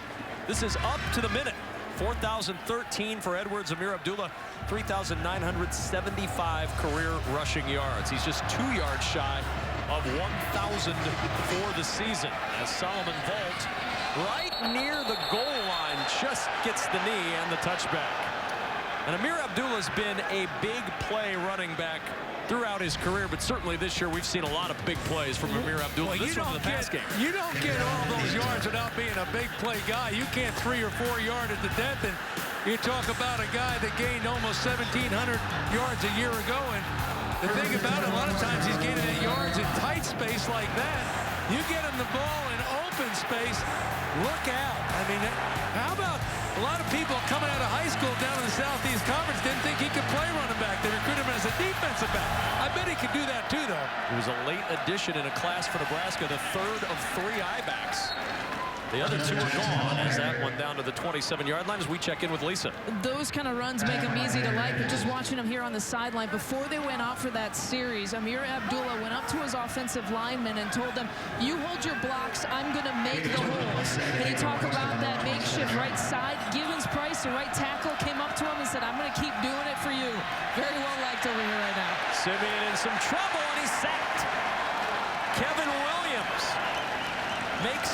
This is up to the minute. 4,013 for Edwards. Amir Abdullah 3,975 career rushing yards. He's just 2 yards shy of 1,000 for the season, as Solomon Volt right near the goal line just gets the knee and the touchback. And Amir Abdullah's been a big play running back throughout his career, but certainly this year we've seen a lot of big plays from Amir Abdullah. Well, this was the pass game. You don't get all those yards without being a big play guy. You can't 3 or 4 yard at the death, and you talk about a guy that gained almost 1,700 yards a year ago. And the thing about it, a lot of times he's gaining yards in tight space like that. You get him the ball in open space, look out. I mean, how about a lot of people coming out of high school down in the Southeast Conference didn't think he could play running back. They recruited him as a defensive back. I bet he could do that too, though. It was a late addition in a class for Nebraska, the 3rd of 3 I-backs. The other 2 are gone as that one down to the 27-yard line as we check in with Lisa. Those kind of runs make him easy to like, but just watching him here on the sideline, before they went out for that series, Amir Abdullah went up to his offensive lineman and told them, you hold your blocks, I'm going to make the holes. And you talk about that makeshift right side. Gibbons Price, the right tackle, came up to him and said, I'm going to keep doing it for you. Very well liked over here right now. Simeon in some trouble, and he's sacked. Kevin Williams makes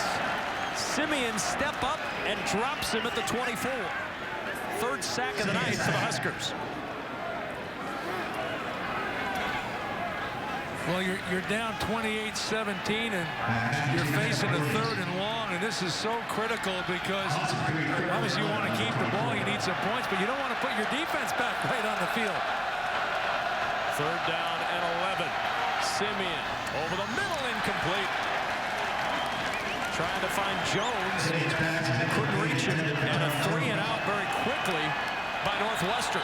Simeon step up and drops him at the 24. 3rd sack of the night for the Huskers. Well, you're down 28-17, and you're facing a 3rd and long, and this is so critical because obviously you want to keep the ball, you need some points, but you don't want to put your defense back right on the field. 3rd down and 11. Simeon over the middle, incomplete. Trying to find Jones, couldn't reach him, and a 3 and out very quickly by Northwestern.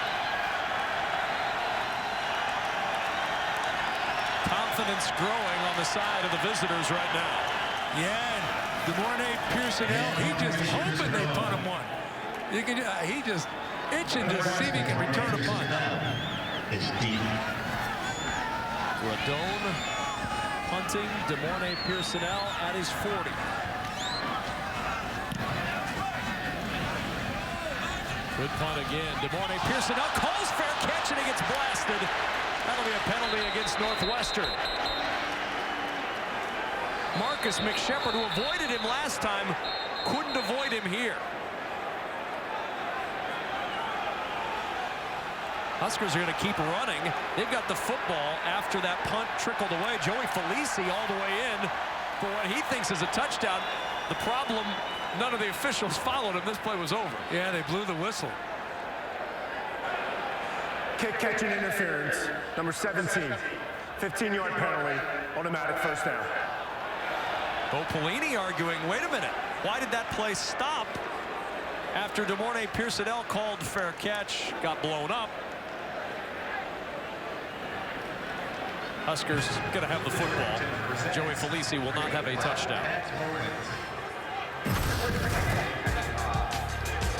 Confidence growing on the side of the visitors right now. Yeah, and DeMornay Pearsonell, he just hoping they punt him one. You can, he just itching to see if he can return a punt. It's deep. Radone punting, DeMornay Pearsonell at his 40. Good punt again. DeMornay Pearson now calls fair catch, and he gets blasted. That'll be a penalty against Northwestern. Marcus McShepard, who avoided him last time, couldn't avoid him here. Huskers are going to keep running. They've got the football after that punt trickled away. Joey Felici all the way in for what he thinks is a touchdown. The problem, none of the officials followed him. This play was over. Yeah, they blew the whistle. Kick, catch, and interference. Number 17. 15-yard penalty. Automatic first down. Bo Pelini arguing, wait a minute, why did that play stop after DeMornay Pearson-El called fair catch, got blown up? Huskers going to have the football. Joey Felici will not have a touchdown.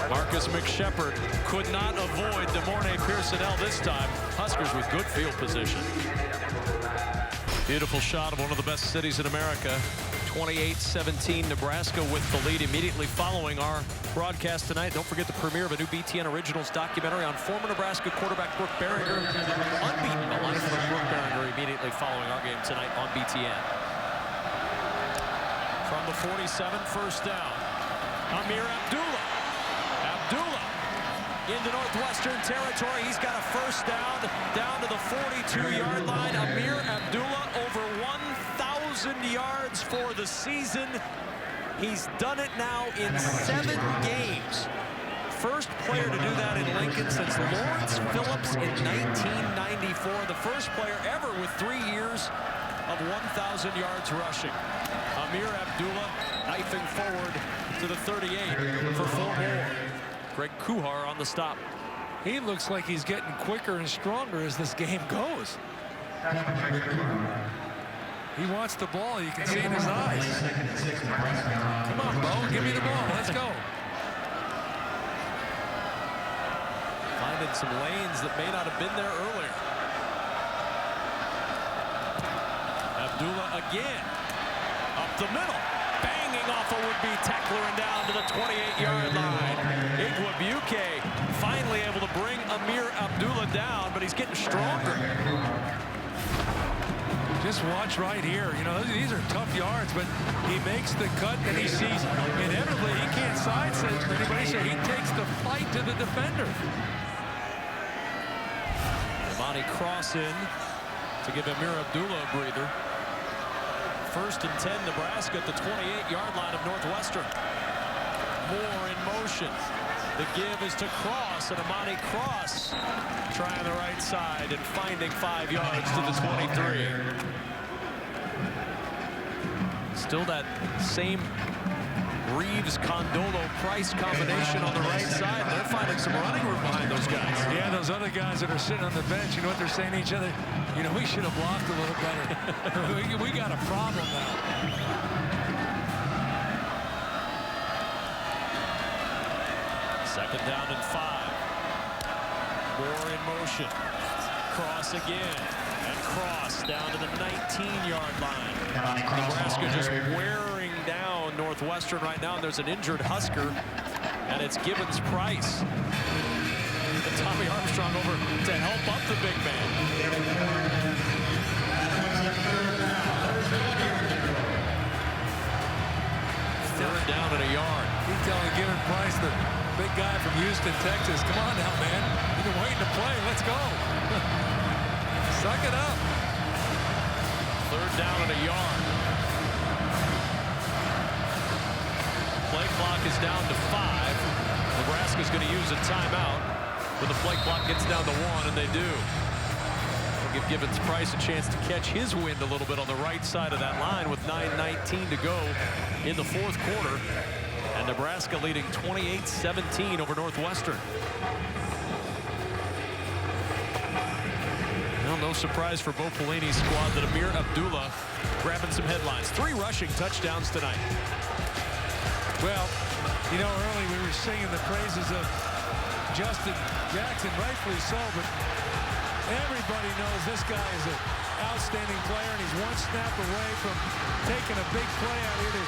Marcus McShepard could not avoid DeMornay Pearson-El this time. Huskers with good field position. Beautiful shot of one of the best cities in America. 28-17 Nebraska with the lead immediately following our broadcast tonight. Don't forget the premiere of a new BTN Originals documentary on former Nebraska quarterback Brooke Berringer. Unbeaten, the life of Brooke Berringer immediately following our game tonight on BTN. From the 47, first down. Amir Abdullah. Abdullah into Northwestern territory. He's got a first down to the 42-yard line. Amir Abdullah over 1,000 yards for the season. He's done it now in 7 games. First player to do that in Lincoln since Lawrence Phillips in 1994. The first player ever with 3 years of 1,000 yards rushing. Amir Abdullah knifing forward to the 38 for 4 more. Greg Kuhar on the stop. He looks like he's getting quicker and stronger as this game goes. He wants the ball. You can see in his eyes. Come on, Bo. Give me the ball. Let's go. Finding some lanes that may not have been there earlier. Abdullah again. Up the middle. Banging off a would-be tackler and down to the 28-yard line. Igwebuike finally able to bring Amir Abdullah down, but he's getting stronger. Just watch right here. You know, these are tough yards, but he makes the cut and he sees inevitably he can't sidestep anybody, so he takes the fight to the defender. Monty Cross in to give Amir Abdullah a breather. First and 10, Nebraska at the 28-yard line of Northwestern. Moore in motion. The give is to Cross, and Amani Cross trying the right side and finding 5 yards to the 23. Still that same Reeves-Condolo-Price combination on the right side. They're finding some running room behind those guys. Yeah, those other guys that are sitting on the bench, you know what they're saying to each other? You know, we should have blocked a little better. we got a problem now. Second down and 5. Moore in motion. Cross again. And Cross down to the 19-yard line. Nebraska just wearing down Northwestern right now. And there's an injured Husker. And it's Gibbons Price. And Tommy Armstrong over to help up the big man. Third down and a yard. He's telling Gibbons Price, the big guy from Houston, Texas, come on now, man. You've been waiting to play. Let's go. Suck it up. Third down and a yard. Play clock is down to 5. Nebraska's going to use a timeout when the play clock gets down to 1, and they do. It'll give Gibbons Price a chance to catch his wind a little bit on the right side of that line with 9:19 to go in the fourth quarter. And Nebraska leading 28-17 over Northwestern. Well, no surprise for Bo Pelini's squad that Amir Abdullah grabbing some headlines. 3 rushing touchdowns tonight. Well, you know, early we were singing the praises of Justin Jackson, rightfully so, but everybody knows this guy is an outstanding player, and he's one snap away from taking a big play out here to,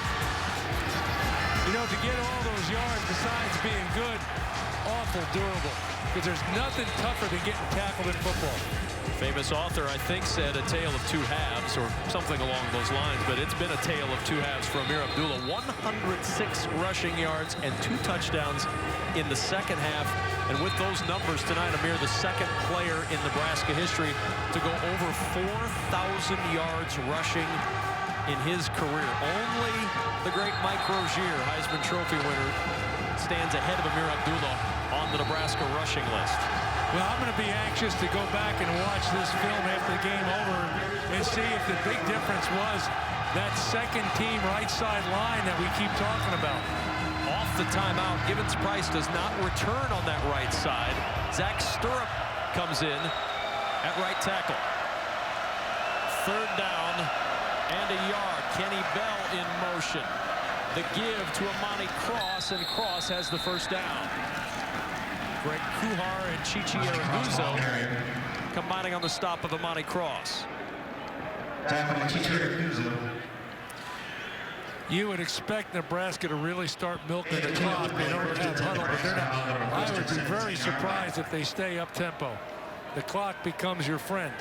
you know, to get all those yards besides being good. awful durable because there's nothing tougher than getting tackled in football. Famous author, I think, said a tale of two halves or something along those lines, but it's been a tale of two halves for Ameer Abdullah. 106 rushing yards and 2 touchdowns in the second half. And with those numbers tonight, Ameer, the second player in Nebraska history to go over 4,000 yards rushing in his career. Only the great Mike Rozier, Heisman Trophy winner, stands ahead of Ameer Abdullah on the Nebraska rushing list. Well, I'm going to be anxious to go back and watch this film after the game over and see if the big difference was that second team right side line that we keep talking about. Off the timeout, Gibbons-Price does not return on that right side. Zach Stirrup comes in at right tackle. Third down and a yard. Kenny Bell in motion. The give to Amani Cross, and Cross has the first down. Greg Kuhar and Chichi Araguzo combining on the stop of Amani Cross. You would expect Nebraska to really start milking the clock. They don't have huddle, but they're not. I would be very surprised if they stay up tempo. The clock becomes your friend.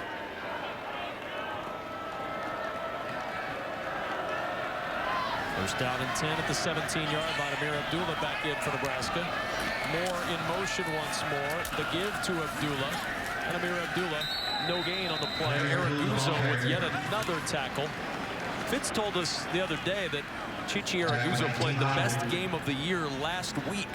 First down and 10 at the 17-yard line. Ameer Abdullah back in for Nebraska. Moore in motion once more. The give to Abdullah. And Ameer Abdullah, no gain on the play. Araguzo with yet another tackle. Fitz told us the other day that Chichi Araguzo played the best game of the year last week.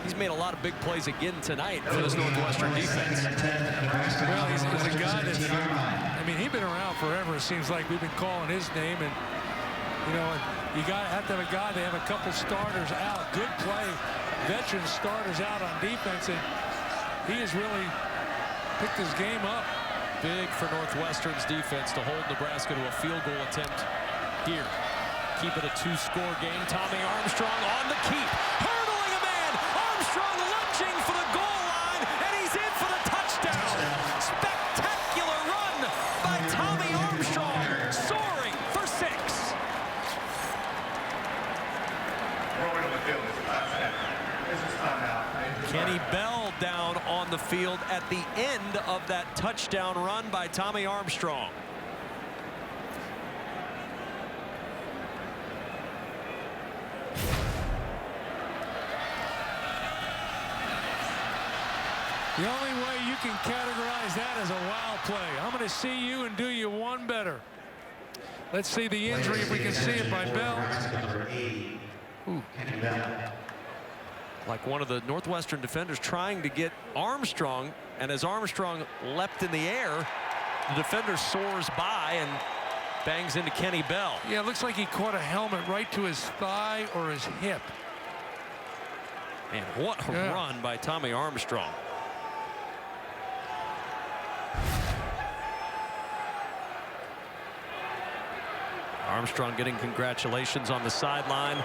He's made a lot of big plays again tonight for this Northwestern defense. Well, he's a guy that's, I mean, he's been around forever. It seems like we've been calling his name. And, you know, you have to have a guy. They have a couple starters out. Good play. Veteran starters out on defense. And he has really picked his game up. Big for Northwestern's defense to hold Nebraska to a field goal attempt here. Keep it a 2-score game. Tommy Armstrong on the keep. Hurdling a man. Armstrong lunging for the goal line, and he's in for the touchdown. Spectacular run by Tommy Armstrong, soaring for 6. Kenny Bell down on the field at the end of that touchdown run by Tommy Armstrong. The only way you can categorize that as a wild play. I'm going to see you and do you one better. Let's see the injury if we can see it by Bell. Ooh. Like one of the Northwestern defenders trying to get Armstrong, and as Armstrong leapt in the air, the defender soars by and bangs into Kenny Bell. Yeah, it looks like he caught a helmet right to his thigh or his hip. Man, what a run by Tommy Armstrong. Armstrong getting congratulations on the sideline.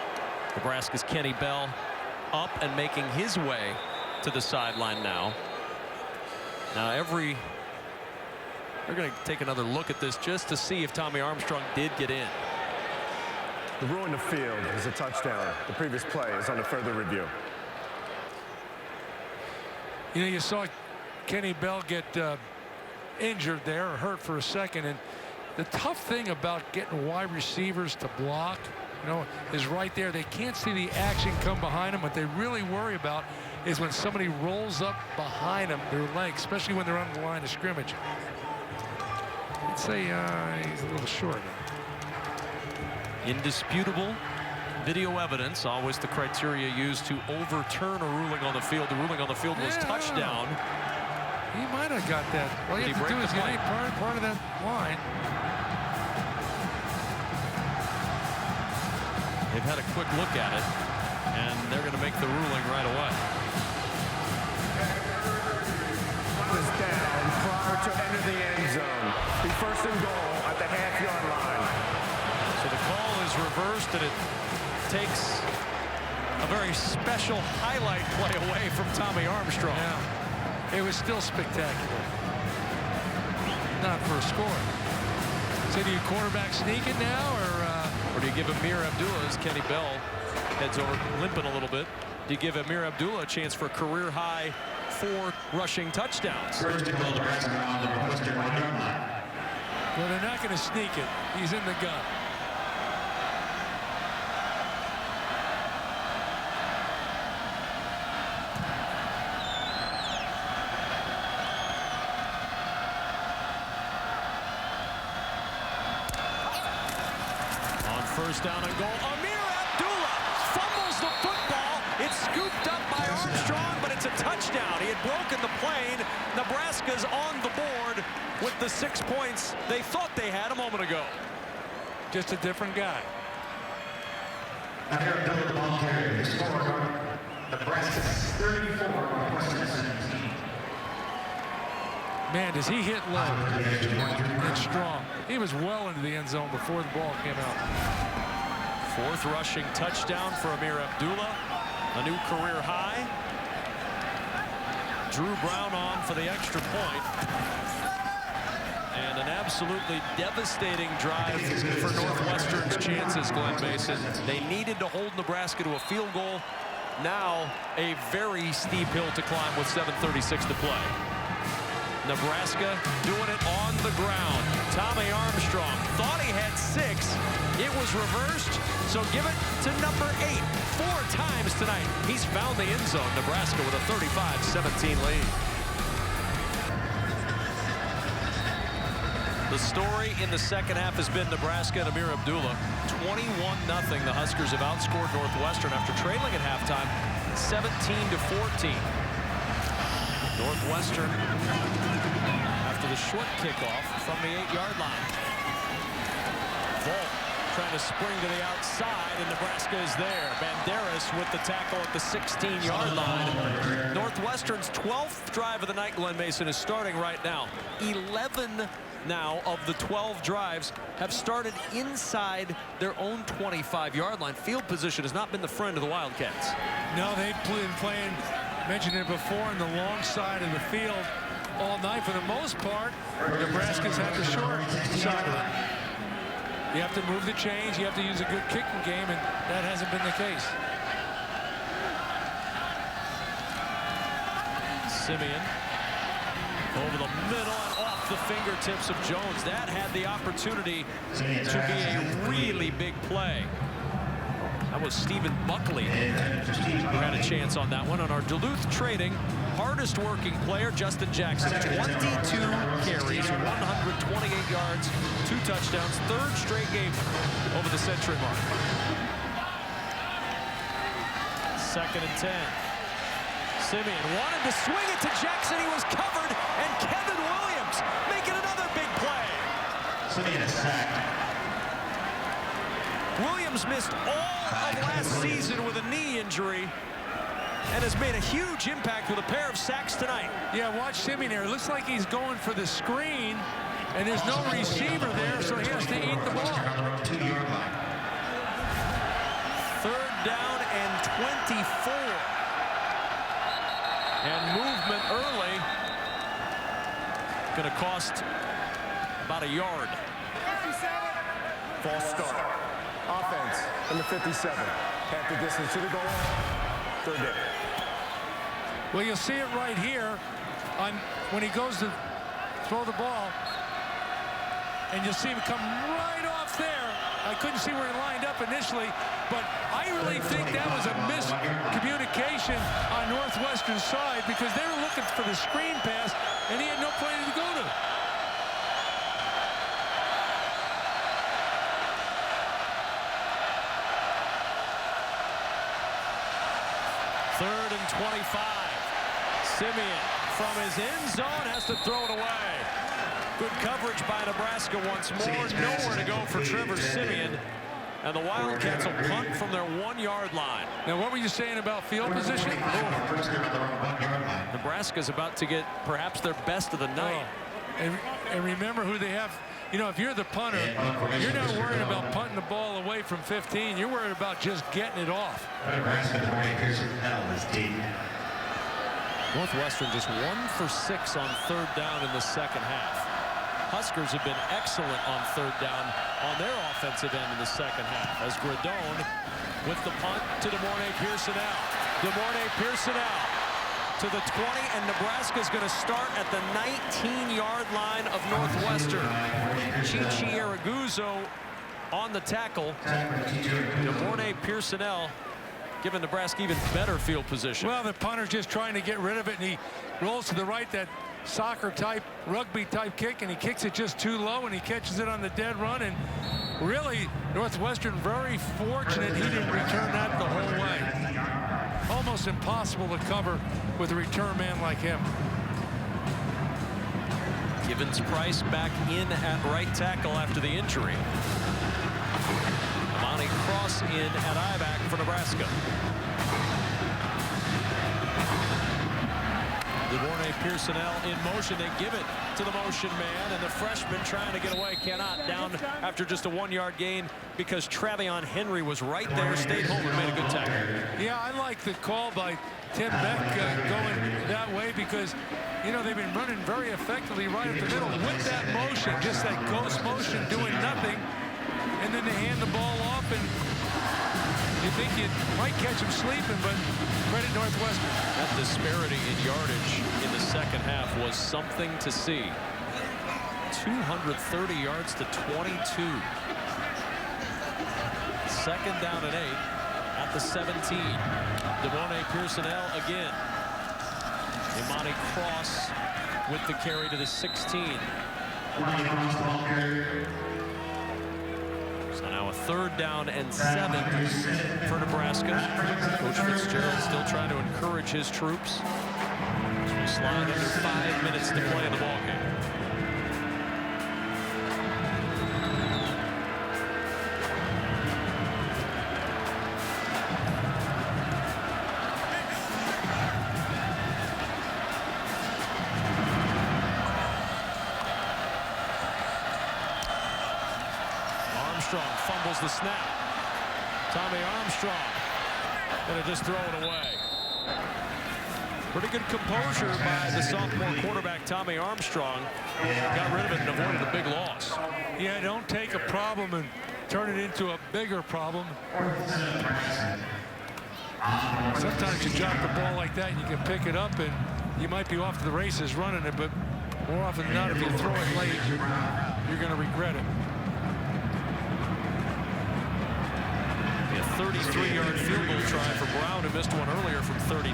Nebraska's Kenny Bell up and making his way to the sideline now. Now they're going to take another look at this just to see if Tommy Armstrong did get in. The rule in the field is a touchdown. The previous play is under further review. You know, you saw Kenny Bell get injured there or hurt for a second, and the tough thing about getting wide receivers to block, you know, is right there. They can't see the action come behind them. What they really worry about is when somebody rolls up behind them, their legs, especially when they're on the line of scrimmage. I'd say he's a little short. Indisputable video evidence, always the criteria used to overturn a ruling on the field. The ruling on the field was touchdown. He might have got that. All you have to do is get any part of that line. They've had a quick look at it, and they're going to make the ruling right away. Was down prior to enter the end zone. Be first and goal at the half-yard line. So the call is reversed, and it takes a very special highlight play away from Tommy Armstrong. Yeah. It was still spectacular. Not for a score. So do you quarterback sneaking now, or do you give Ameer Abdullah as Kenny Bell heads over limping a little bit? to give Amir Abdullah a chance for a career-high 4 rushing touchdowns. First and goal, Nebraska on the Northwestern 1 yard line. Well, they're not going to sneak it. He's in the gun. First down and goal. Amir Abdullah fumbles the football. It's scooped up by Armstrong, but it's a touchdown. He had broken the plane. Nebraska's on the board with the 6 points they thought they had a moment ago. Just a different guy. Amir Abdullah, the ball carrier. The score, Nebraska 34, Northwestern 17. Man, does he hit low and strong. He was well into the end zone before the ball came out. 4th rushing touchdown for Amir Abdullah, a new career high. Drew Brown on for the extra point. And an absolutely devastating drive for Northwestern's chances, Glenn Mason. They needed to hold Nebraska to a field goal. Now a very steep hill to climb with 7:36 to play. Nebraska doing it on the ground. Tommy Armstrong thought he had 6. It was reversed, so give it to number 8 4 times tonight. He's found the end zone. Nebraska with a 35-17 lead. The story in the second half has been Nebraska and Amir Abdullah. 21-0. The Huskers have outscored Northwestern after trailing at halftime 17-14. Northwestern after the short kickoff from the 8-yard line. Volt trying to spring to the outside, and Nebraska is there. Banderas with the tackle at the 16-yard line. Northwestern's 12th drive of the night, Glenn Mason, is starting right now. 11 now of the 12 drives have started inside their own 25-yard line. Field position has not been the friend of the Wildcats. No, they've been playing, mentioned it before, in the long side of the field all night. For the most part, Nebraska's had the short side of it. You have to move the chains. You have to use a good kicking game, and that hasn't been the case. Simeon over the middle and off the fingertips of Jones. That had the opportunity to be a really big play. That was Stephen Buckley who had a chance on that one. On our Duluth Trading hardest working player, Justin Jackson, 22 carries, 128 yards, 2 touchdowns, 3rd straight game over the century mark. 2nd and 10. Simeon wanted to swing it to Jackson. He was covered, and Kevin Williams making another big play. Simeon sacked. Williams missed all of last season with a knee injury and has made a huge impact with a pair of sacks tonight. Yeah, watch Simeon here. It looks like he's going for the screen, and there's no receiver there, so he has to eat the ball. 3rd down and 24. And movement early. Going to cost about a yard. False start. Offense, number 57. Half the distance to the goal. 3rd down. Well, you'll see it right here on when he goes to throw the ball, and you'll see him come right off there. I couldn't see where he lined up initially, but I really think that was a miscommunication on Northwestern's side, because they were looking for the screen pass, and he had no place to go to. Third and 25. Simeon from his end zone has to throw it away. Good coverage by Nebraska once more. Nowhere to go for Trevor Simeon. And the Wildcats will punt from their 1-yard line. Now, what were you saying about field position? Nebraska's about to get perhaps their best of the night. And remember who they have. You know, if you're the punter, you're not worried about punting the ball away from 15. You're worried about just getting it off. Northwestern just 1 for 6 on 3rd down in the second half. Huskers have been excellent on 3rd down on their offensive end in the second half, as Gradone with the punt to DeMornay Pearson out. DeMornay Pearsonell to the 20, and Nebraska's going to start at the 19-yard line of Northwestern. Chichi Araguzzo on the tackle. DeMornay Pearsonell giving Nebraska even better field position. Well, the punter's just trying to get rid of it, and he rolls to the right, that soccer-type, rugby-type kick, and he kicks it just too low, and he catches it on the dead run. And really, Northwestern very fortunate he didn't return that the whole way. Almost impossible to cover with a return man like him. Givens Price back in at right tackle after the injury. Amani Cross in at I-back for Nebraska. DeMornay Pearsonell in motion. They give it to the motion man, and the freshman trying to get away cannot. Down after just a 1-yard gain because Travion Henry was right there, stayed home and made a good tackle. Yeah, I like the call by Tim Beck going that way because, you know, they've been running very effectively right up the middle with that motion, just that ghost motion doing nothing, and then they hand the ball off, and you think you might catch him sleeping, but credit Northwestern. That disparity in yardage in the second half was something to see. 230 yards to 22. Second down and 8 at the 17. DeMornay Pearsonell again. Imani Cross with the carry to the 16. So now a 3rd down and 7 for Nebraska. Coach Fitzgerald still trying to encourage his troops. As we slide under 5 minutes to play in the ballgame. Fumbles the snap. Tommy Armstrong gonna just throw it away. Pretty good composure by the sophomore quarterback Tommy Armstrong. Got rid of it and avoided a big loss. Yeah, don't take a problem and turn it into a bigger problem. Sometimes you drop the ball like that and you can pick it up and you might be off to the races running it, but more often than not, if you throw it late, you're going to regret it. 33-yard field goal try for Brown, who missed one earlier from 39.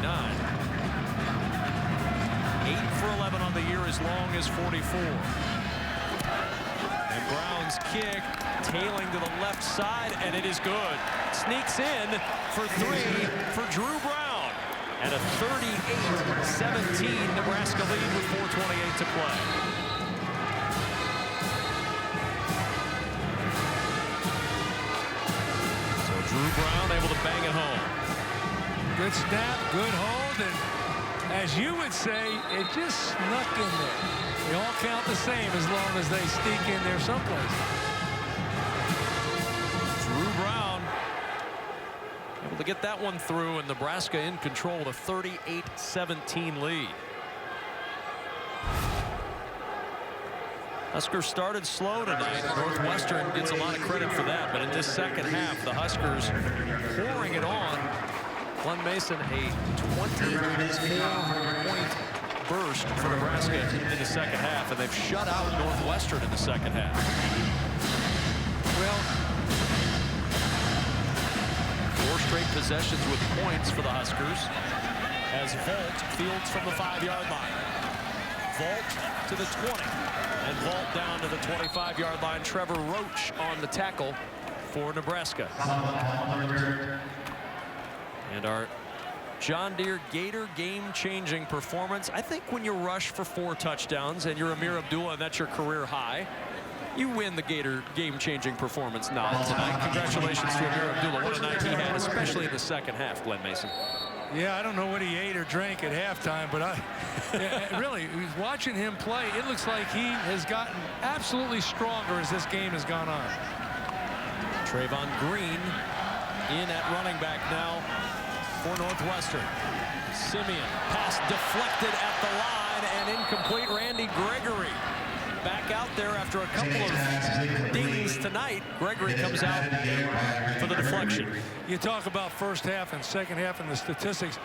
8 for 11 on the year, as long as 44. And Brown's kick tailing to the left side, and it is good. Sneaks in for 3 for Drew Brown. And a 38-17 Nebraska lead with 4:28 to play. Drew Brown able to bang it home. Good snap, good hold, and as you would say, it just snuck in there. They all count the same as long as they sneak in there someplace. Drew Brown able to get that one through, and Nebraska in control with a 38-17 lead. Huskers started slow tonight. Northwestern gets a lot of credit for that, but in this second half, the Huskers pouring it on. Glenn Mason, a 24-point burst for Nebraska in the second half, and they've shut out Northwestern in the second half. Well, 4 straight possessions with points for the Huskers as Volt fields from the 5-yard line. Volt to the 20. And Volt down to the 25-yard line. Trevor Roach on the tackle for Nebraska. And our John Deere Gator game-changing performance. I think when you rush for 4 touchdowns and you're Amir Abdullah and that's your career high, you win the Gator game-changing performance nod tonight. Congratulations to Amir Abdullah. What a night he had, especially in the second half, Glenn Mason. Yeah, I don't know what he ate or drank at halftime, but really, watching him play, it looks like he has gotten absolutely stronger as this game has gone on. Trayvon Green in at running back now for Northwestern. Simeon, pass deflected at the line and incomplete. Randy Gregory back out there after a couple of dings tonight. Gregory comes out for the deflection. You talk about first half and second half and the statistics.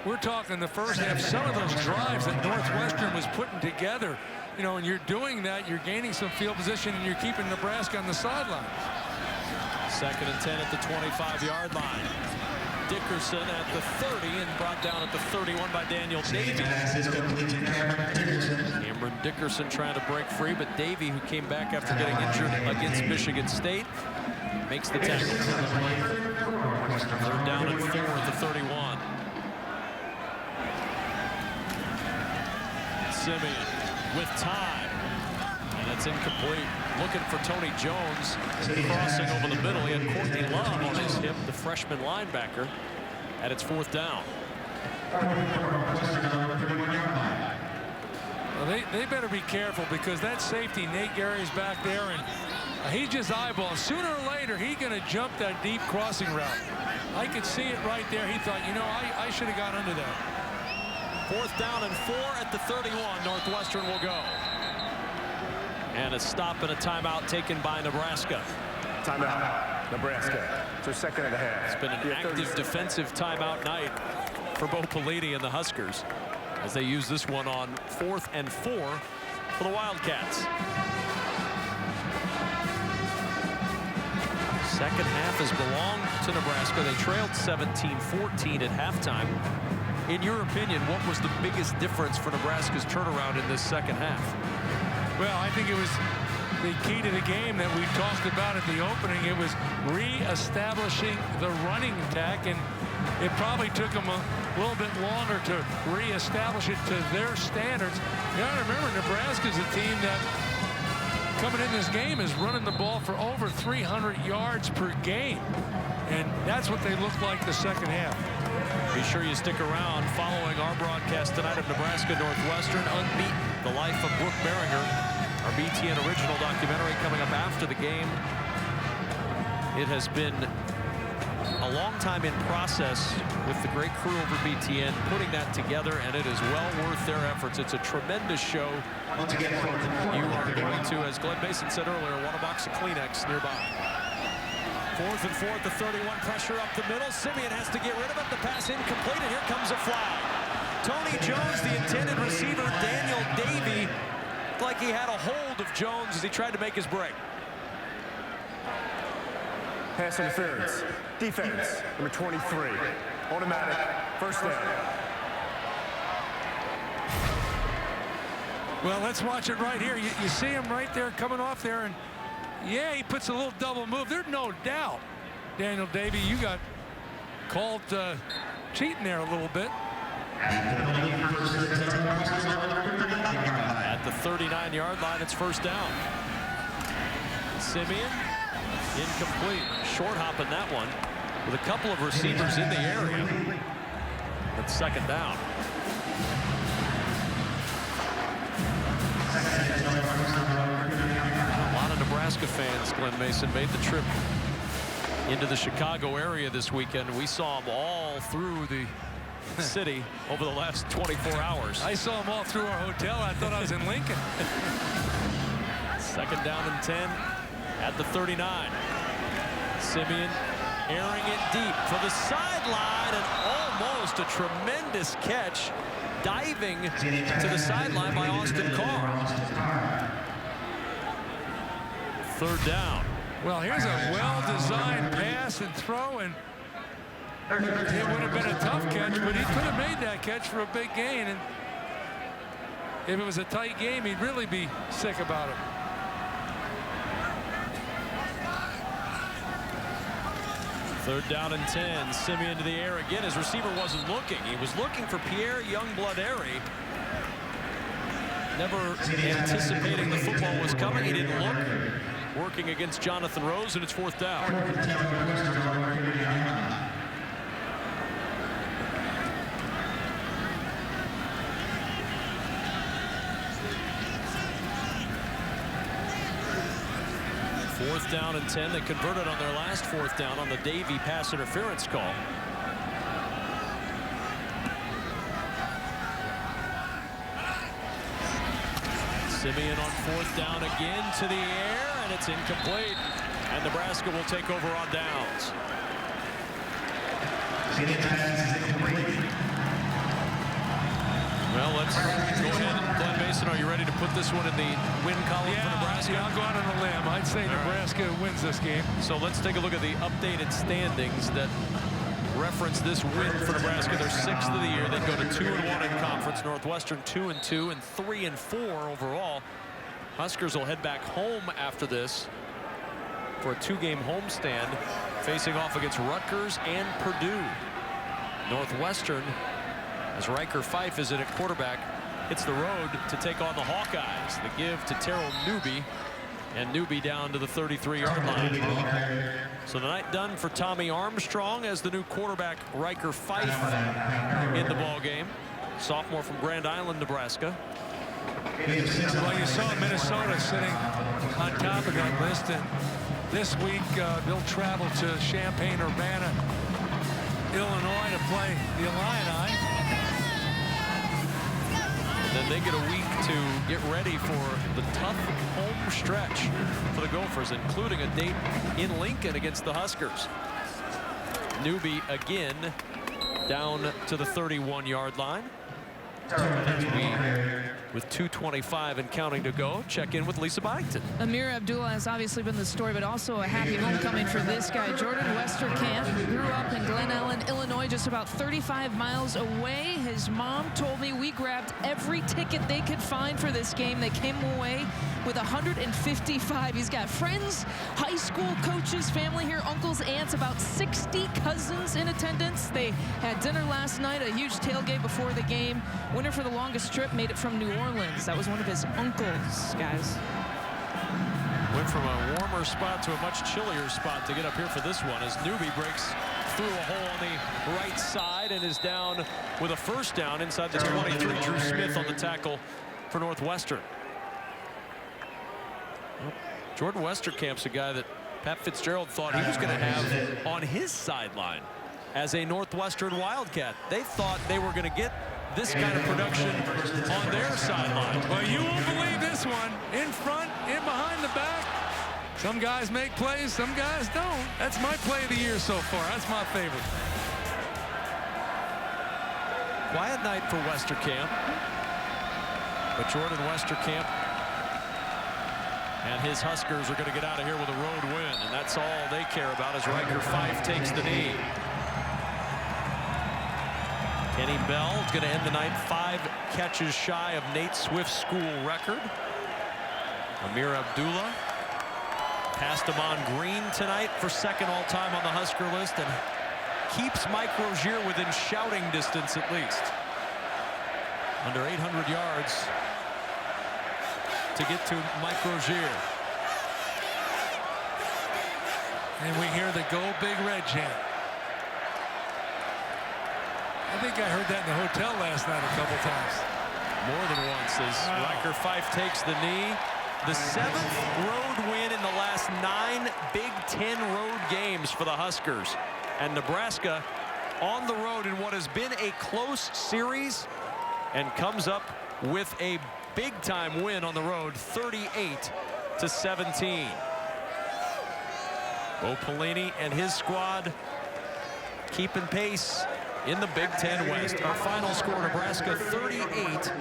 We're talking the first half, some of those drives that Northwestern was putting together, you know, and you're doing that, you're gaining some field position and you're keeping Nebraska on the sidelines. 2nd and 10 at the 25-yard line. Dickerson at the 30 and brought down at the 31 by Daniel Davey. Cameron Dickerson trying to break free, but Davey, who came back after getting injured against Michigan State, makes the tackle. 3rd down and 4 at the 31. Simeon with time, and it's incomplete. Looking for Tony Jones, crossing over the middle. He had Courtney Love on his hip, the freshman linebacker, and it's 4th down. Well, they better be careful because that safety, Nate Gary's back there, and he just eyeballs. Sooner or later, he's going to jump that deep crossing route. I could see it right there. He thought, you know, I should have got under that. 4th down and 4 at the 31. Northwestern will go. And a stop and a timeout taken by Nebraska. Timeout, Nebraska. So 2nd and a half. It's been an active defensive timeout night for Bo Pelini and the Huskers as they use this one on 4th and 4 for the Wildcats. Second half has belonged to Nebraska. They trailed 17-14 at halftime. In your opinion, what was the biggest difference for Nebraska's turnaround in this second half? Well, I think it was the key to the game that we talked about at the opening. It was re-establishing the running attack, and it probably took them a little bit longer to re-establish it to their standards. You got to remember, Nebraska's a team that coming in this game is running the ball for over 300 yards per game, and that's what they look like the second half. Be sure you stick around following our broadcast tonight of Nebraska Northwestern Unbeaten, the life of Brooke Behringer, our BTN original documentary coming up after the game. It has been a long time in process with the great crew over BTN putting that together, and it is well worth their efforts. It's a tremendous show. You are going to, as Glenn Mason said earlier, want a box of Kleenex nearby. 4th and 4 at the 31, pressure up the middle. Simeon has to get rid of it. The pass incomplete, and here comes a flag. Tony Jones, the intended receiver, Daniel Davey, looked like he had a hold of Jones as he tried to make his break. Pass interference. Defense, number 23. Automatic, 1st down. Well, let's watch it right here. You see him right there coming off there, and yeah, he puts a little double move. There's no doubt, Daniel Davey, you got called cheating there a little bit. At the 39-yard line, it's 1st down. Simeon, incomplete. Short hopping that one with a couple of receivers in the area. But 2nd down. A lot of Nebraska fans, Glenn Mason, made the trip into the Chicago area this weekend. We saw them all through the city over the last 24 hours. I saw them all through our hotel. I thought I was in Lincoln. 2nd down and 10 at the 39. Simeon airing it deep for the sideline, and almost a tremendous catch diving to the sideline by Austin Carr. 3rd down. Well, here's a well-designed pass and throw, and it would have been a tough catch, but he could have made that catch for a big gain. And if it was a tight game, he'd really be sick about it. 3rd down and 10. Simeon to the air again. His receiver wasn't looking. He was looking for Pierre Youngblood-Airy. Never anticipating the football was coming. He didn't look. Working against Jonathan Rose, and it's 4th down. Fourth down and 10. They converted on their last 4th down on the Davey pass interference call. Simeon on 4th down again to the air, and it's incomplete. And Nebraska will take over on downs. Well, let's go ahead. Glenn Mason, are you ready to put this one in the win column for Nebraska? Yeah, I'll go out on a limb. I'd say Nebraska wins this game. So let's take a look at the updated standings that reference this win for Nebraska. They're 6th of the year. They go to 2-1 in conference. Northwestern 2-2 and 3-4 overall. Huskers will head back home after this for a 2-game homestand, facing off against Rutgers and Purdue. Northwestern, as Riker Fife is in at quarterback, hits the road to take on the Hawkeyes. The give to Terrell Newby, and Newby down to the 33-yard line. So the night done for Tommy Armstrong as the new quarterback, Riker Fife, in the ball game. Sophomore from Grand Island, Nebraska. Well, you saw Minnesota sitting on top of that list, and this week they'll travel to Champaign-Urbana, Illinois to play the Illini. Then they get a week to get ready for the tough home stretch for the Gophers, including a date in Lincoln against the Huskers. Newby again down to the 31-yard line. As we, with 2:25 and counting to go, check in with Lisa Byington. Amir Abdullah has obviously been the story, but also a happy homecoming for this guy. Jordan Westerkamp grew up in Glen Ellen, Illinois, just about 35 miles away. His mom told me we grabbed every ticket they could find for this game. They came away with 155. He's got friends, high school coaches, family here, uncles, aunts, about 60 cousins in attendance. They had dinner last night, a huge tailgate before the game. Winner for the longest trip made it from New Orleans. That was one of his uncles, guys. Went from a warmer spot to a much chillier spot to get up here for this one as Newby breaks through a hole on the right side and is down with a first down inside the 23. Drew Smith on the tackle for Northwestern. Jordan Westerkamp's a guy that Pat Fitzgerald thought he was going to have on his sideline as a Northwestern Wildcat. They thought they were going to get this kind of production on their sideline. Well, you won't believe this one. In front, in behind the back. Some guys make plays, some guys don't. That's my play of the year so far. That's my favorite. Quiet night for Westerkamp. But Jordan Westerkamp and his Huskers are going to get out of here with a road win. And that's all they care about as Riker Fife takes the knee. Kenny Bell is going to end the night 5 catches shy of Nate Swift's school record. Amir Abdullah passed Amon Green tonight for 2nd all-time on the Husker list and keeps Mike Rozier within shouting distance at least. Under 800 yards to get to Mike Rozier. And we hear the Go Big Red chant. I think I heard that in the hotel last night a couple times. More than once as Riker Fife takes the knee. The 7th road win in the last 9 Big Ten road games for the Huskers. And Nebraska on the road in what has been a close series and comes up with a big-time win on the road, 38-17. Bo Pelini and his squad keeping pace in the Big Ten West. Our final score, Nebraska 38,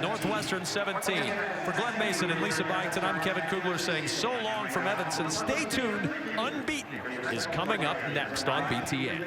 Northwestern 17. For Glenn Mason and Lisa Byington, I'm Kevin Kugler saying so long from Evanston. Stay tuned. Unbeaten is coming up next on BTN.